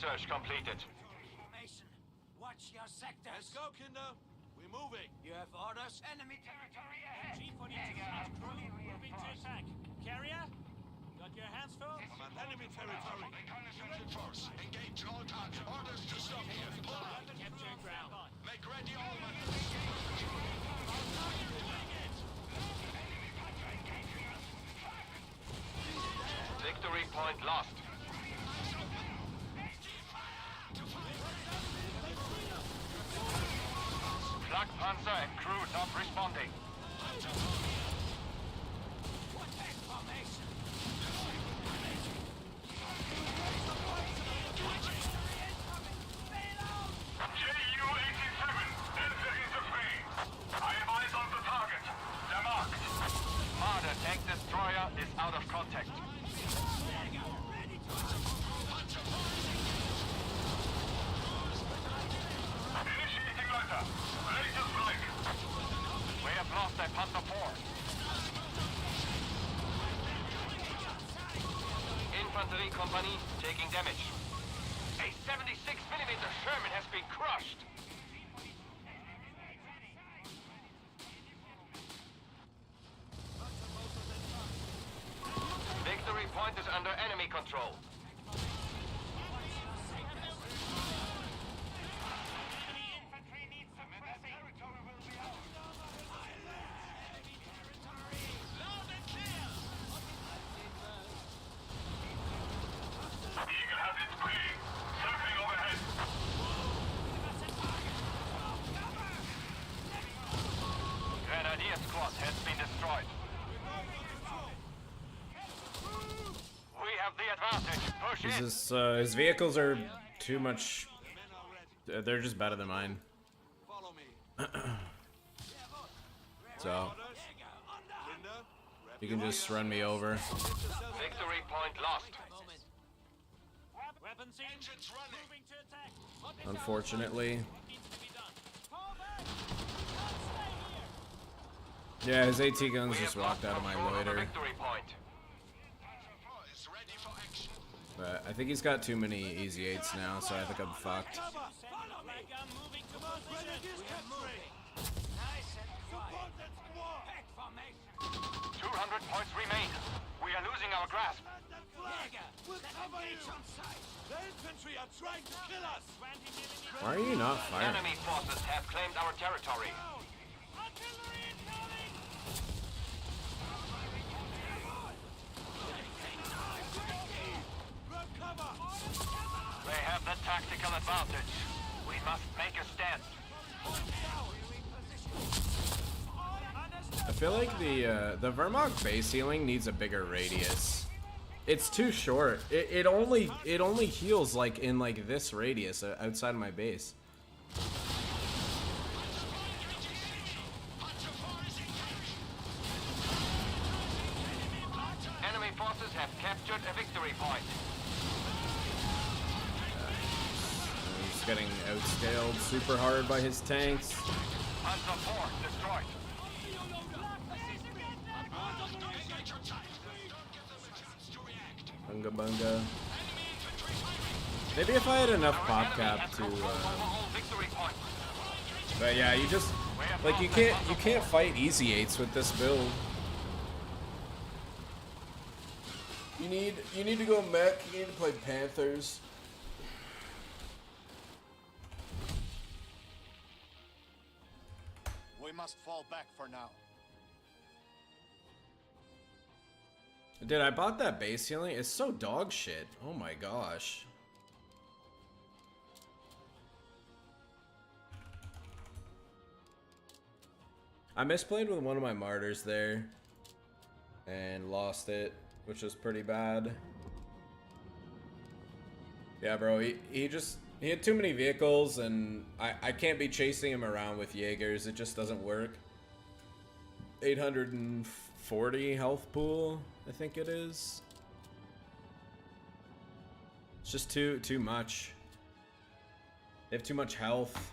A: research completed.
H: Formation. Watch your sectors.
C: Let's go, Kinder. We're moving.
H: You have orders? Enemy territory ahead.
B: G42 crew moving to attack. Carrier, got your hands full?
C: Enemy territory.
K: Reconnaissance in force. Engage all targets. Orders to stop here. Pull out.
B: Capture ground.
K: Make ready all weapons.
A: Victory point lost. Flak Panzer and crew not responding. Ju-87, enter into frame. I am eyes on the target. They're marked. Marder tank destroyer is out of contact. Initiating laser. Laser strike. We have lost a Panther 4. Infantry company taking damage. A 76mm Sherman has been crushed. Victory point is under enemy control. Eagle has its clean. Circling overhead. Grenadier squad has been destroyed. We have the advantage. Push in.
E: His vehicles are too much. They're just better than mine.
C: Follow me.
E: So you can just run me over.
A: Victory point lost.
B: Weapon team moving to attack.
E: Unfortunately.
B: What needs to be done? Fall back. Can't stay here.
E: Yeah, his AT guns
A: We
E: just
A: have
E: walked
A: lost
E: out of my
A: control of the
E: loader.
A: victory point.
K: Is ready for action.
E: But I think he's got too many easy 8s now, so I think I'm fucked.
B: Follow me. Gun moving to position. We are moving.
H: Nice and quiet. Pack formation.
A: 200 points remain. We are losing our grasp.
H: Jäger, let's engage on sight.
C: The infantry are trying to kill us.
B: 20 millimeters.
E: Why are you not firing?
A: Enemy forces have claimed our territory.
B: Artillery incoming.
C: Grab cover.
A: They have the tactical advantage. We must make a stand.
E: I feel like the Wehrmacht base healing needs a bigger radius. It's too short. It only heals like in like this radius outside of my base.
A: Enemy forces have captured a victory point.
E: He's getting outscaled super hard by his tanks.
A: Panzer 4 destroyed.
E: Bunga bunga. Maybe if I had enough pop
A: Enemy
E: cap
A: has
E: to.
A: confirmed overall victory point.
E: But yeah, you just like you can't fight easy 8s with this build. You need to go mech. You need to play Panthers.
K: We must fall back for now.
E: Dude, I bought that base healing. It's so dog shit. Oh my gosh. I misplayed with one of my martyrs there and lost it, which was pretty bad. Yeah, bro, he had too many vehicles, and I can't be chasing him around with Jaegers. It just doesn't work. 840 health pool, I think it is. It's just too much. They have too much health.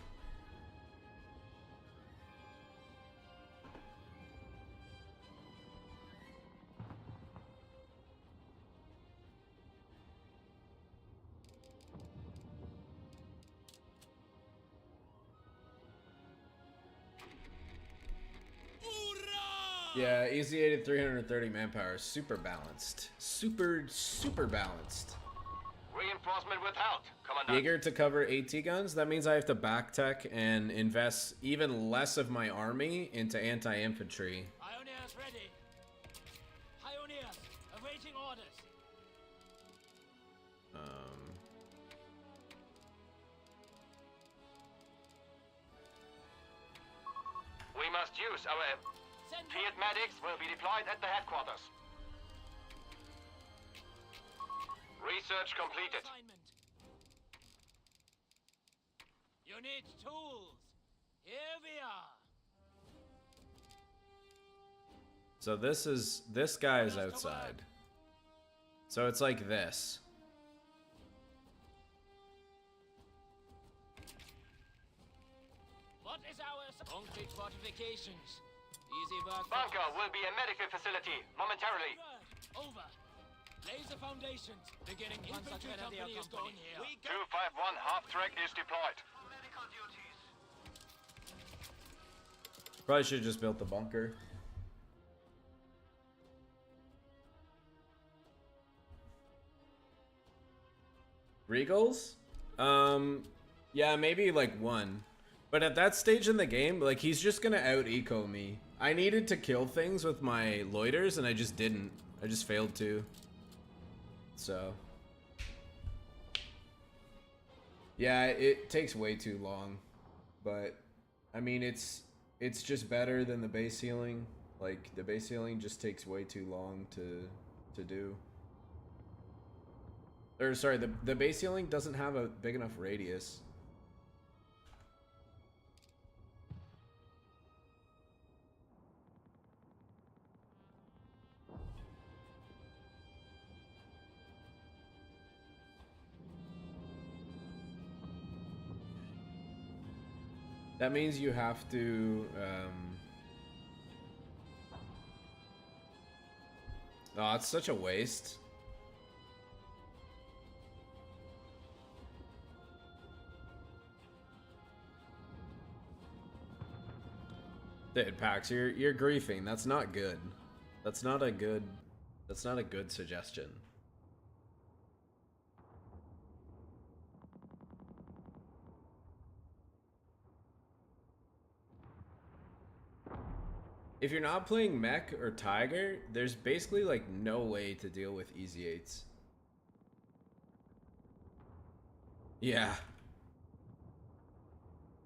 E: Yeah, easy 8 at 330 manpower. Super balanced. Super balanced.
A: Reinforcement without, Commandant.
E: Eager to cover AT guns? That means I have to back tech and invest even less of my army into anti-infantry.
H: Pioneers ready. Pioneers awaiting orders.
A: We must use our... Field medics will be deployed at the headquarters. Research completed.
H: Assignment. You need tools. Here we are.
E: So this guy is outside. So it's like this.
H: What is our concrete fortifications? Easy work.
A: Bunker will be a medical facility momentarily.
H: Word. Over. Lays the foundations. Beginning infantry company is going here.
A: 251 half-track is deployed. Medical duties.
E: Probably should have just built the bunker. Regals? Yeah, maybe like one. But at that stage in the game, like, he's just gonna out-eco me. I needed to kill things with my loiters, and I just didn't. I just failed to. So. Yeah, it takes way too long. But, I mean, it's just better than the base healing. Like, the base healing just takes way too long to do. Or, sorry, the base healing doesn't have a big enough radius. That means you have to, oh, it's such a waste. Dude, Pax, you're griefing. That's not good. That's not a good suggestion. If you're not playing Mech or Tiger, there's basically like no way to deal with easy 8s. Yeah.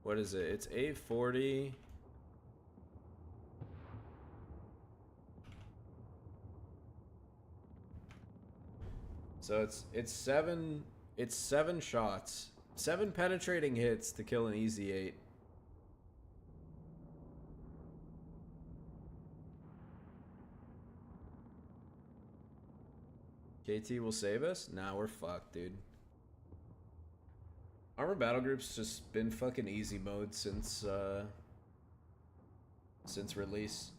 E: What is it? It's 840. So it's seven shots. 7 penetrating hits to kill an easy 8. KT will save us? Nah, we're fucked, dude. Armor Battle Group's just been fucking easy mode since release.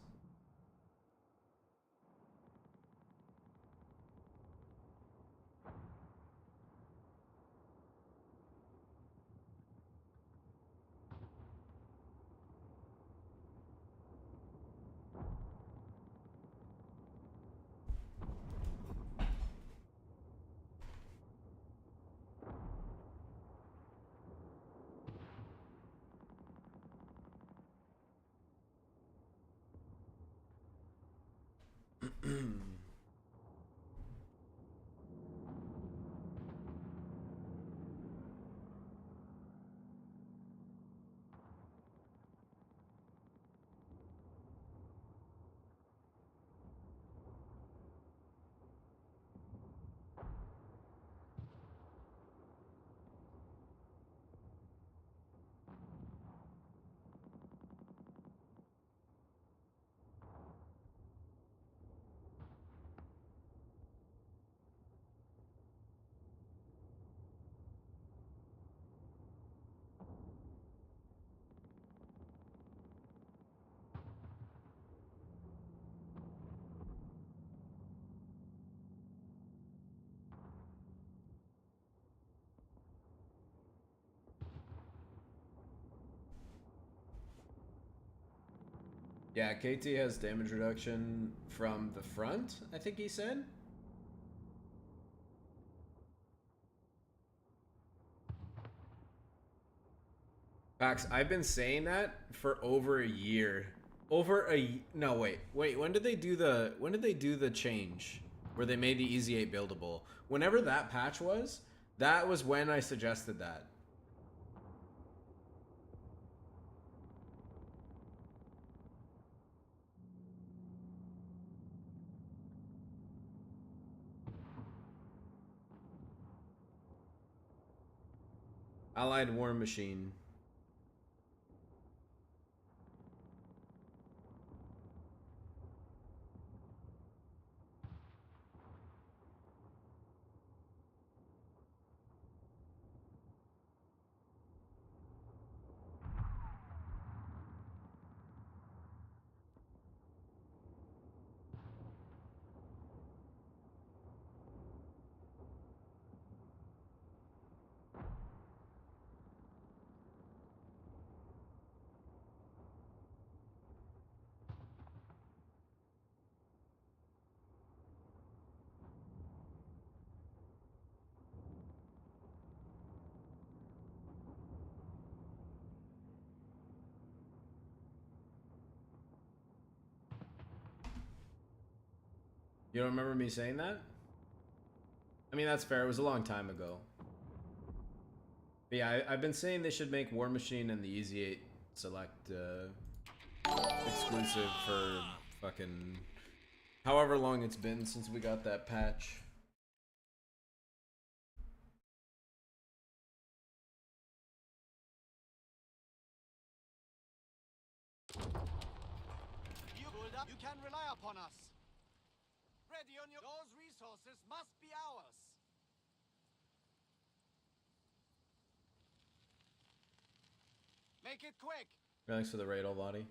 E: Yeah, KT has damage reduction from the front, I think he said. Facts, I've been saying that for over a year. No, wait. When did they do the change where they made the Easy 8 buildable? Whenever that patch was, that was when I suggested that. Allied War Machine. You don't remember me saying that? I mean, that's fair. It was a long time ago. But yeah, I've been saying they should make War Machine and the Easy 8 Select exclusive for fucking however long it's been since we got that patch.
B: You can rely upon us. Ready on your... Those resources must be ours. Make it quick.
E: Thanks for the raid, old body.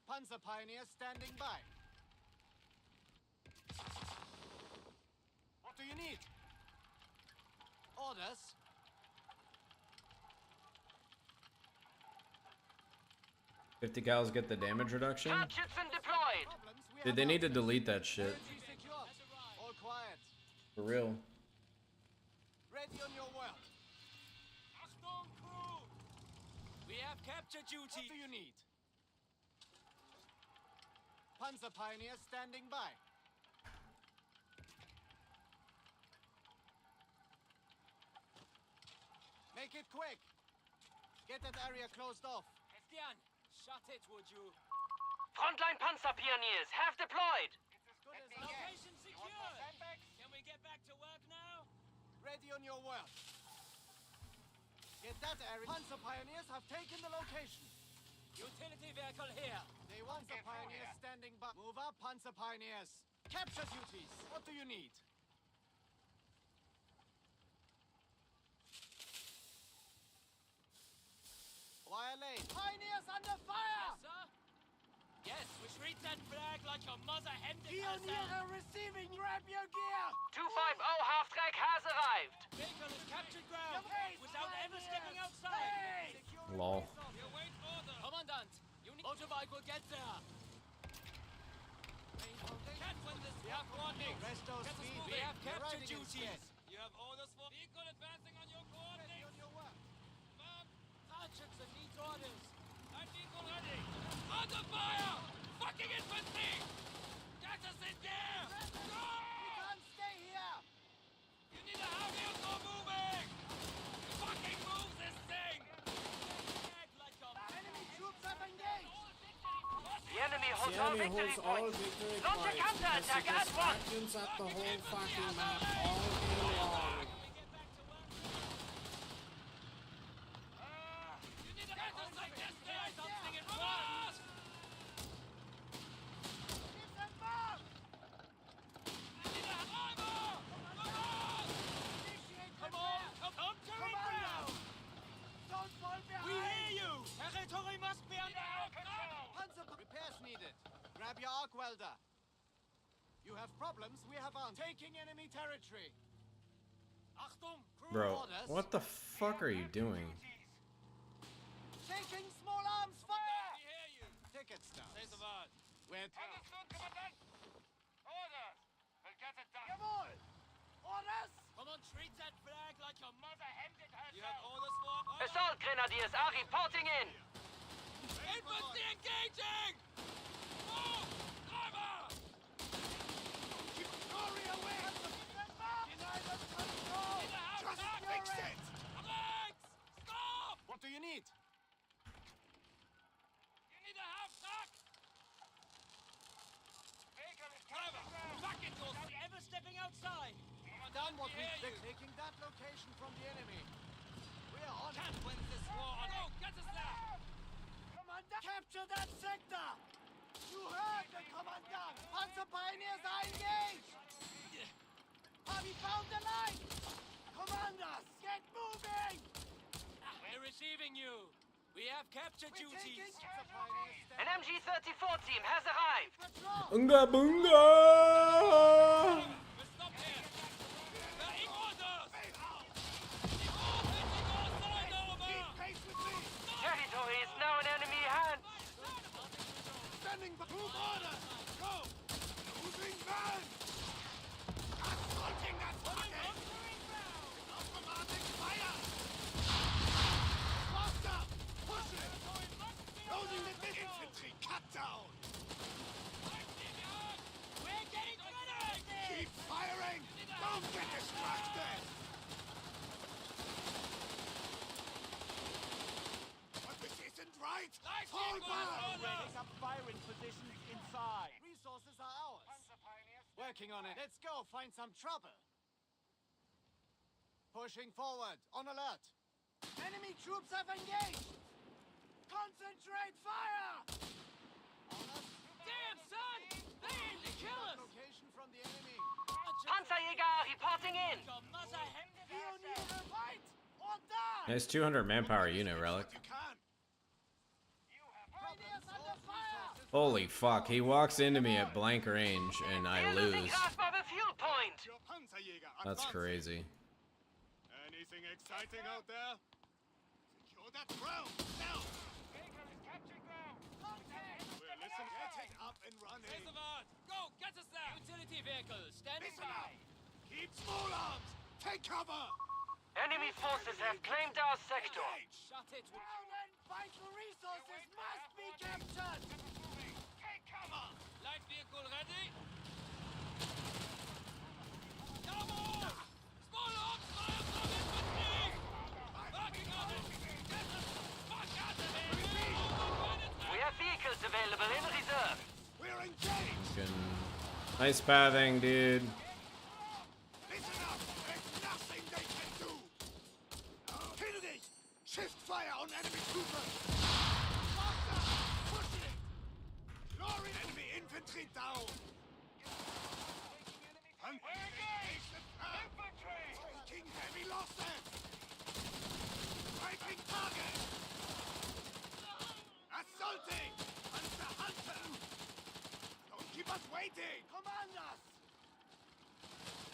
B: Panzer Pioneer standing by. What do you need? Orders.
E: $50 cows get the damage reduction?
A: Hatchets and deployed.
E: Dude, they need to delete that shit.
B: All quiet.
E: For real.
B: Ready on your world.
H: Achtung, crew! We have capture
B: What
H: duty.
B: do you need? Panzer Pioneer standing by. Make it quick. Get that area closed off.
H: Christian, shut it, would you?
A: Frontline Panzer Pioneers have deployed.
H: Location secured. Can we get back to work now?
B: Ready on your world. Get that area. Panzer Pioneers have taken the location.
H: Utility vehicle here.
B: They want the Pioneers standing by. Move up, Panzer Pioneers. Capture duties. What do you need? Wire lane. Pioneers under fire!
H: Yes, sir. Yes, we treat that flag like your mother hemmed it
B: Pioniere
H: herself.
B: receiving. Grab your gear!
A: 250 half-track has arrived.
H: Vehicle is captured ground
B: Pace,
H: without ever
B: Pioneers!
H: stepping outside.
B: Pace!
E: Lol.
H: You await order. Commandant, you need motorbike will get there. Can't win this. We have coordinates.
B: Resto
H: Get us
B: speed.
H: moving. We have
B: You're
H: capture
B: riding in
H: duties.
B: stead.
H: You have orders for vehicle advancing on your coordinates.
B: On your work.
H: Sergeants needs orders. I'm vehicle ready. Under fire! Fucking infantry! Get us in there!
B: We can't stay here!
H: You need a heavy vehicle moving! Fucking move this thing!
B: Enemy troops have engaged!
A: The enemy holds
L: The
A: all
L: enemy
A: victory
L: holds all
A: points.
L: victory
A: Launch a
L: points.
A: counterattack
L: Has
A: at once.
L: distractions at the whole fucking map all day long.
H: You need to get us like this there! Something in front!
B: Give them back!
H: You need a armor! Come on!
B: Initiate
H: Come
B: repair!
H: on! Come to
B: Come
H: it
B: on
H: now!
B: now! Don't fall behind!
H: We hear you! Territory must be under our control!
B: Panzer repairs needed. Grab your arc welder. You have problems, we have on. Taking enemy territory.
H: Achtung! Crew
E: Bro,
B: orders.
E: what the fuck are you doing?
B: Taking small arms fire!
H: We hear you!
K: Where to?
H: Understood, Commandant. Orders. We'll get it done.
K: Jawohl! Orders!
H: Come on, treat that flag like your mother hemmed it herself.
C: You have orders for?
A: Assault grenadiers are reporting in.
H: Infantry engaging! Move! Driver!
K: Keep Glory away! Deny the control! Just fix it!
H: Alex! Stop!
K: What do you need?
H: You need a half track! Driver, back it, your ever stepping outside!
K: Done what we
H: hear
K: think. Taking that location from the enemy. We are on
H: Can't win this war on... Go, get us there!
K: Commander! Capture that sector! You heard the Commandant! Panzer pioneers are engaged! Have we found the line? Commanders, get moving!
H: We're receiving you. We have capture duties.
A: An MG-34 team has arrived.
E: Unga bunga!
H: We'll stop here. We're in orders. All hitting our side over.
K: Pace with me!
A: Territory is now in enemy hands.
K: Standing by! Move orders! Go! Moving van! Assaulting that target! Not commanding fire! Faster! Push it! Closing the infantry! Cut down!
H: We're getting ready.
K: Keep firing! Don't get distracted! But this isn't right!
H: Nice
K: Fall
H: equal
K: back!
H: order.
K: Take up firing positions inside. Resources are ours. Working on it. Let's go find some trouble. Pushing forward. On alert. Enemy troops have engaged. Concentrate fire!
H: Damn, son! They aim to kill us.
K: Location from the enemy.
A: Panzerjäger are reporting in.
H: Your mother hemmed it
K: Pioniere, fight or die!
E: Nice 200 manpower unit, Relic.
K: You can. Pioneers under fire!
E: Holy fuck, he walks into me at blank range and I
A: We're losing
E: lose.
A: grasp of a fuel point.
K: Your Panzerjäger
E: That's
K: advancing.
E: crazy.
K: Anything exciting out there? Secure that ground now! We're listening. Get it up and running.
H: Here's the word. Go, get us there. Utility vehicle, standing
K: Listen
H: by.
K: up. Keep small arms. Take cover.
A: Enemy forces have claimed our sector.
H: Shut it.
K: Ground and vital resources must be captured. Take cover.
H: Light vehicle ready. Come on! Small arms fire from infantry! Working on it! Get the fuck out of here!
A: We have vehicles available in reserve.
K: We're engaged.
E: Fucking nice pathing, dude.
K: Listen up. There's nothing they can do. Kennedy, shift fire on enemy troopers. Faster. Push it. Glory. Enemy infantry down. Taking heavy losses. Striking target. Assaulting. Hunter, hunter. Don't keep us waiting. Command us.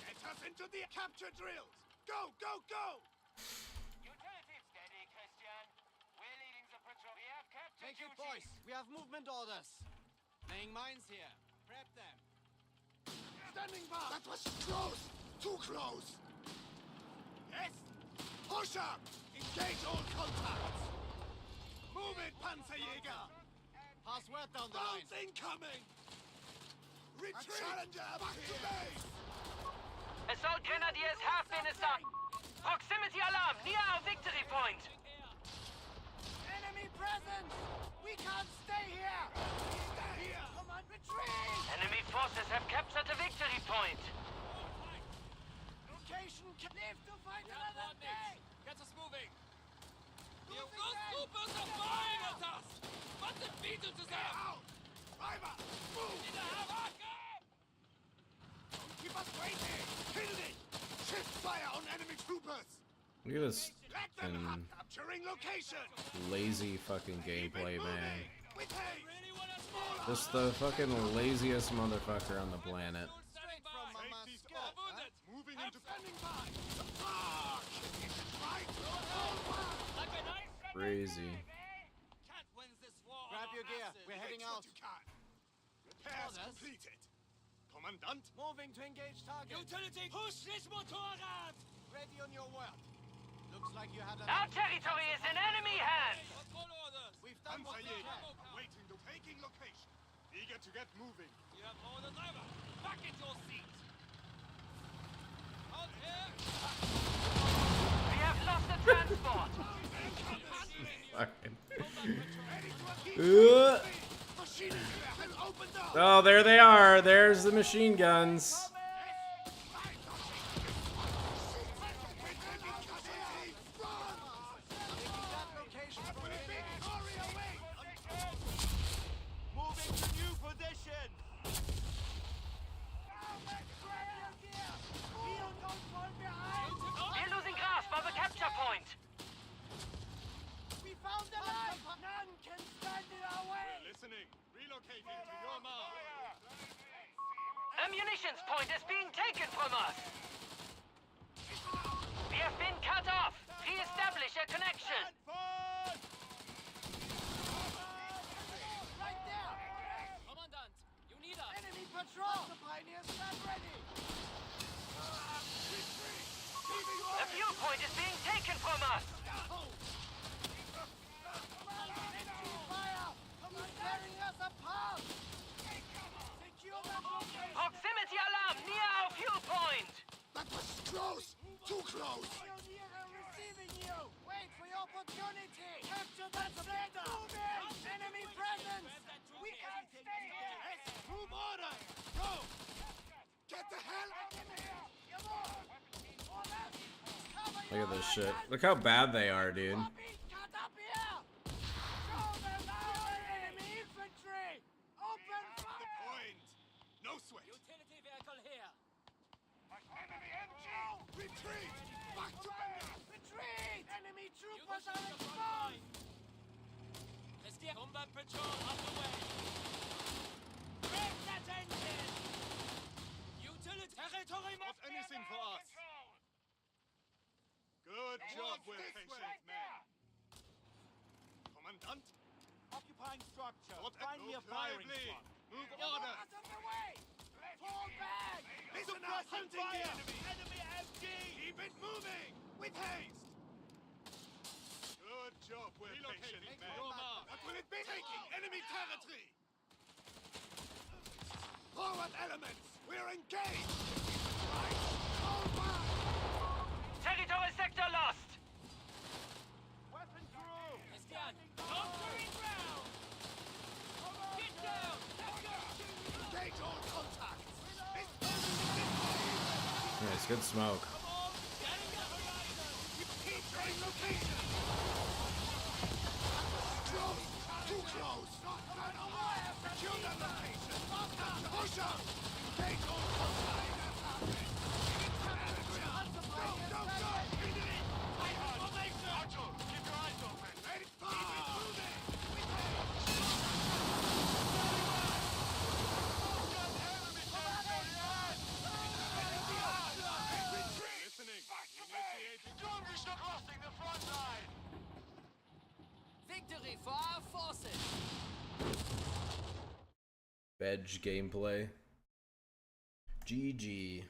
K: Get us into the capture drills. Go, go, go.
H: Utility steady, Christian. We're leading the patrol. We have captured
K: Take it,
H: duties.
K: boys. We have movement orders. Laying mines here. Prep them. Standing by. That was close. Too close. Yes. Push up. Engage all contacts. Move it, Panzerjäger. Pass word down the line. Incoming. Retreat. Challenger, back to base.
A: Assault grenadiers have been assigned. Proximity alarm near our victory point.
K: Enemy present. We can't stay here. Stay here. Come on, retreat.
A: Enemy forces have captured the victory point.
K: Location can live to fight
H: We have
K: another day.
H: coordinates. Get us moving.
K: Losing
H: Those
K: them.
H: troopers are firing at us. What the beetle to them?
K: Out. Driver, move.
H: Need to have backup.
K: Don't keep us waiting. Kennedy, shift fire on enemy troopers.
E: Look at this
K: Let them
E: fucking
K: have capturing location.
E: lazy fucking gameplay, man.
K: With haste.
H: Really want us more?
E: Just the fucking laziest motherfucker on the planet.
H: Standing by.
K: Safety
H: Score.
K: scope.
H: Wounded.
K: Moving into standing by. Mark. Right. Fall back.
H: Like a nice
E: Crazy.
H: Can't win this war.
K: Grab
H: on
K: your
H: our
K: gear.
H: asses.
K: We're heading out. You can.
A: Repairs completed. Commandant?
B: Moving to engage target.
H: Utility, push this Motorrad!
B: Ready on your word. Looks like you had
A: Our territory is in enemy hands!
H: What's all orders?
B: We've done what we
A: Panzerjäger,
B: can.
A: waiting to taking location. Eager to get moving.
H: You have orders over. Back in your seat. Hold here.
A: We have lost the transport.
E: Fucking.
K: Machinery has opened up!
E: Oh, there they are. There's the machine guns.
B: Moving to new position.
A: We're losing grasp of the capture point.
B: We found the line. None can stand in our way.
A: Listening. Relocating to your mark.
B: A
A: munitions point is being taken from us. We have been cut off. Re-establish a connection.
B: Right there.
H: Commandant, you need us.
B: Enemy patrol. The pioneers stand ready.
A: The fuel point is being taken from us.
B: Fire. Tearing us apart. Secure that location.
A: Proximity alarm near our fuel point.
K: That was close! Too close!
B: Pioneer receiving you. Wait for your opportunity. Capture that sector. Enemy presence. We can't stay here.
K: Move order! Go! Get the hell
E: Look at this shit. Look how bad they are, dude.
B: Cut up here. Show them our enemy infantry. Open fire.
A: Point. No sweat.
H: Utility vehicle here.
K: retreat! Back to base!
B: Retreat. Enemy
H: You
B: troopers
H: go
B: are
H: to the front
B: exposed.
H: line. Christian, combat patrol underway. Break that engine. Utility territory
A: What's anything for us? Good job, we're patient men. Commandant?
B: Occupying structure.
A: What
B: Find me a firing spot.
A: Move order.
B: Out of the way. Fall back.
K: Listen up, hunting the enemy!
B: Enemy MG.
K: Keep it moving! With haste!
A: Good job, we're patient men.
K: What will it be? Taking enemy territory! Forward elements! We're engaged! Right! Fall back!
A: Territory sector lost.
B: Weapon crew.
H: Christian, conquering ground. Get down. Let's go.
K: Engage all contacts! This
E: Nice, good smoke.
H: Come on, scanning the horizon.
K: keep train location! Close! Too close! Run away! Secure the location! Push up! Engage all contacts! Go, go, go!
A: Archer, keep your eyes open.
K: Ready? Keep it moving!
A: Listening. Initiating. Skirmisher crossing the front line.
H: Victory for our forces.
E: Veg gameplay. GG.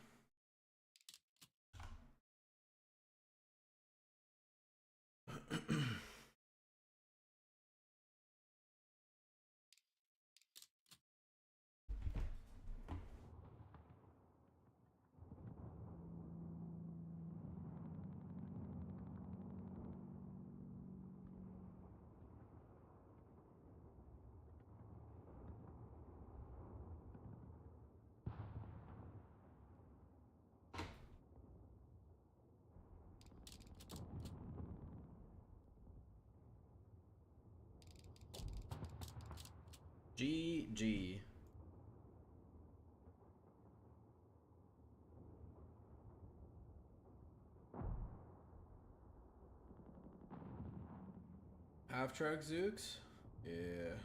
E: GG. Half track Zooks? Yeah.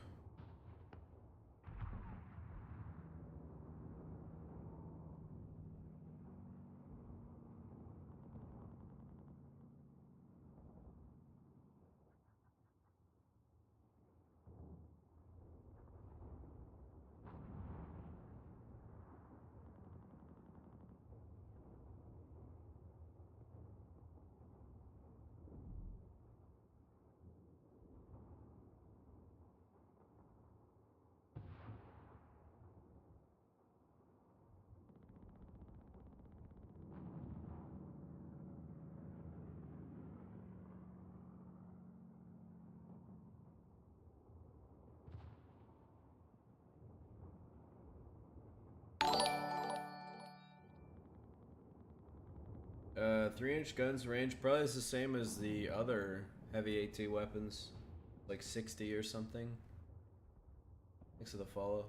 E: 3-inch guns range probably is the same as the other heavy AT weapons, like 60 or something. Thanks for the follow.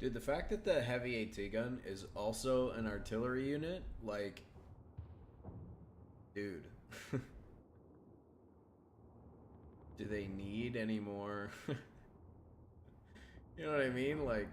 E: Dude, the fact that the heavy AT gun is also an artillery unit, like, dude. Do they need any more? You know what I mean? Like,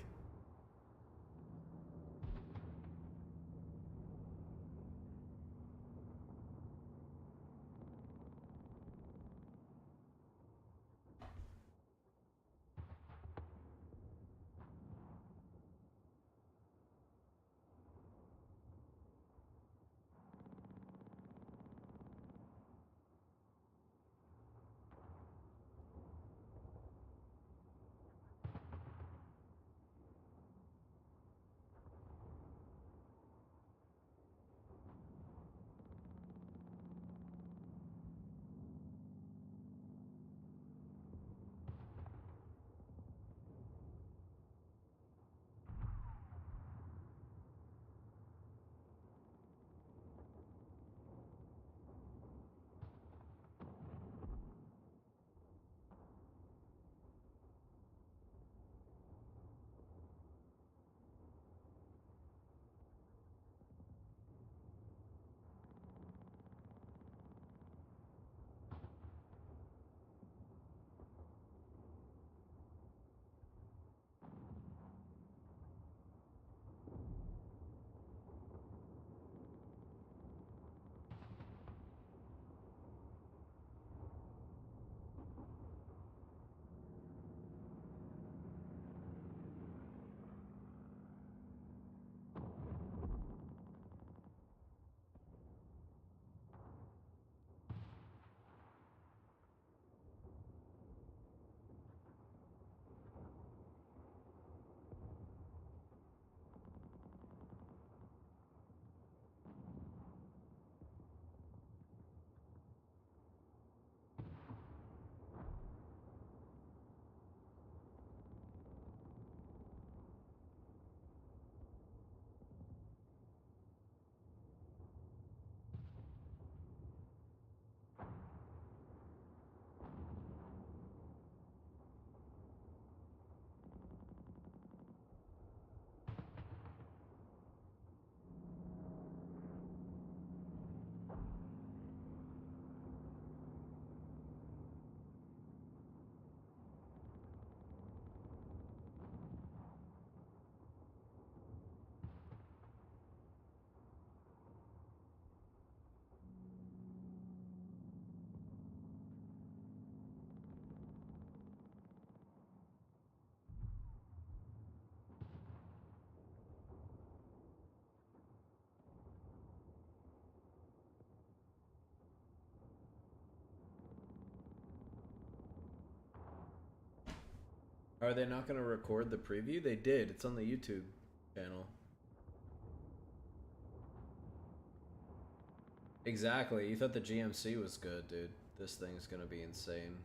E: are they not going to record the preview? They did. It's on the YouTube channel. Exactly. You thought the GMC was good, dude. this thing's gonna be insane.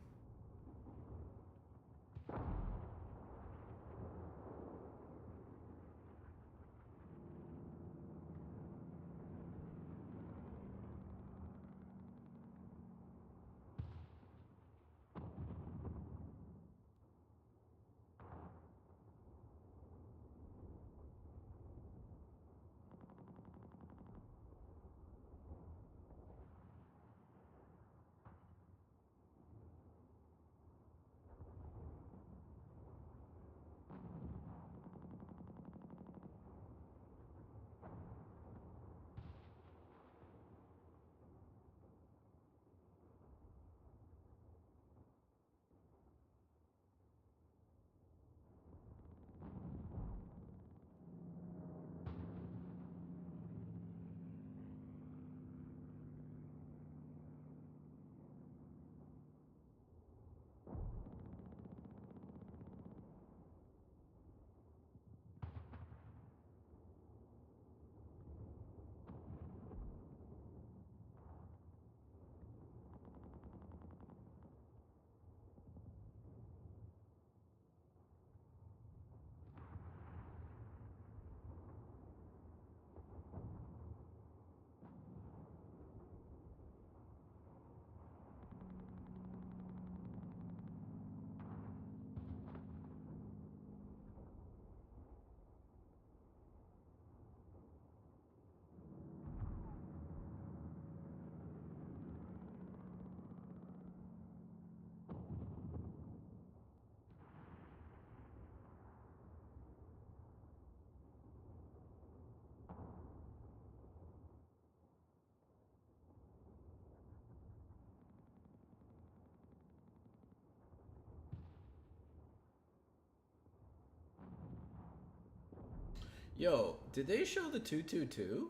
E: Yo, did they show the 222?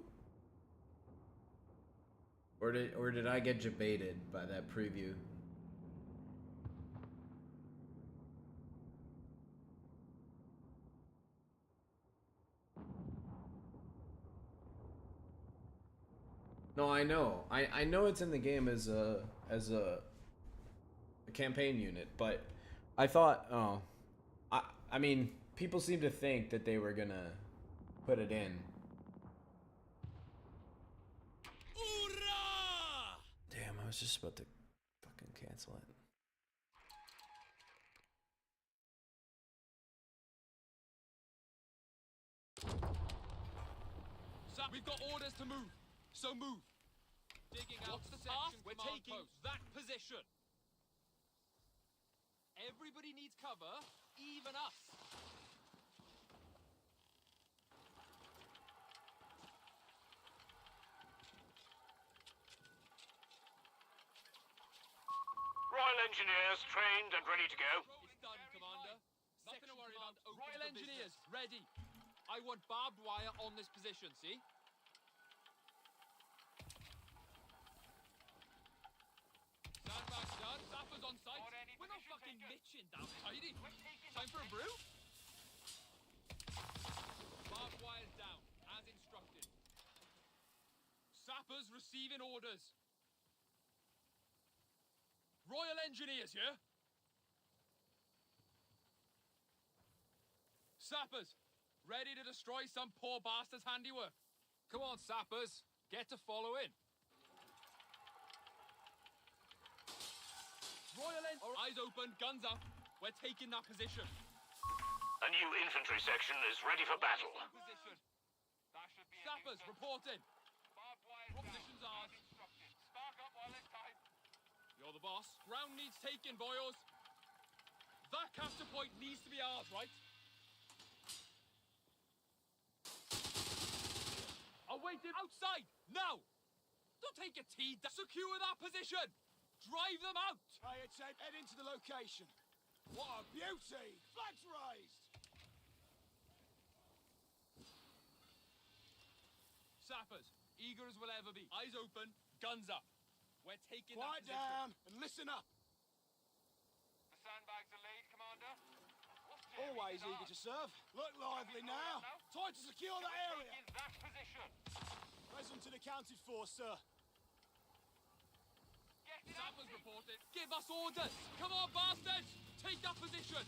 E: Or did I get debated by that preview? No, I know. I know it's in the game as a campaign unit, but I thought, oh, I mean, people seem to think that they were gonna put it in. Damn, I was just about to fucking cancel it.
H: So we've got orders to move, so move. Digging out the task? We're taking that position. Everybody needs cover, even us.
A: Royal Engineers trained and ready to go.
H: It's done, Commander. Nothing to worry about. Royal Engineers, ready. I want barbed wire on this position, see? Sandbags done. Sappers on site. We're not fucking mitching down tidy. Time for a brew? Barbed wire's down, as instructed. Sappers receiving orders. Royal Engineers, yeah? Sappers, ready to destroy some poor bastard's handiwork. Come on, sappers, get to following. Royal eyes open, guns up. We're taking that position.
A: A new infantry section is ready for battle.
H: Position. Sappers, reporting. Position's ours. Spark up while it's time. You're the boss. Ground needs taken, boyos. That capture point needs to be ours, right? Awaited outside, now! Don't take a tea. Secure that position! Drive them out!
K: AHM, head into the location. What a beauty! Flags raised!
H: Sappers, eager as we'll ever be. Eyes open, guns up. We're taking
K: Quiet
H: that position.
K: down and listen up.
H: The sandbags are laid, Commander.
K: Always eager to serve. Look lively now. Time to secure that area.
H: That position.
K: Present and accounted for, sir.
H: Sappers report. reported. Give us orders! Come on, bastards! Take that position!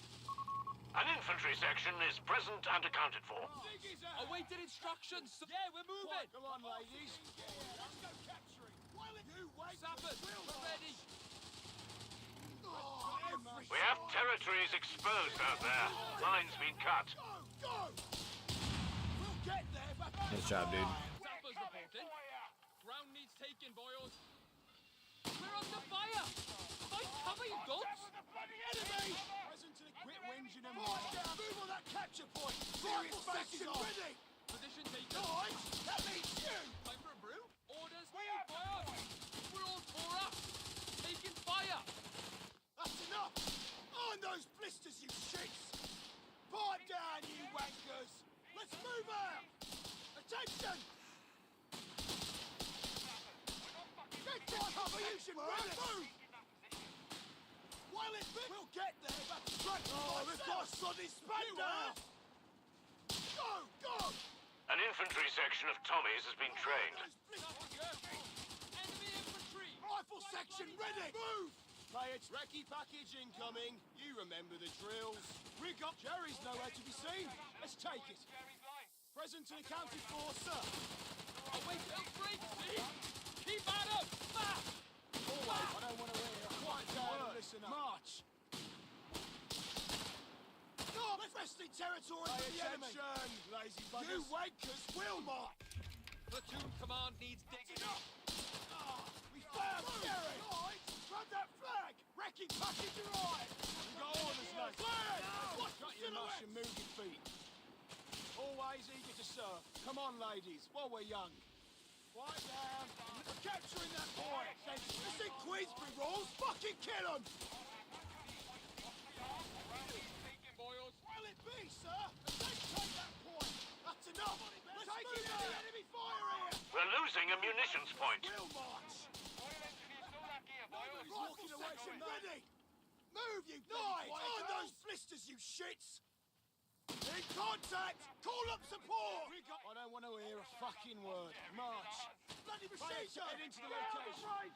A: An infantry section is present and accounted for.
H: Awaited instructions! Yeah, we're moving!
K: Come on, ladies. Let's go capture him. You wait.
H: Sappers, we're ready!
A: We have territories exposed out there. Lines been cut.
K: Go! We'll get there, but...
E: Nice job, dude.
H: Sappers reporting. Ground needs taken, boys. We're under fire! Fight cover, you dolts!
K: Enemy! Present to the quit whinging and move on that capture point! Serious section ready!
H: Position taken.
K: Guys, that means you!
H: Time for a brew? Orders, fire! We're all tore up! Taking fire!
K: That's enough! On those blisters, you shits! Pipe down, you wankers! Let's move out! Attention! Get to cover, you should move! While it's we'll get there, but we've got a soddy span now! Go!
A: An infantry section of Tommies has been trained.
H: Enemy infantry!
K: Rifle section ready! Move! Play it. Recce package incoming. You remember the drills. Rig up. Jerry's nowhere to be seen. Let's take it. Present and accounted for, sir.
H: Await outbreak, see? Keep at him! Fast!
K: Always, I don't want to hear a quiet down and listen up. March! No, let's resting territory for the enemy. Lazy buggers. You wankers will mark.
H: Platoon command needs digging up.
K: We found Jerry. Grab that flag. Wrecking package arrived. We got orders, lads. Flag! Shut your mush and move your feet. Always eager to serve. Come on, ladies, while we're young. Quiet down. We're capturing that boy. This ain't Queensbury rules. Fucking kill him. Will it be, sir? Let's take that point. That's enough. Let's take the enemy fire here.
A: We're losing a munitions point.
K: We'll march. Nobody's walking away from ready. Move, you guys. On those blisters, you shits. In contact! Call up support! I don't want to hear a fucking word. March! Bloody machine gun! Head into the location!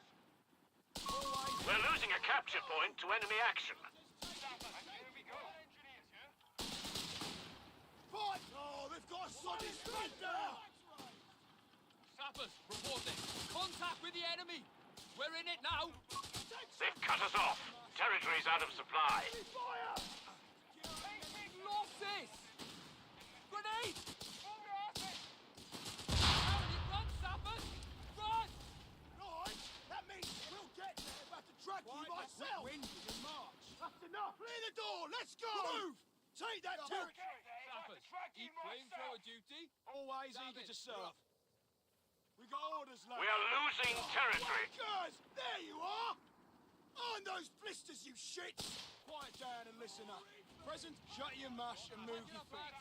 A: We're losing a capture point to enemy action.
K: Fight! Oh, they've got a solid spread now!
H: Sappers, reporting. Contact with the enemy! We're in it now!
A: They've cut us off. Territory's out of supply.
K: Fire!
H: Losses! Grenade! Run, Sappers! Run!
K: Right, that means we'll get there, but to drag you myself! Winded in March! That's enough! Clear the door, let's go! Move! Take that territory!
H: Sappers, eat flamethrower duty.
K: Always eager to serve. We got orders, lads.
A: We are losing territory.
K: Guys, there you are! On those blisters, you shits! Quiet down and listen up. Present, shut your mush and move your feet.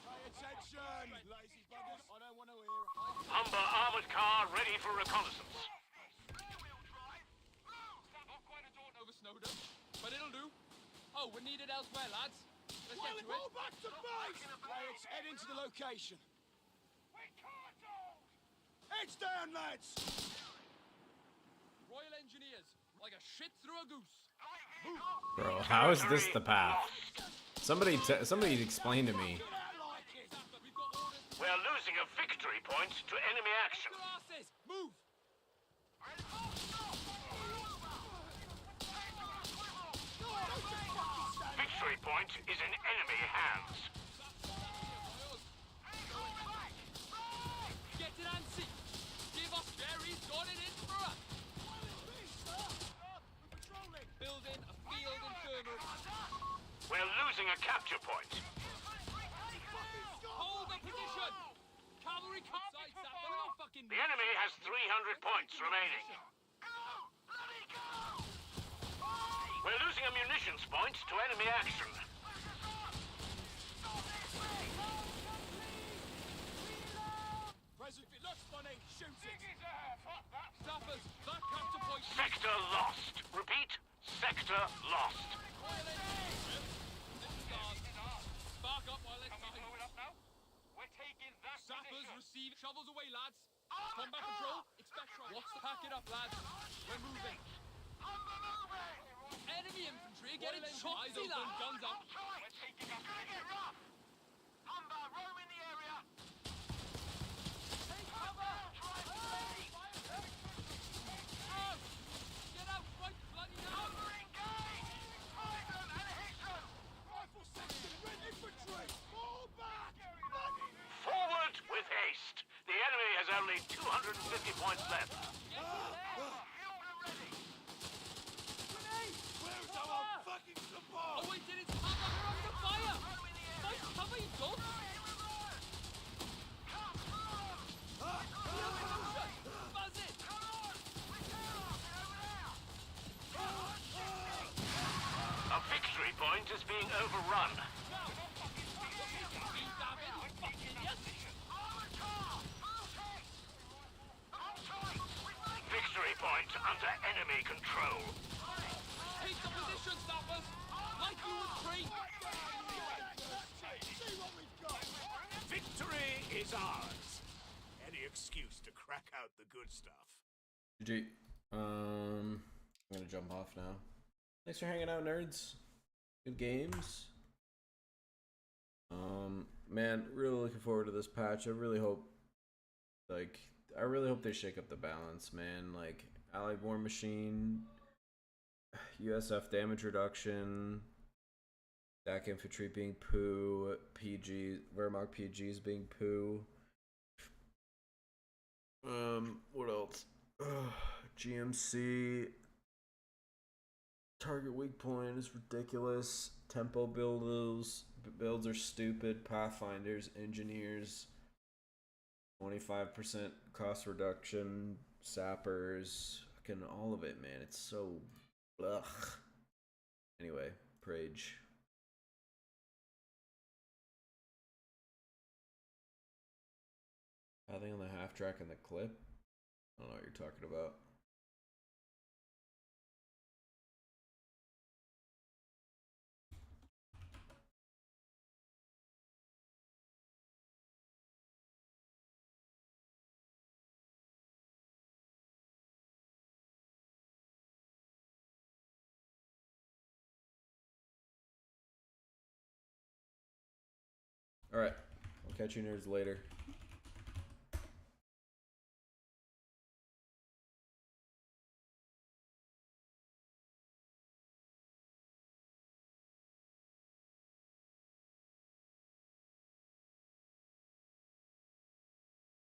K: Pay attention, lazy buggers. I don't want to hear it.
A: Humber armored car ready for reconnaissance.
H: Not quite a daunt over Snowden, but it'll do. Oh, we're needed elsewhere, lads. Let's get to it.
K: Roll back to base! Let's head into the location. Heads down, lads!
H: Royal Engineers, like a shit through a goose.
E: Bro, how is this the path? Somebody explain to me.
A: We're losing a victory point to enemy action.
H: Move!
A: Victory point is in enemy hands.
H: Get it, Ansi! Give us Jerry's got it in for us! Building a field infirmary.
A: We're losing a capture point.
H: Hold the position! Cavalry sights that, but we're not fucking...
A: The enemy has 300 points remaining. We're losing a munitions point to enemy action.
K: Present, if it looks funny, shoot it!
H: Sappers, that capture point...
A: Sector lost. Repeat, sector lost.
H: Spark up while it's time. Sappers receive shovels away, lads. Combat control, expect right. What's the Pack it up, lads. We're moving. Enemy infantry are getting shot. Eyes open, guns up. Take cover! Out! Get out right bloody now!
K: Rifle section, red infantry! Fall back!
A: Forward with haste. The enemy has only 250 points left.
K: Where's our fucking support?
H: Oh, we did it! Cover! We're under fire! Fight cover, you dogs! Buzz it!
A: A victory point is being overrun.
H: You damn it, you fucking idiot!
A: Victory point under enemy control.
H: Take the position, snappers! Like you would treat!
K: See what we've got!
A: Victory is ours. Any excuse to crack out the good stuff.
E: GG. I'm gonna jump off now. Thanks for hanging out, nerds. Good games. Man, really looking forward to this patch. I really hope they shake up the balance, man. Like, Allied War Machine, USF damage reduction, Dak infantry being poo, PG, Wehrmacht PGs being poo. What else? GMC. Target weak point is ridiculous. Tempo builds are stupid. Pathfinders, engineers, 25% cost reduction. Sappers, fucking all of it, man. It's so ugh. Anyway, Prage. Pathing on the half track in the clip. I don't know what you're talking about. Alright, I'll catch you nerds later.